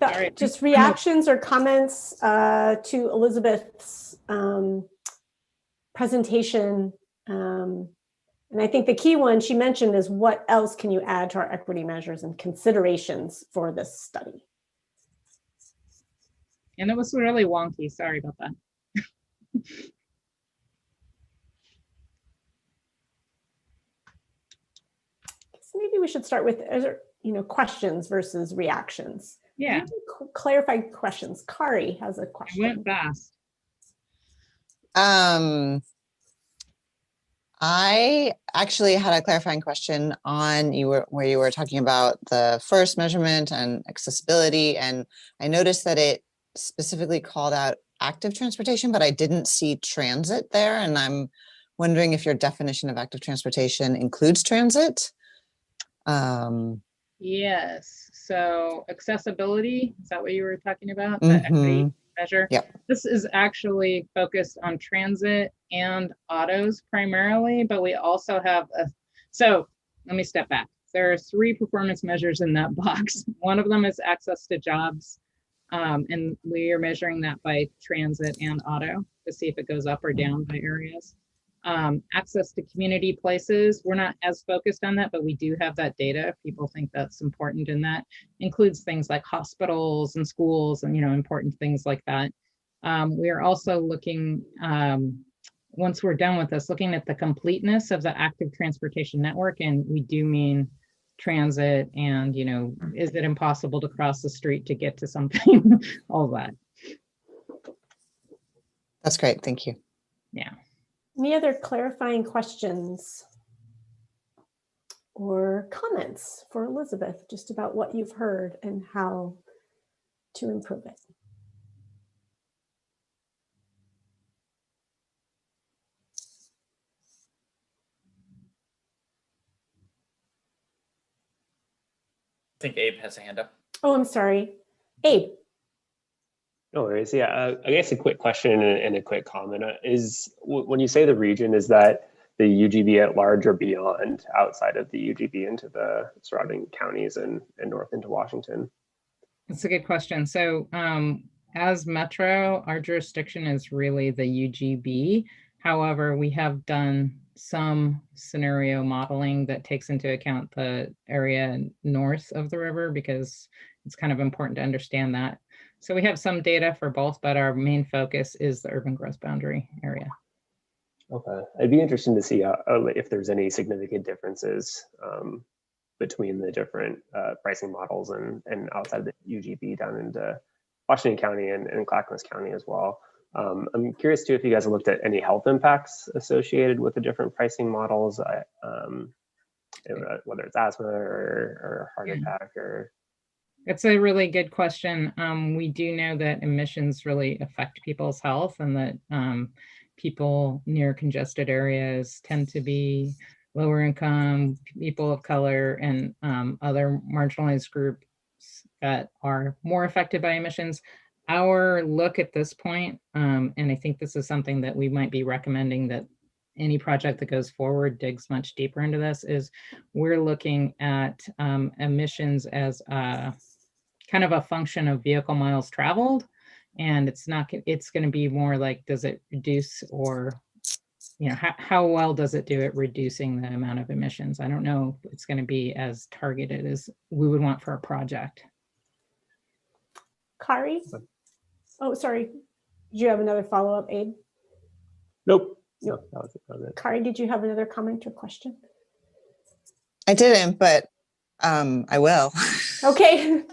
Right. Just reactions or comments to Elizabeth's presentation. And I think the key one she mentioned is, what else can you add to our equity measures and considerations for this study? And it was really wonky. Sorry about that. So maybe we should start with, questions versus reactions. Yeah. Clarify questions. Kari has a question. I went fast. I actually had a clarifying question on where you were talking about the first measurement and accessibility, and I noticed that it specifically called out active transportation, but I didn't see transit there, and I'm wondering if your definition of active transportation includes transit. Yes, so accessibility, is that what you were talking about? The equity measure? Yep. This is actually focused on transit and autos primarily, but we also have so let me step back. There are 3 performance measures in that box. One of them is access to jobs, and we are measuring that by transit and auto to see if it goes up or down by areas. Access to community places, we're not as focused on that, but we do have that data. People think that's important, and that includes things like hospitals and schools and, important things like that. We are also looking, once we're done with this, looking at the completeness of the active transportation network, and we do mean transit and, is it impossible to cross the street to get to something, all that. That's great, thank you. Yeah. Any other clarifying questions or comments for Elizabeth just about what you've heard and how to improve it? I think Abe has a hand up. Oh, I'm sorry. Abe. No worries. Yeah, I guess a quick question and a quick comment is when you say the region, is that the UGB at large or beyond, outside of the UGB into the surrounding counties and north into Washington? That's a good question. So as Metro, our jurisdiction is really the UGB. However, we have done some scenario modeling that takes into account the area north of the river, because it's kind of important to understand that. So we have some data for both, but our main focus is the urban growth boundary area. Okay, it'd be interesting to see if there's any significant differences between the different pricing models and outside the UGB down into Washington County and Clackamas County as well. I'm curious too if you guys have looked at any health impacts associated with the different pricing models, whether it's asthma or heart attack or. It's a really good question. We do know that emissions really affect people's health, and that people near congested areas tend to be lower income, people of color, and other marginalized groups that are more affected by emissions. Our look at this point, and I think this is something that we might be recommending that any project that goes forward digs much deeper into this, is we're looking at emissions as kind of a function of vehicle miles traveled. And it's going to be more like, does it reduce, or, how well does it do at reducing the amount of emissions? I don't know if it's going to be as targeted as we would want for a project. Kari? Oh, sorry. Did you have another follow-up, Abe? Nope. No, that was it. Kari, did you have another comment or question? I didn't, but I will. Okay.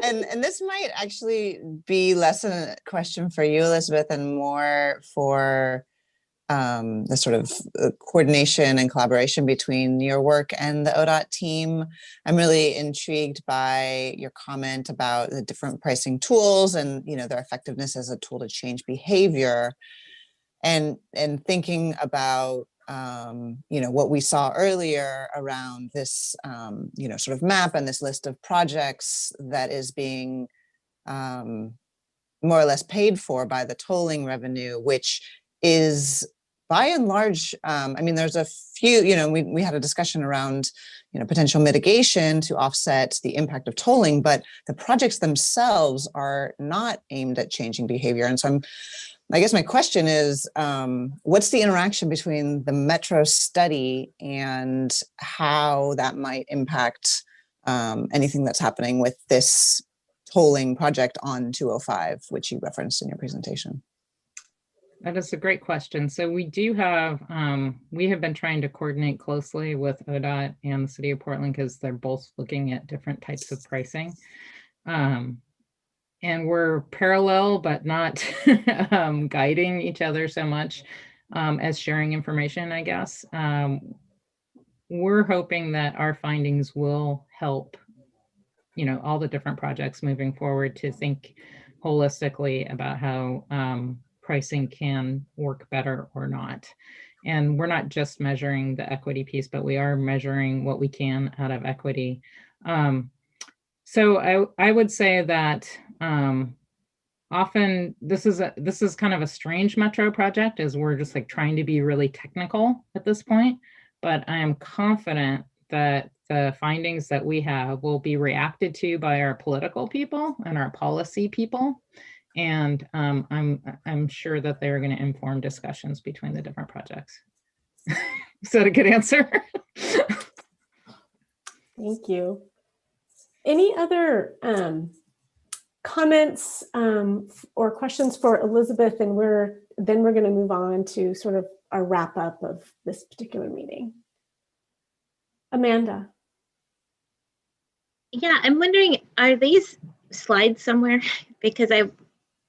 And this might actually be less a question for you, Elizabeth, and more for the sort of coordination and collaboration between your work and the ODOT team. I'm really intrigued by your comment about the different pricing tools and their effectiveness as a tool to change behavior, and thinking about what we saw earlier around this, sort of map and this list of projects that is being more or less paid for by the tolling revenue, which is by and large, there's a few, we had a discussion around, potential mitigation to offset the impact of tolling, but the projects themselves are not aimed at changing behavior. And so I guess my question is, what's the interaction between the Metro study and how that might impact anything that's happening with this tolling project on 205, which you referenced in your presentation? That is a great question. So we do have, we have been trying to coordinate closely with ODOT and the City of Portland, because they're both looking at different types of pricing. And we're parallel, but not guiding each other so much. as sharing information, I guess. We're hoping that our findings will help, you know, all the different projects moving forward to think holistically about how pricing can work better or not. And we're not just measuring the equity piece, but we are measuring what we can out of equity. So I would say that often this is kind of a strange Metro project, as we're just like trying to be really technical at this point. But I am confident that the findings that we have will be reacted to by our political people and our policy people. And I'm sure that they're going to inform discussions between the different projects. Is that a good answer? Thank you. Any other comments or questions for Elizabeth? And then we're going to move on to sort of a wrap up of this particular meeting. Amanda. Yeah, I'm wondering, are these slides somewhere? Because I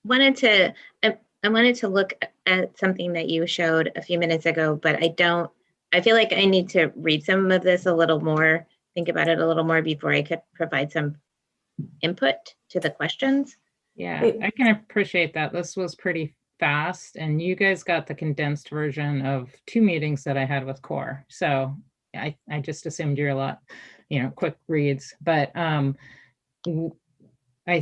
wanted to look at something that you showed a few minutes ago, but I feel like I need to read some of this a little more, think about it a little more before I could provide some input to the questions. Yeah, I can appreciate that. This was pretty fast, and you guys got the condensed version of 2 meetings that I had with CORE. So I just assumed you're a lot, you know, quick reads. But I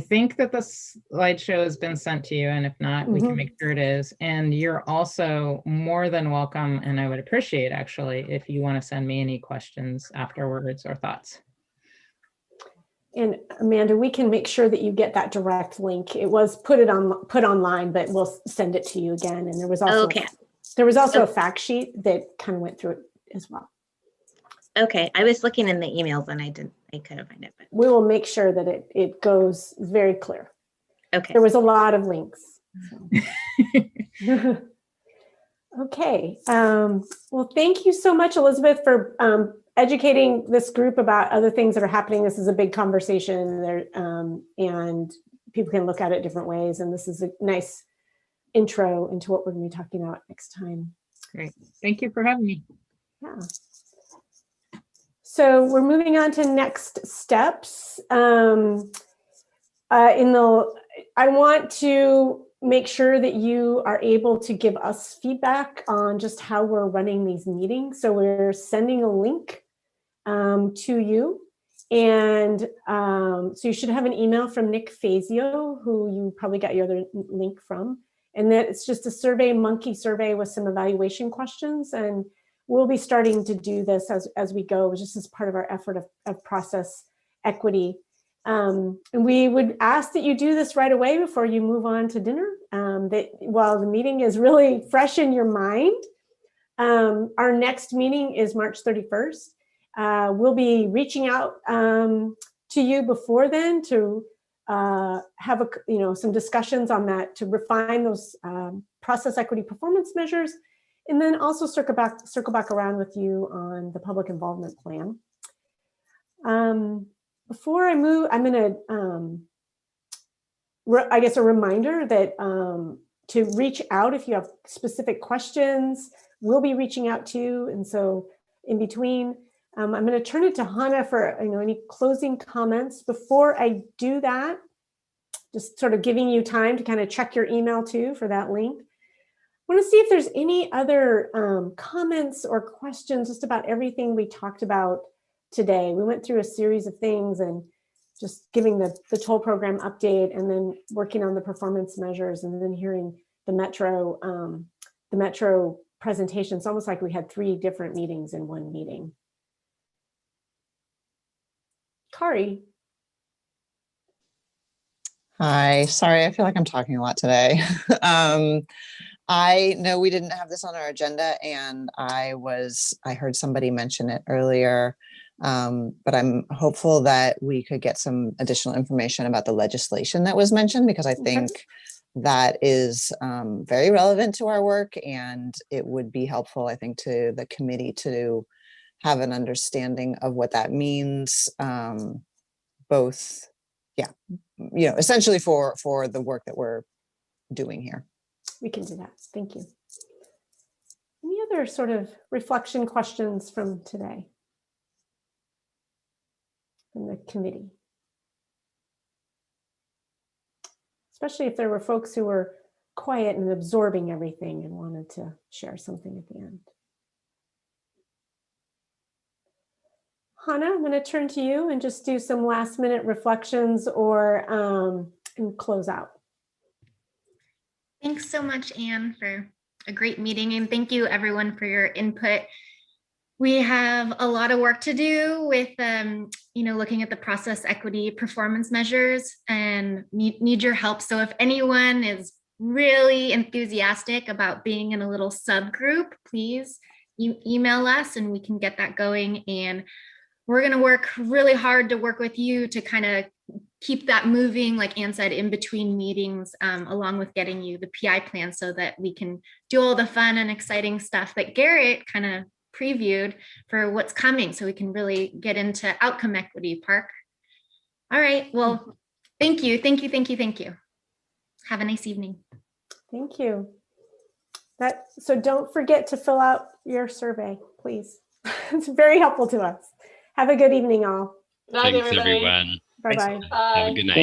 think that the slideshow has been sent to you, and if not, we can make sure it is. And you're also more than welcome, and I would appreciate actually if you want to send me any questions afterwards or thoughts. And Amanda, we can make sure that you get that direct link. It was put online, but we'll send it to you again. And there was also a fact sheet that kind of went through it as well. Okay, I was looking in the emails and I couldn't find it. But. We will make sure that it goes very clear. Okay. There was a lot of links. So. Okay. Well, thank you so much, Elizabeth, for educating this group about other things that are happening. This is a big conversation there, and people can look at it different ways. And this is a nice intro into what we're going to be talking about next time. Great. Thank you for having me. Yeah. So we're moving on to next steps. I want to make sure that you are able to give us feedback on just how we're running these meetings. So we're sending a link to you. And so you should have an email from Nick Fazio, who you probably got your other link from. And that it's just a monkey survey with some evaluation questions. And we'll be starting to do this as we go, just as part of our effort of process equity. And we would ask that you do this right away before you move on to dinner, that while the meeting is really fresh in your mind. Our next meeting is March 31st. We'll be reaching out to you before then to have some discussions on that, to refine those process equity performance measures, and then also circle back around with you on the public involvement plan. Before I move, I'm going to, I guess, a reminder that to reach out if you have specific questions. We'll be reaching out to you, and so in between, I'm going to turn it to Hannah for any closing comments. Before I do that, just sort of giving you time to kind of check your email too for that link. I want to see if there's any other comments or questions just about everything we talked about today. We went through a series of things and just giving the toll program update, and then working on the performance measures, and then hearing the Metro presentation. It's almost like we had 3 different meetings in one meeting. Kari. Hi, sorry, I feel like I'm talking a lot today. I know we didn't have this on our agenda, and I heard somebody mention it earlier, but I'm hopeful that we could get some additional information about the legislation that was mentioned, because I think that is very relevant to our work, and it would be helpful, I think, to the committee to have an understanding of what that means, both, essentially for the work that we're doing here. We can do that. Thank you. other sort of reflection questions from today from the committee? Especially if there were folks who were quiet and absorbing everything and wanted to share something at the end. Hannah, I'm going to turn to you and just do some last minute reflections or and close out. Thanks so much, Anne, for a great meeting, and thank you everyone for your input. We have a lot of work to do with looking at the process equity performance measures and need your help. So if anyone is really enthusiastic about being in a little subgroup, please email us and we can get that going. And we're going to work really hard to work with you to kind of keep that moving, like Anne said, in between meetings, along with getting you the PI plan so that we can do all the fun and exciting stuff that Garrett kind of previewed for what's coming, so we can really get into outcome equity, Park. All right, well, thank you. Have a nice evening. Thank you. So don't forget to fill out your survey, please. It's very helpful to us. Have a good evening, all. Night, Thanks, everybody. everyone. Bye-bye. Bye. Have a good night.